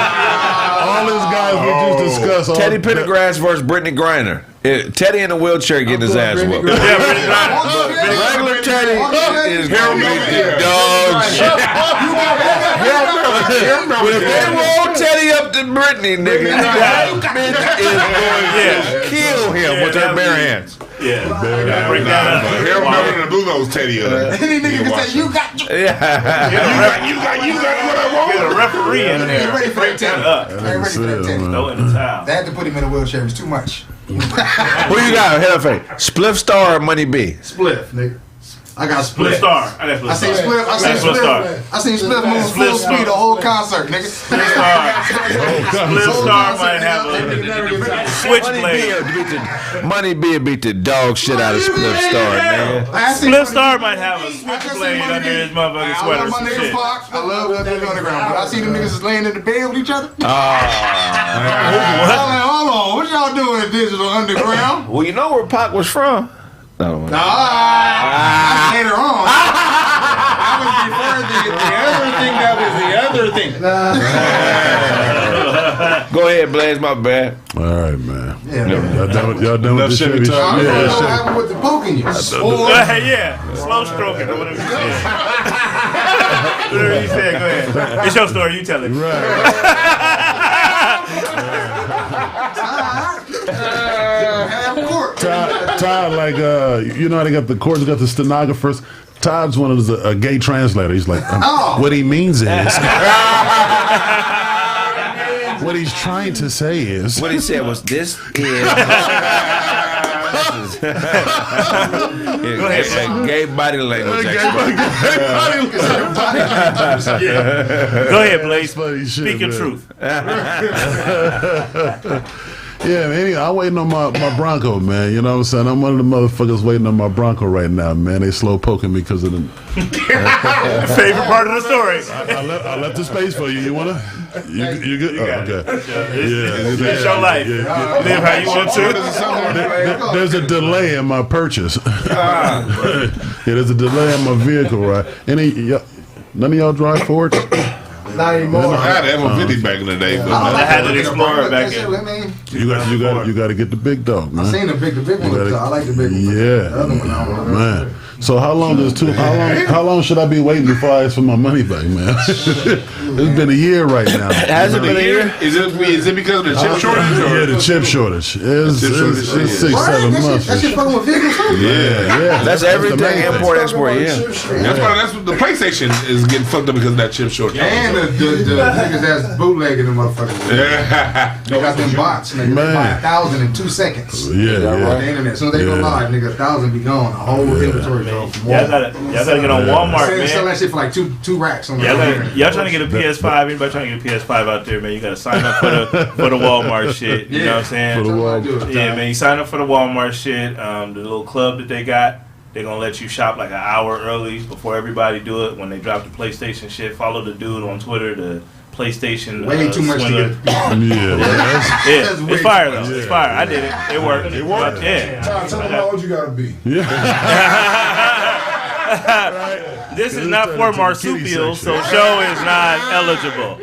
All these guys we just discussed. Teddy Pendergrass versus Brittany Griner. Teddy in a wheelchair getting his ass whooped. Regular Teddy is going to beat the dog shit. But if they roll Teddy up to Brittany, nigga, that bitch is going to kill him with her bare hands. Yeah. Bring that up. Harold Melvin and Blue Nose Teddy. Any nigga can say, you got what I want. Get a referee in there. Ain't ready for that Teddy. Ain't ready for that Teddy. Throw in the towel. They had to put him in a wheelchair. It was too much. Who you got? Head up fake. Spliff Star or Money B? Spliff, nigga. I got Split Star. I seen Spliff. I seen Spliff move full speed the whole concert, nigga. Split Star might have a switchblade. Money B beat the dog shit out of Spliff Star, nigga. Split Star might have a switchblade under his motherfucking sweater. I love my niggas Fox. I love that nigga underground. But I see them niggas is laying in the bed with each other. Hold on. What y'all doing at Digital Underground? Well, you know where Pac was from. Later on. I was referring to the other thing that was the other thing. Go ahead, Blaze, my bad. All right, man. Yeah, y'all done with the Chevy talk? I don't know what happened with the poking you. Yeah, slow stroking or whatever you say. Whatever you said, go ahead. It's your story. You tell it. Todd, like, you know how they got the courts, got the stenographers. Todd's one of a gay translator. He's like, what he means is, what he's trying to say is, what he said was, this is. Gay body language. Go ahead, Blaze. Speak your truth. Yeah, man. Anyway, I'm waiting on my Bronco, man. You know what I'm saying? I'm one of the motherfuckers waiting on my Bronco right now, man. They slow poking me because of the favorite part of the story. I left the space for you. You wanna? You good? Okay. It's your life. Live how you want to. There's a delay in my purchase. There's a delay in my vehicle, right? None of y'all drive Fords? Not anymore. I had an F-150 back in the day, but I had an Explorer back in. You got to get the big dog, man. I seen the big one. I like the big one. Yeah, the other one, I don't know. man. So how long should I be waiting before I ask for my money back, man? It's been a year right now. Has it been a year? Is it because of the chip shortage? Yeah, the chip shortage. It's 6-7 months. That shit fucking with vehicles too? Yeah. That's everything. Import, export. Yeah. That's what the PlayStation is getting fucked up because of that chip shortage. And the niggas that's bootlegging the motherfuckers. They got them bots. Nigga, they buy 1,000 in 2 seconds. Yeah. On the internet. So they go live, nigga, 1,000 be gone. A whole inventory. Y'all gotta get on Walmart, man. Sell that shit for like two racks on the y'all trying to get a PS5? Anybody trying to get a PS5 out there, man? You gotta sign up for the Walmart shit. You know what I'm saying? For the Walmart. Yeah, man. You sign up for the Walmart shit. The little club that they got, they're gonna let you shop like an hour early before everybody do it. When they drop the PlayStation shit, follow the dude on Twitter. The PlayStation way too much swindler. to get. It's fire though. It's fire. I did it. It worked. It worked. Yeah. Tell them how old you gotta be. This is not for marsupials, so show is not eligible.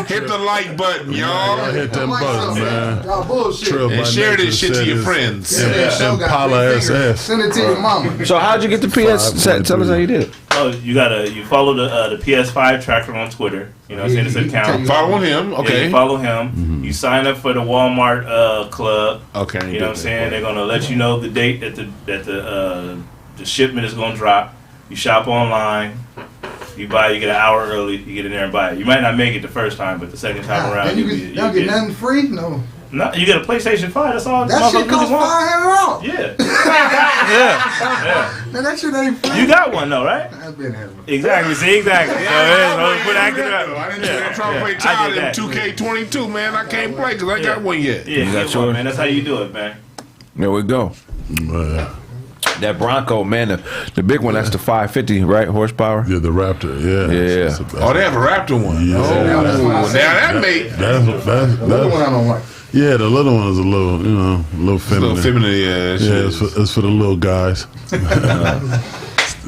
Hit the like button, y'all. Hit them buttons, man. Y'all bullshit. And share this shit to your friends. Impala SS. Send it to your mama. So how'd you get the PS? Tell us how you did it. Oh, you follow the PS5 tracker on Twitter. You know, it's an account. Follow him. Okay. Yeah, you follow him. Mm-hmm. You sign up for the Walmart club. Okay. You know what I'm saying? They're gonna let you know the date that the shipment is gonna drop. You shop online. You buy. You get an hour early. You get in there and buy it. You might not make it the first time, but the second time around, you get nothing free. No. No, you get a PlayStation 5. That's all. That shit costs $500. Yeah. Yeah. Man, that shit ain't free. You got one though, right? I've been having. Exactly. See, exactly. I didn't try to play Todd in 2K22, man. I can't play because I ain't got one yet. Yeah, you got one, man. That's how you do it, man. There we go. That Bronco, man, the big one, that's the 550, right? Horsepower? Yeah, the Raptor, yeah. Oh, they have a Raptor one. Yeah. Now that made... That's the one I don't like. Yeah, the little one is a little, a little feminine. A little feminine, yeah. It's for the little guys.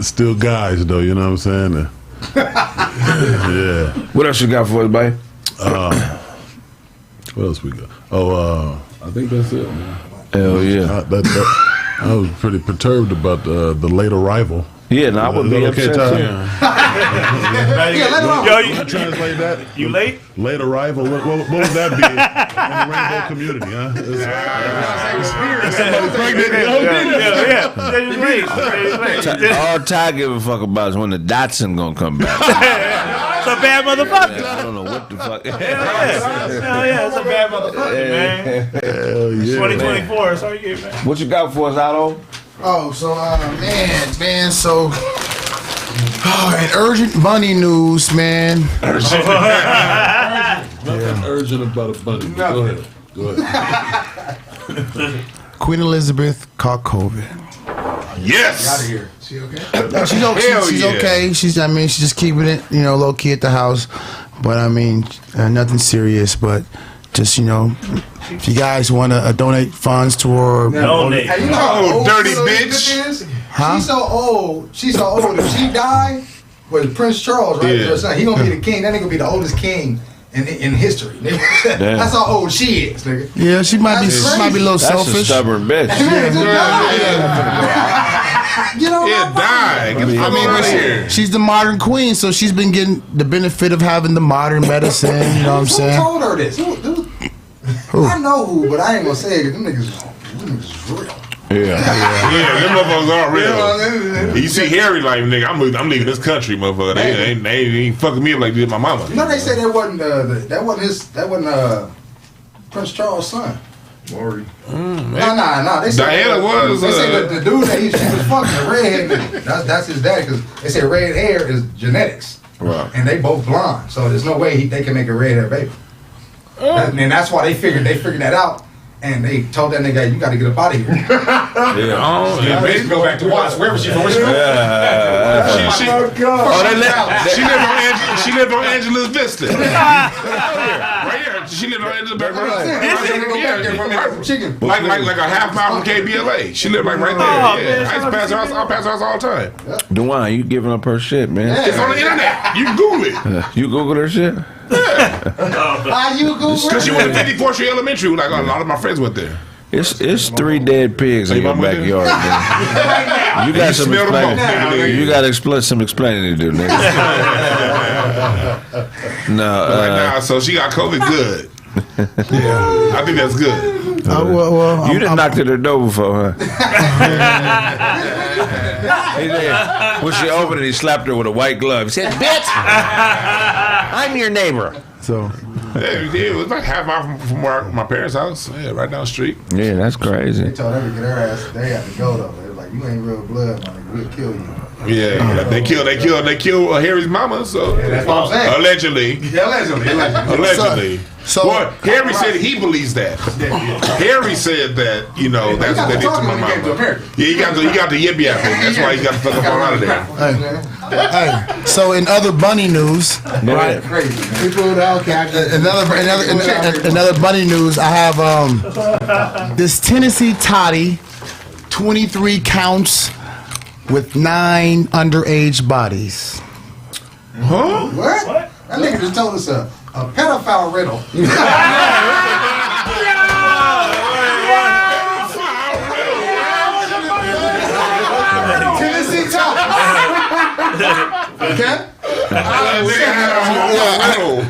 Still guys, though, you know what I'm saying? Yeah. What else you got for us, buddy? What else we got? Oh, I think that's it, man. Hell yeah. I was pretty perturbed about the late arrival. Yeah, no, I would be upset too. You translate that? You late? Late arrival. What would that be in the rainbow community, huh? Somebody pregnant. All Ty give a fuck about is when the Datsun gonna come back. It's a bad motherfucker. I don't know what the fuck. Hell yeah, it's a bad motherfucker, man. Hell yeah. 2024, sorry, man. What you got for us, Otto? Oh, so man, so in urgent bunny news, man. Nothing urgent about a bunny. Go ahead. Queen Elizabeth caught COVID. Yes. Out of here. She okay? No, she's okay. She's okay. She's just keeping it, low key at the house. But nothing serious. But just if you guys want to donate funds to her, donate. Hey, you know how dirty old bitch. Is? Huh? She's so old. If she died, with Prince Charles, right? Yeah. He gonna be the king. That nigga gonna be the oldest king in history. That's how old she is, nigga. Yeah, she might be a little That's selfish. a stubborn bitch. Get on Yeah, die. Get the fuck out of here. She's the modern queen, so she's been getting the benefit of having the modern medicine. You know what I'm Who saying? told her this? Who? I know who, but I ain't gonna say it. Them niggas is real. Yeah, them motherfuckers are real. You see Harry like, nigga, I'm leaving this country, motherfucker. They ain't fucking me up like they did my mama. You know they said that wasn't Prince Charles' son. Maury. Nah. They said Diana was. They said the dude that she was fucking, the redhead nigga. That's his daddy, because they said red hair is genetics, right? And they both blonde, so there's no way they can make a red hair baby. And that's why they figured that out. And they told that nigga, you got to get up out of here. They go back to Watts, wherever she from. She lived on Angela's Vista. Right here. She lived on Angela's Vista. Like a half mile from KBLA. She lived like right there. Yeah. I pass her house all the time. Dewan, you giving up her shit, man. It's on the internet. You can Google it. You Google her shit? Because she went to 54th Street Elementary. Like a lot of my friends went there. It's 3 dead pigs in your backyard, man. You got some explaining. You got some explaining to do, nigga. Nah, so she got COVID good. Yeah, I think that's good. You done knocked at her door before, huh? When she opened it, he slapped her with a white glove. He said, "Bitch, I'm your neighbor." So, it was like half mile from my parents' house. Yeah, right down the street. Yeah, that's crazy. They told her to get her ass. They had to go though. They were like, you ain't real blood, man. We'll kill you. Yeah, they killed Harry's mama. So that's what I'm saying. Allegedly. So well, Harry said he believes that. Harry said that that's what they did to my mama. Yeah, he got the yippee apple. That's why he got the fuck up on out of there. Hey, so in other bunny news, right? Another bunny news. I have this Tennessee toddy, 23 counts with 9 underage bodies. Huh? What? That nigga just told us a pedophile riddle. Tennessee top. Okay.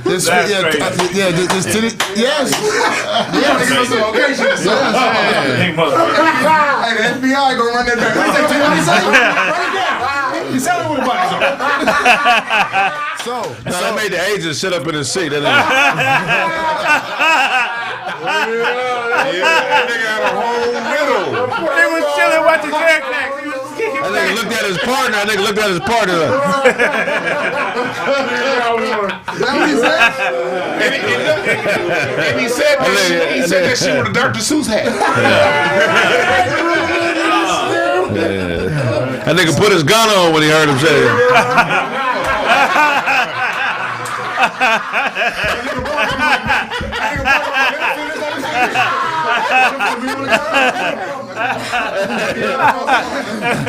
This yes. Hey, the FBI gonna run that back. What did you say? What a body. So they made the agent sit up in his seat. That nigga had a whole riddle. They was chilling watching Jack Jack. That nigga looked at his partner. Is that what he said? And he said that shit with a Dr. Seuss hat. That nigga put his gun on when he heard him say it.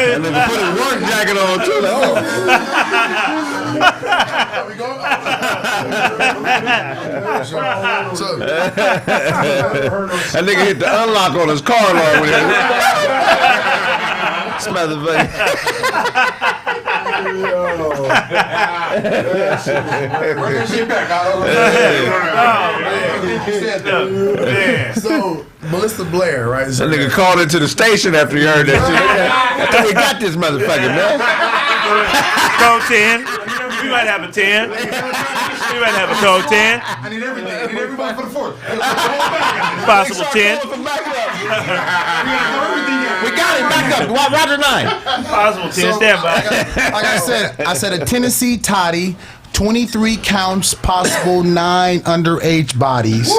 And then put his work jacket on too. That nigga hit the unlock on his car alarm with it. This motherfucker. Run that shit back. So Melissa Blair, right? That nigga called into the station after he heard that shit. I thought we got this motherfucker, man. Code 10. We might have a 10. We might have a code 10. I need everything. I need everybody for the 4th. Possible 10. We got it. Back up. Roger 9. Possible 10. Stand by. Like I said a Tennessee toddy, 23 counts, possible 9 underage bodies.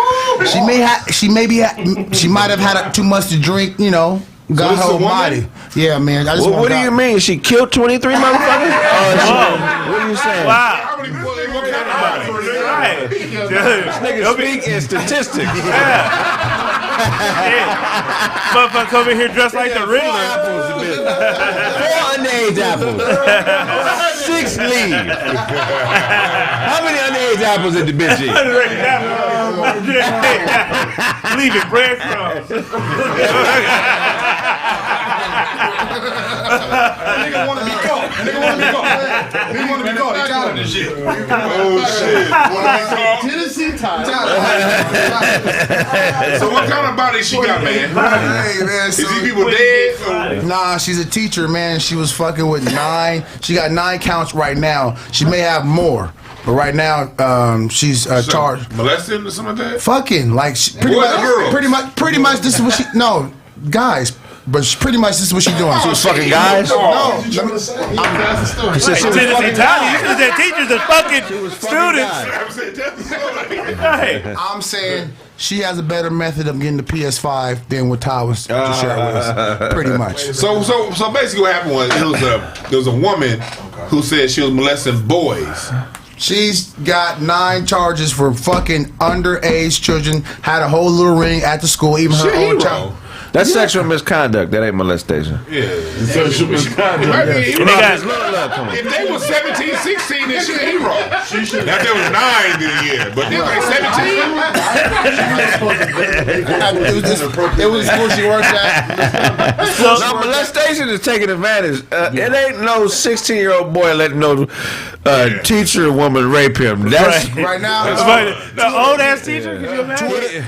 She might have had too much to drink, God her almighty. Yeah, man. What do you mean? She killed 23 motherfuckers? What are you saying? Wow. This nigga speak in statistics. Motherfucker over here dressed like the Riddler. 4 underage apples. 6 leave. How many underage apples did the bitch eat? Leaving breadcrumbs. and shit. Oh shit. Tennessee time. So what kind of body she got, man? Hey, man. Is these people dead? Nah, she's a teacher, man. She was fucking with 9. She got 9 counts right now. She may have more. But right now, she's charged. Molesting or something like that? Fucking, like, pretty much, this is what she, no, guys. But pretty much this is what she's doing. She was fucking guys? No. She said she was Tennessee Tiny. You should have said teachers and fucking students. I'm saying she has a better method of getting the PS5 than what Ty was to share with us. Pretty much. So basically what happened was there was a woman who said she was molesting boys. She's got 9 charges for fucking underage children. Had a whole little ring at the school, even her own child. That's sexual misconduct. That ain't molestation. Yeah. Sexual misconduct. If they was 17, 16, then she a hero. Now there was 9 in a year, but they like 17. It was where she worked at. No, molestation is taking advantage. It ain't no 16-year-old boy letting no teacher woman rape him. That's right now. The old ass teacher. Could you imagine?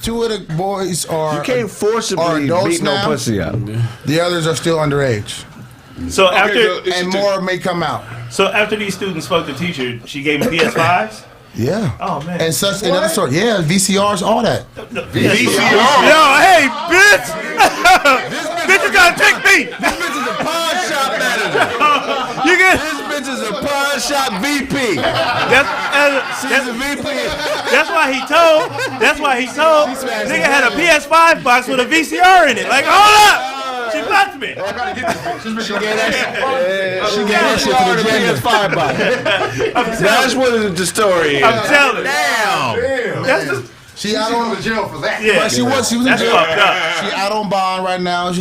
Two of the boys are. You can't forcibly beat no pussy out. The others are still underage. So after and more may come out. So after these students spoke to the teacher, she gave them PS5s. Yeah. Oh man. And such another sort. Yeah, VCRs, all that. VCR. Yo, hey, bitch. Bitch is gonna trick me. This bitch is a pawn shop manager. You get this bitch is a pawn shop VP. That's a VP. That's why he told. Nigga had a PS5 box with a VCR in it. Like, hold up. She blocked me. She gave that shit to the PS5 box. That's what the story is. I'm telling you. Damn. That's just. She out on the jail for that. Yeah. But she was in That's jail. fucked up. She out on bond right now.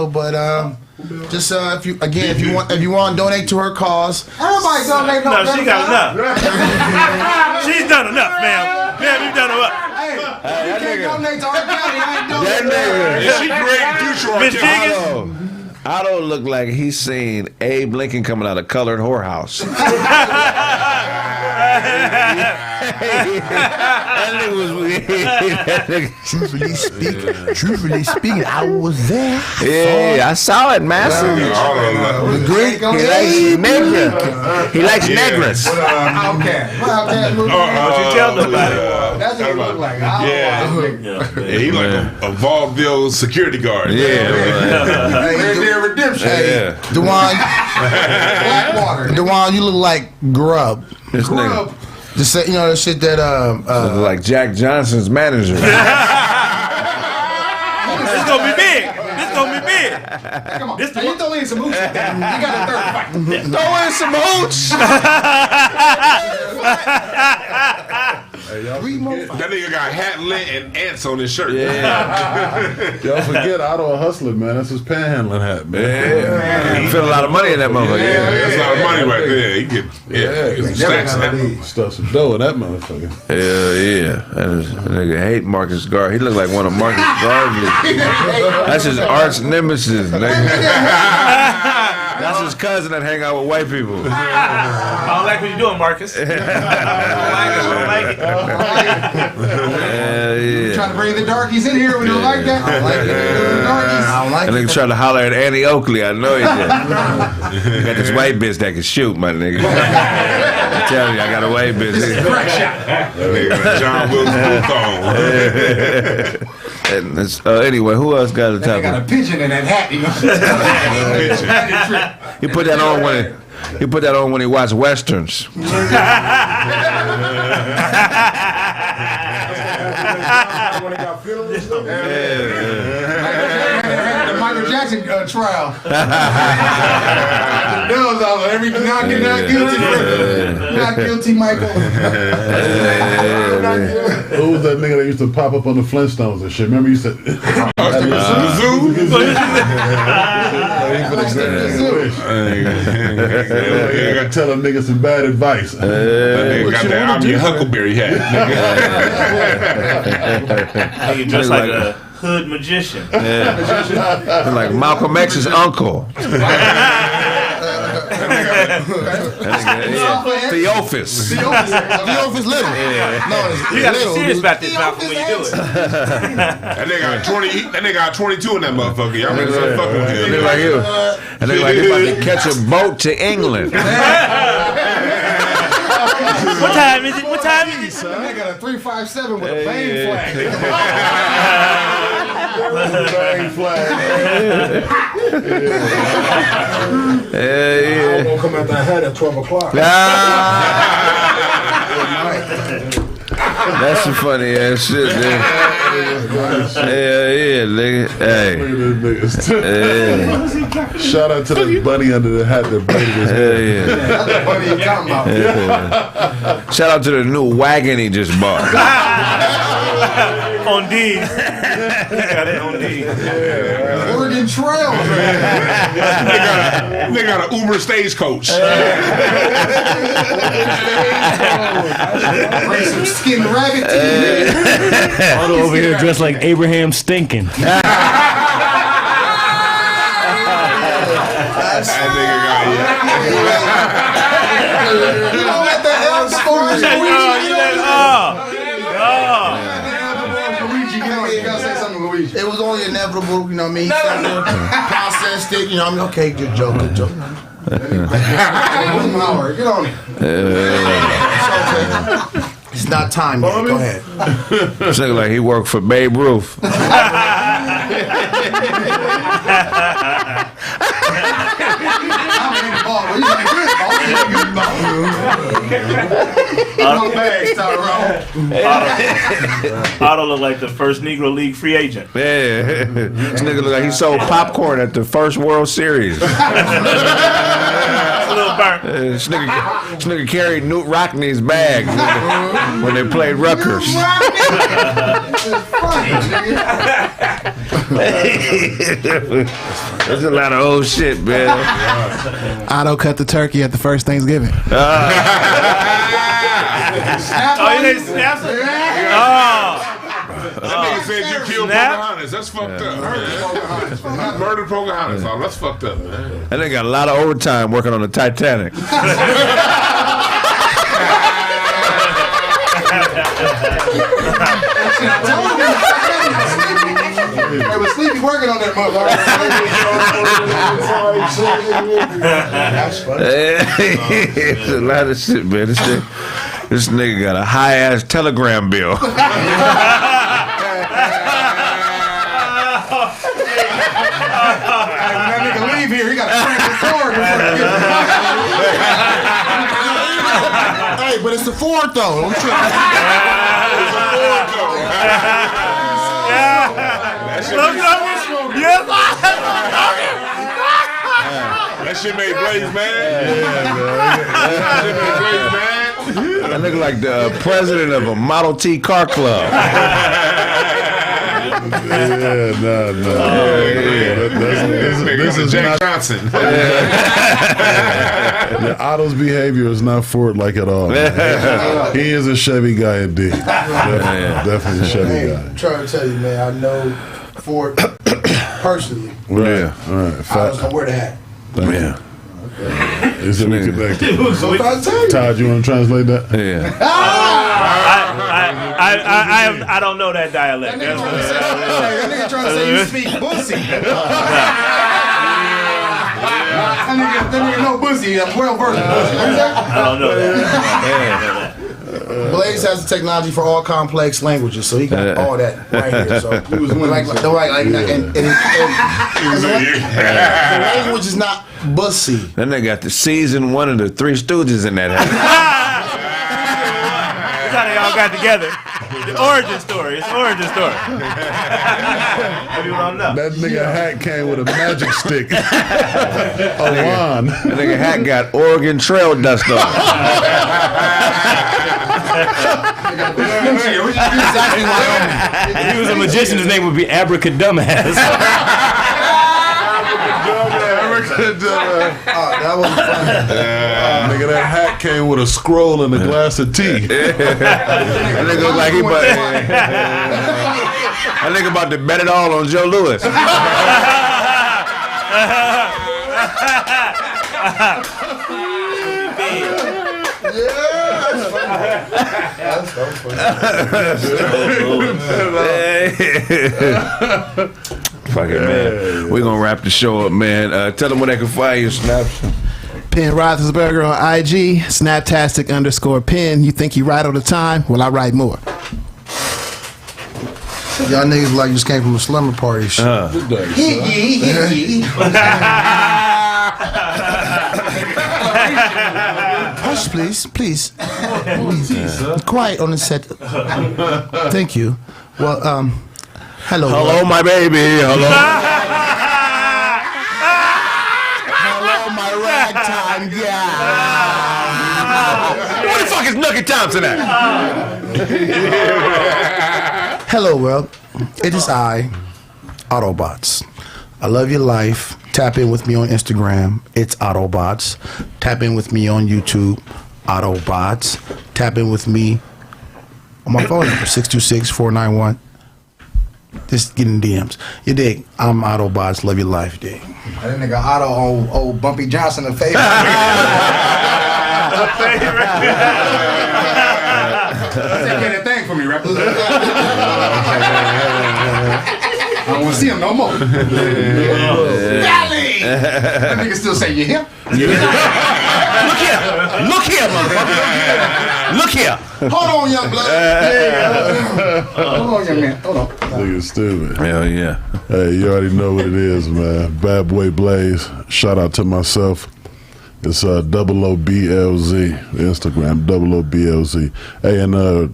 But just if you want to donate to her cause. Everybody donate. No, she got enough. She's done enough, ma'am. Ma'am, you've done enough. Hey, you can't donate to our county. I ain't donating. Is she great future? Miss Jenkins. I don't look like he's seen Abe Lincoln coming out of Colored Whorehouse. That nigga was weird. Truthfully speaking, I was there. Yeah, I saw it, master. The great He likes negras. Okay. What you tell nobody? That's what it look like. He like a vaudeville security guard. Redemption. Hey, Dewan, you look like Grub. This nigga. Just say, the shit that look like Jack Johnson's manager. This is gonna be big. Come on. You throw in some hooch. You got a third fight. Throw in some hooch. That nigga got hat lit and ants on his shirt. Yeah. Don't forget Otto Hustling, man. That's his panhandling hat, man. Yeah. You feel a lot of money in that motherfucker. Yeah, that's a lot of money right there. He get some stacks of that. Stuff some dough in that motherfucker. Yeah. That nigga hate Marcus Garvey. He look like one of Marcus Garvey's. That's his arch nemesis, nigga. That's his cousin that hang out with white people. I don't like what you're doing, Marcus. I don't like it. You trying to bring the darkies in here? We don't like that. I don't like it. I don't like And it. nigga tried to holler at Annie Oakley. I know he did. You got this white bitch that can shoot, my nigga. I'm telling you, I got a white bitch. John Wilkes And anyway, who else got a topic? I got a pigeon in that hat. He put that on when he watched westerns. The Michael Jackson trial. Every not guilty. Not guilty, Michael. Who was that nigga that used to pop up on the Flintstones and shit? Remember you said the I gotta tell a nigga some bad advice. That nigga got that I'm your Huckleberry hat. Nigga dressed like a hood magician. Like Malcolm X's uncle. Theophis. Theophis Little. No, it's You gotta be Little. serious about this, Malcolm, when you do it. That nigga got 20. That nigga got 22 in that motherfucker. Y'all niggas ain't fucking with him. That nigga like he about to catch a boat to England. What time is it? What time is it? Son, they got a 357 with a bang flag. Bang flag. Yeah. I won't come out that hat at 12 o'clock. That's some funny ass shit, nigga. Yeah, nigga. Hey. Shout out to the bunny under the hat that braided his hair. That's the buddy you talking about. Shout out to the new wagon he just bought. On D. He got it on D. Oregon Trail. They got an Uber stagecoach. Bring some skin rabbit teeth. Otto over here dressed like Abraham Stinking. That nigga got You don't let the elf stores Luigi, you gotta say something to Luigi. It was only inevitable, you know what I mean? Processed it, you know what I mean? Okay, good joke. Get on it. It's not time yet. Go ahead. This nigga like he worked for Babe Ruth. Otto look like the first Negro League free agent. Yeah. This nigga look like he sold popcorn at the first World Series. A little burnt. This nigga carried Newt Rockney's bag when they played Rutgers. There's a lot of old shit, man. Otto cut the turkey at the first Thanksgiving. Oh, you didn't snap it? That nigga said you killed Pocahontas. That's fucked up. Murdered Pocahontas. Oh, that's fucked up, man. That nigga got a lot of overtime working on the Titanic. Hey, was Sleepy working on that motherfucker? That's funny. It's a lot of shit, man. This nigga got a high ass telegram bill. When that nigga leave here, he got to crank the cord. Hey, but it's the Ford though. Don't trip. That shit made Blaze mad. That shit made Blaze mad. That nigga like the president of a Model T car club. This is Jack Johnson. Otto's behavior is not Ford like at all. He is a Chevy guy indeed. Definitely a Chevy guy. I'm trying to tell you, man, I know Ford personally. Right. All right. I was gonna wear the hat. Yeah. Is it connected? So if I tell you. Todd, you want to translate that? Yeah. I don't know that dialect. That nigga trying to say you speak bussy. That nigga know bussy. I'm well versed in bussy. I don't know that. Blaze has the technology for all complex languages, so he got all that right here. So he was like the language is not bussy. Then they got the season 1 of the Three Stooges in that hat. That's how they all got together. The origin story. It's the origin story. People don't know. That nigga hat came with a magic stick. A wand. That nigga hat got Oregon Trail dust on it. Exactly Wyoming. If he was a magician, his name would be Abracadumbass. That was funny. Nigga, that hat came with a scroll and a glass of tea. That nigga look like he that nigga about to bet it all on Joe Louis. That's so funny. Fuck it, man. We're gonna wrap the show up, man. Tell them where they can find you, Snaps. Penn Roethlisberger on IG, Snaptastic_Penn. You think you write all the time? Well, I write more. Y'all niggas like just came from a slumber party. Shit. Hush, please. Please. Quiet on the set. Thank you. Well, hello. Hello, my baby. Hello. Hello, my ragtime guy. What the fuck is Nugget Thompson at? Hello, world. It is I, Autobots. I love your life. Tap in with me on Instagram. It's Autobots. Tap in with me on YouTube. Autobots. Tap in with me on my phone number, 626-491. Just getting DMs. You dig? I'm Autobots. Love your life, dig. That nigga Otto on old Bumpy Johnson a favorite. Take that thing for me, rapper. I don't want to see him no more. Golly! That nigga still say, you here? Look here, motherfucker. Look here. Hold on, young blood. Hold on, young man. Hold on. Nigga stupid. Hell yeah. Hey, you already know what it is, man. Bad Boy Blaze. Shout out to myself. It's OOBLZ, Instagram, OOBLZ. Hey, and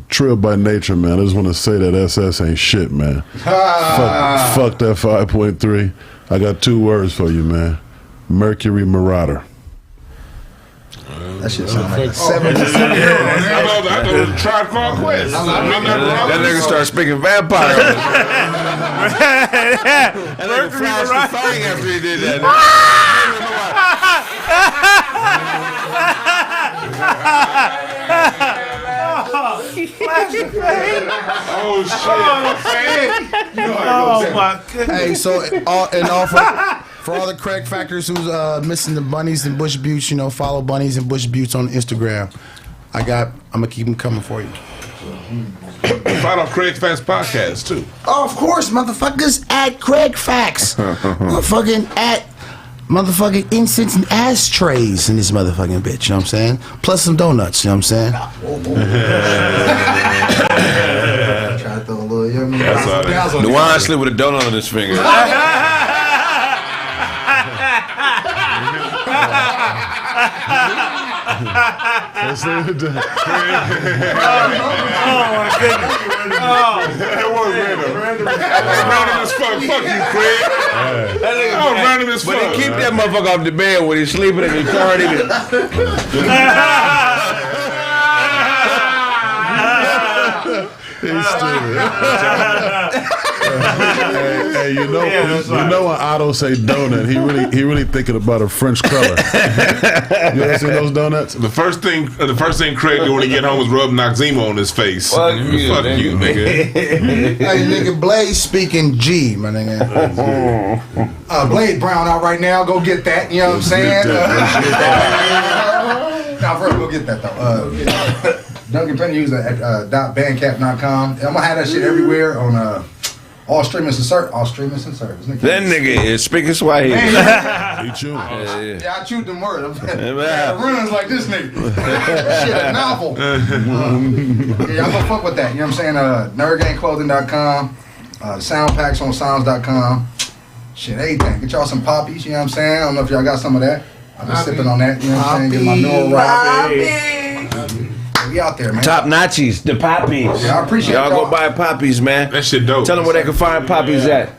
Trill by Nature, man. I just want to say that SS ain't shit, man. Fuck that 5.3. I got 2 words for you, man. Mercury Marauder. That shit sound like a 7 to 7 year old. I thought it was a Tribe Called Quest. That nigga started speaking vampire. That nigga flashed the thing after he did that. Oh shit! Oh my goodness! Hey, so for all the Craig Factors who's missing the bunnies and Bush Buttes, you know, follow bunnies and Bush Buttes on Instagram. I'm gonna keep them coming for you. Find on Craig Facts podcast too. Oh, of course, motherfuckers at Craig Facts. Motherfucking at motherfucking incense and ashtrays in this motherfucking bitch, you know what I'm saying? Plus some donuts, you know what I'm saying? Try to throw a little yummy. Dewan slid with a donut on his finger. Oh my goodness! That was random. Random as fuck. Fuck you, Craig. That was random as fuck. But he keep that motherfucker off the bed when he's sleeping and he partying. He's stupid. Hey, you know when Otto say donut, he really thinking about a French cruller. You ever seen those donuts? The first thing Craig did when he get home was rub Noxzema on his face. Fuck you, nigga. Hey, nigga, Blaze speaking G, my nigga. Blade Brown out right now. Go get that. You know what I'm saying? Now, first, go get that though. Duncan Penny use at .bandcamp.com. I'm gonna have that shit everywhere on all streaming and services. That nigga is speaking Swahili. He chewing. Yeah, I chewed them words. Runs like this nigga. Shit, a novel. Yeah, y'all gonna fuck with that. You know what I'm saying? NerdGangClothing.com. The sound packs on sounds.com. Shit, everything. Get y'all some poppies. You know what I'm saying? I don't know if y'all got some of that. I've been sipping on that. You know what I'm saying? Get my neural right. We out there, man. Top Nachos, the poppies. Yeah, I appreciate y'all. Go buy poppies, man. That shit dope. Tell them where they can find poppies at.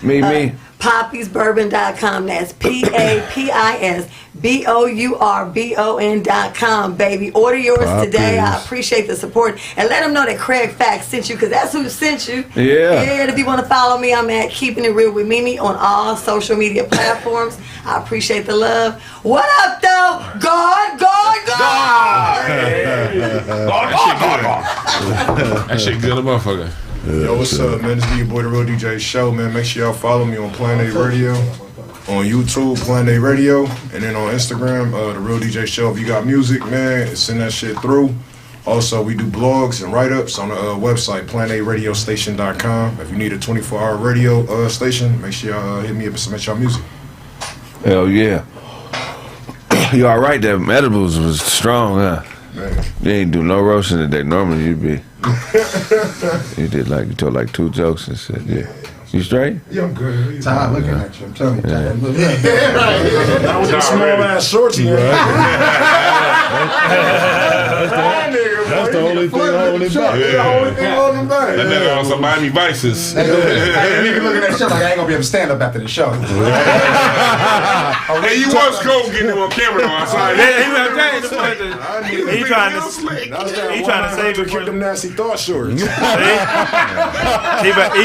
Me. PoppiesBourbon.com. That's PAPISBOURBON.com, baby. Order yours today. I appreciate the support. And let them know that Craig Facts sent you, because that's who sent you. Yeah. And if you want to follow me, I'm at Keeping It Real with Mimi on all social media platforms. I appreciate the love. What up, though? God. That shit good, motherfucker. Yo, what's up, man? This is your boy, The Real DJ Show, man. Make sure y'all follow me on Planet Radio. On YouTube, Planet Radio, and then on Instagram, The Real DJ Show. If you got music, man, send that shit through. Also, we do blogs and write-ups on the website, planetradiostation.com. If you need a 24-hour radio station, make sure y'all hit me up and submit y'all music. Hell yeah. You all right there? Edibles was strong, huh? Man. You ain't do no roasting today. Normally you'd be. You told like 2 jokes and shit. Yeah. You straight? Yeah, I'm good. Todd looking at you. I'm telling you, Todd. I was in small ass shorts, man. That's the only thing holding him back. The only thing holding him back. That nigga on some Miami Vices. Hey, nigga looking at that show like I ain't gonna be able to stand up after the show. Hey, you was cold getting him on camera though. I saw He trying to save it for them nasty thought shorts. He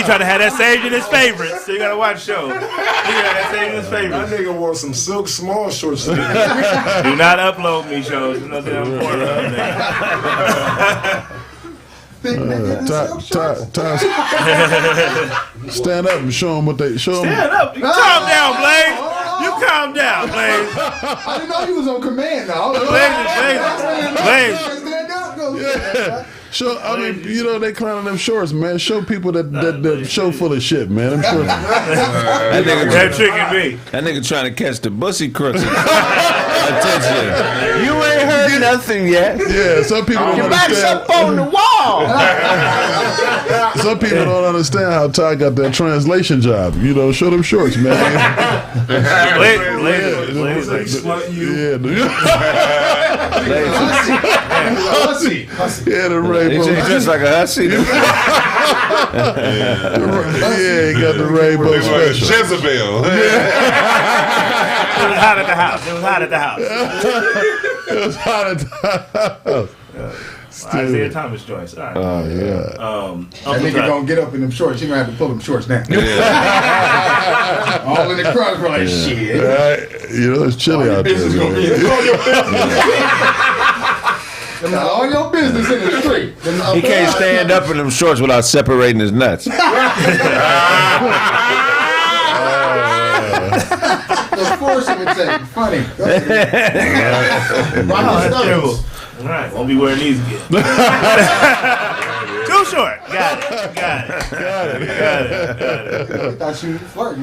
trying to have that saved in his favorites. So you gotta watch the show. He got that saved in his favorites. That nigga wore some silk small shorts. Do not upload me shows. No damn porn. Stand up and show them what they show them. Stand up. You calm down, Blaze. You calm down, Blaze. I didn't know you was on command now. Blaze. Show, I mean, you know they clowning them shorts, man. Show people that show full of shit, man. I'm sure. That nigga trying to catch the bussy crooks. Attention. You ain't heard nothing yet. Yeah, some people don't Your back's understand. up on the wall. Some people don't understand how Ty got that translation job. You know, show them shorts, man. Yeah, the rainbow. He dressed like a hussy. Yeah, he got the rainbow special. Jezebel. It was hot at the house. It was hot at the house. It was hot at the house. Isaiah Thomas Joyce. All right. Oh, yeah. That nigga gonna get up in them shorts. You gonna have to pull them shorts down. All in the crowd, bro. Like, shit. Right. You know, it's chilly out there. All your business in the street. He can't stand up in them shorts without separating his nuts. The force of it, funny. All right, won't be wearing these again. Too short. Got it. I thought you were flirting.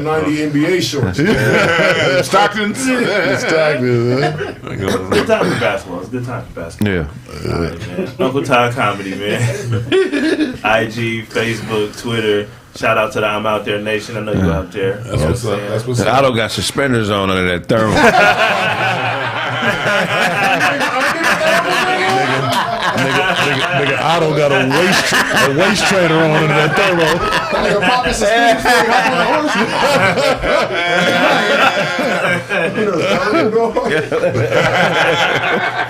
90 NBA shorts. Stockton's. Good time for basketball. It's a good time for basketball. Yeah. All right, man. Uncle Todd Comedy, man. IG, Facebook, Twitter. Shout out to the I'm Out There Nation. I know you out there. That's what's up. That's what's up. Otto got suspenders on under that thermal. Nigga Otto got a waist trainer on under that thermo. Nigga popping some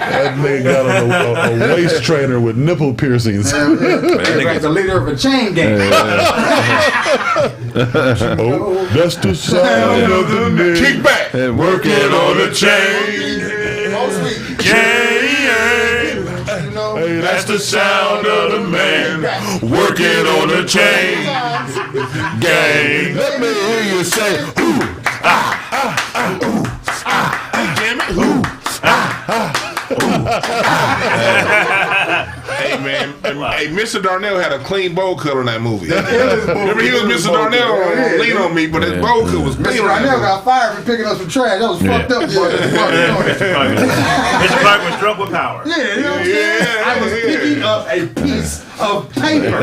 That nigga got a waist trainer with nipple piercings. Like the leader of a chain gang. Oh, that's the sound of the man. Kick back. And working on the chain. Hey, that's the sound of the man working on the chain gang. Let me hear you say, ooh, ooh, damn it, ooh, Hey man, hey, Mr. Darnell had a clean bowl cut on that movie. Remember, he was Mr. Darnell on Lean on Me, but his bowl cut was clean. Mr. Darnell got fired for picking up some trash. That was fucked up. Mr. Clark was drunk with power. Yeah, you know what I'm saying? I was picking up a piece of paper.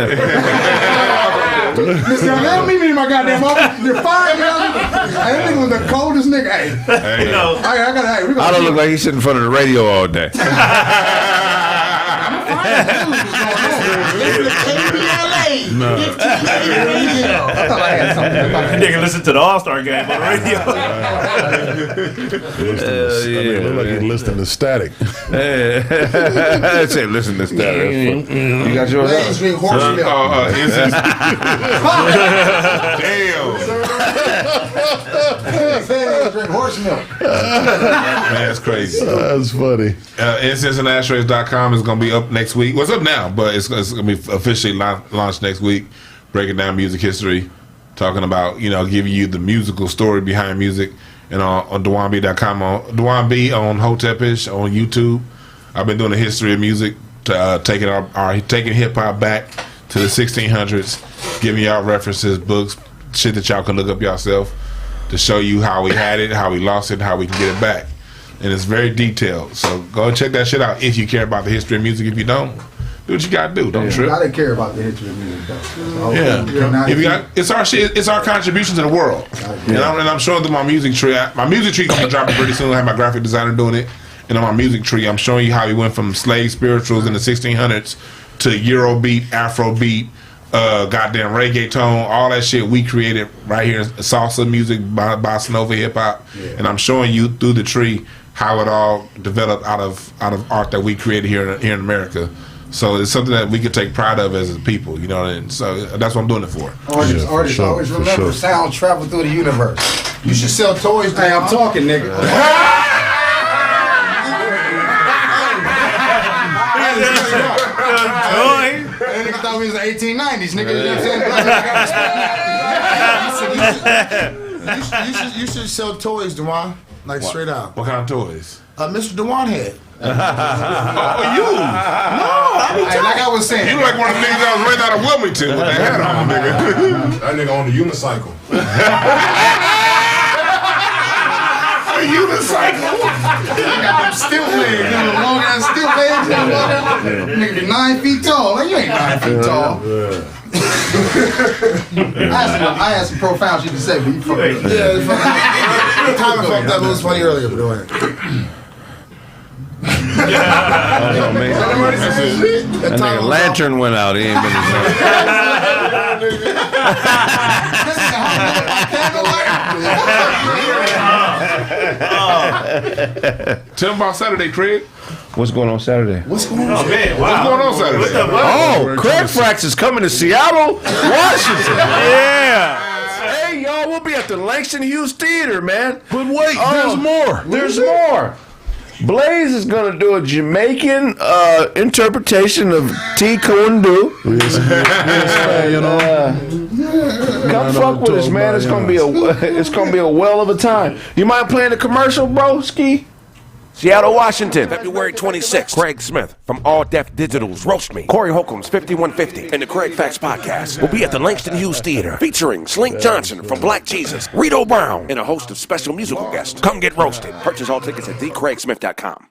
Mr. Darnell, meet me in my goddamn office. You're fired, man. That nigga was the coldest nigga. Hey, You know, I don't look like he sit in front of the radio all day. Nigga listen to the All-Star game on the radio. Look like he listening to Static. I say listen to Static. You got yours? Ladies drink horse milk. Damn. Ladies drink horse milk. Man, that's crazy. That's funny. IncenseandAshtrays.com is going to be up next week. Well, it's up now, but it's going to be officially launched next week. Breaking down music history. talking about, giving you the musical story behind music, and on DewanB.com, on DewanB on Hotepish on YouTube. I've been doing the history of music, taking hip hop back to the 1600s, giving y'all references, books, shit that y'all can look up yourself to show you how we had it, how we lost it, how we can get it back. And it's very detailed. So go and check that shit out if you care about the history of music. If you don't, do what you gotta do. Don't trip. I didn't care about the history of music though. If you got, it's our shit. It's our contribution to the world. And I'm showing them my music tree. My music tree gonna be dropping pretty soon. I have my graphic designer doing it. And on my music tree, I'm showing you how we went from slave spirituals in the 1600s to Eurobeat, Afrobeat, goddamn reggaeton, all that shit we created right here. Salsa music, bossa nova, hip hop. And I'm showing you through the tree how it all developed out of art that we created here in America. So it's something that we could take pride of as a people, and so that's what I'm doing it for. Artists always remember, sound travel through the universe. You should sell toys. Hey, I'm talking, nigga. Nigga thought we was the 1890s, nigga. You know what I'm saying? You should sell toys, Dewan. Like straight out. What kind of toys? Mr. Dewan had. You? No, I mean, like I was saying, you like one of the niggas that was right out of Wilmington with that hat on, nigga. That nigga on the unicycle. A unicycle? Got them still legs, long ass still legs. Nigga be 9 feet tall. Like, you ain't 9 feet tall. I had some profound shit to say, but you fucking. Yeah, time I fucked up. It was funny earlier, but go ahead. Oh, man. That nigga lantern went out. He ain't been Tell them about Saturday, Craig. What's going on Saturday? What's going on? Oh, man, wow. What's going on Saturday? Oh, Craig Frax is coming to Seattle, Washington. Yeah. Hey, y'all, we'll be at the Langston Hughes Theater, man. But wait, there's more. There's more. Blaze is going to do a Jamaican interpretation of T. Kundu. Come fuck with us, man. It's gonna be a well of a time. You mind playing the commercial, bro, Ski? Seattle, Washington, February 26th. Craig Smith from All Deaf Digital's Roast Me, Corey Holcomb's 5150, and the Craig Facts Podcast will be at the Langston Hughes Theater, featuring Slink Johnson from Black Jesus, Rito Brown, and a host of special musical guests. Come get roasted. Purchase all tickets at thecraigsmith.com.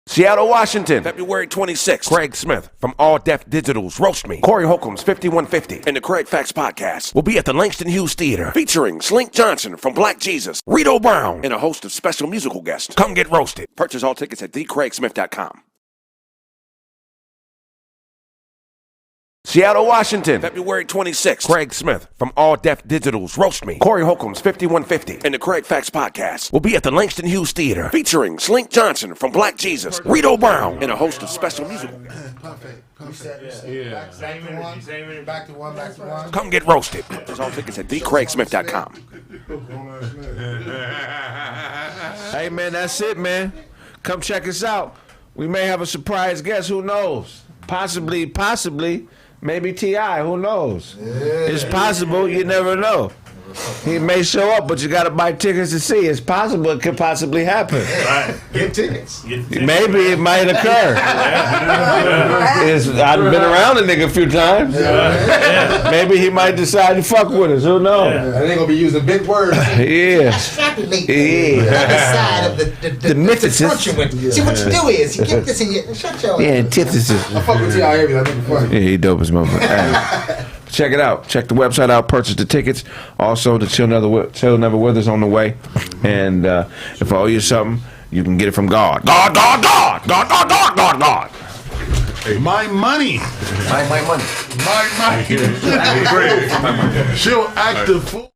Seattle, Washington, February 26th. Craig Smith from All Deaf Digital's Roast Me, Corey Holcomb's 5150, and the Craig Facts Podcast will be at the Langston Hughes Theater, featuring Slink Johnson from Black Jesus, Rito Brown, and a host of special musical guests. Come get roasted. Purchase all tickets at thecraigsmith.com. Seattle, Washington, February 26th. Craig Smith from All Deaf Digital's Roast Me, Corey Holcomb's 5150, and the Craig Facts Podcast will be at the Langston Hughes Theater, featuring Slink Johnson from Black Jesus, Rito Brown, and a host of special musical guests. Back to one. Come get roasted. Purchase all tickets at thecraigsmith.com. Hey, man, that's it, man. Come check us out. We may have a surprise guest. Who knows? Possibly. Maybe T.I., who knows? Yeah. It's possible, you never know. He may show up, but you got to buy tickets to see. It's possible it could possibly happen. Right. Get tickets. Maybe it might occur. I've been around the nigga a few times. Yeah. Maybe he might decide to fuck with us. Who knows? Yeah. They gonna be using big words. Yeah. Extrapolate the other side of the mythesis. See what you do is you get this in your shut your antithesis. I fuck with T.I. every I think it's funny. Yeah, he dope as motherfucker. Check it out. Check the website out. Purchase the tickets. Also, the Chill Never Withers on the way. And if I owe you something, you can get it from God. God. Hey, my money. My money. My money. She'll act the fool.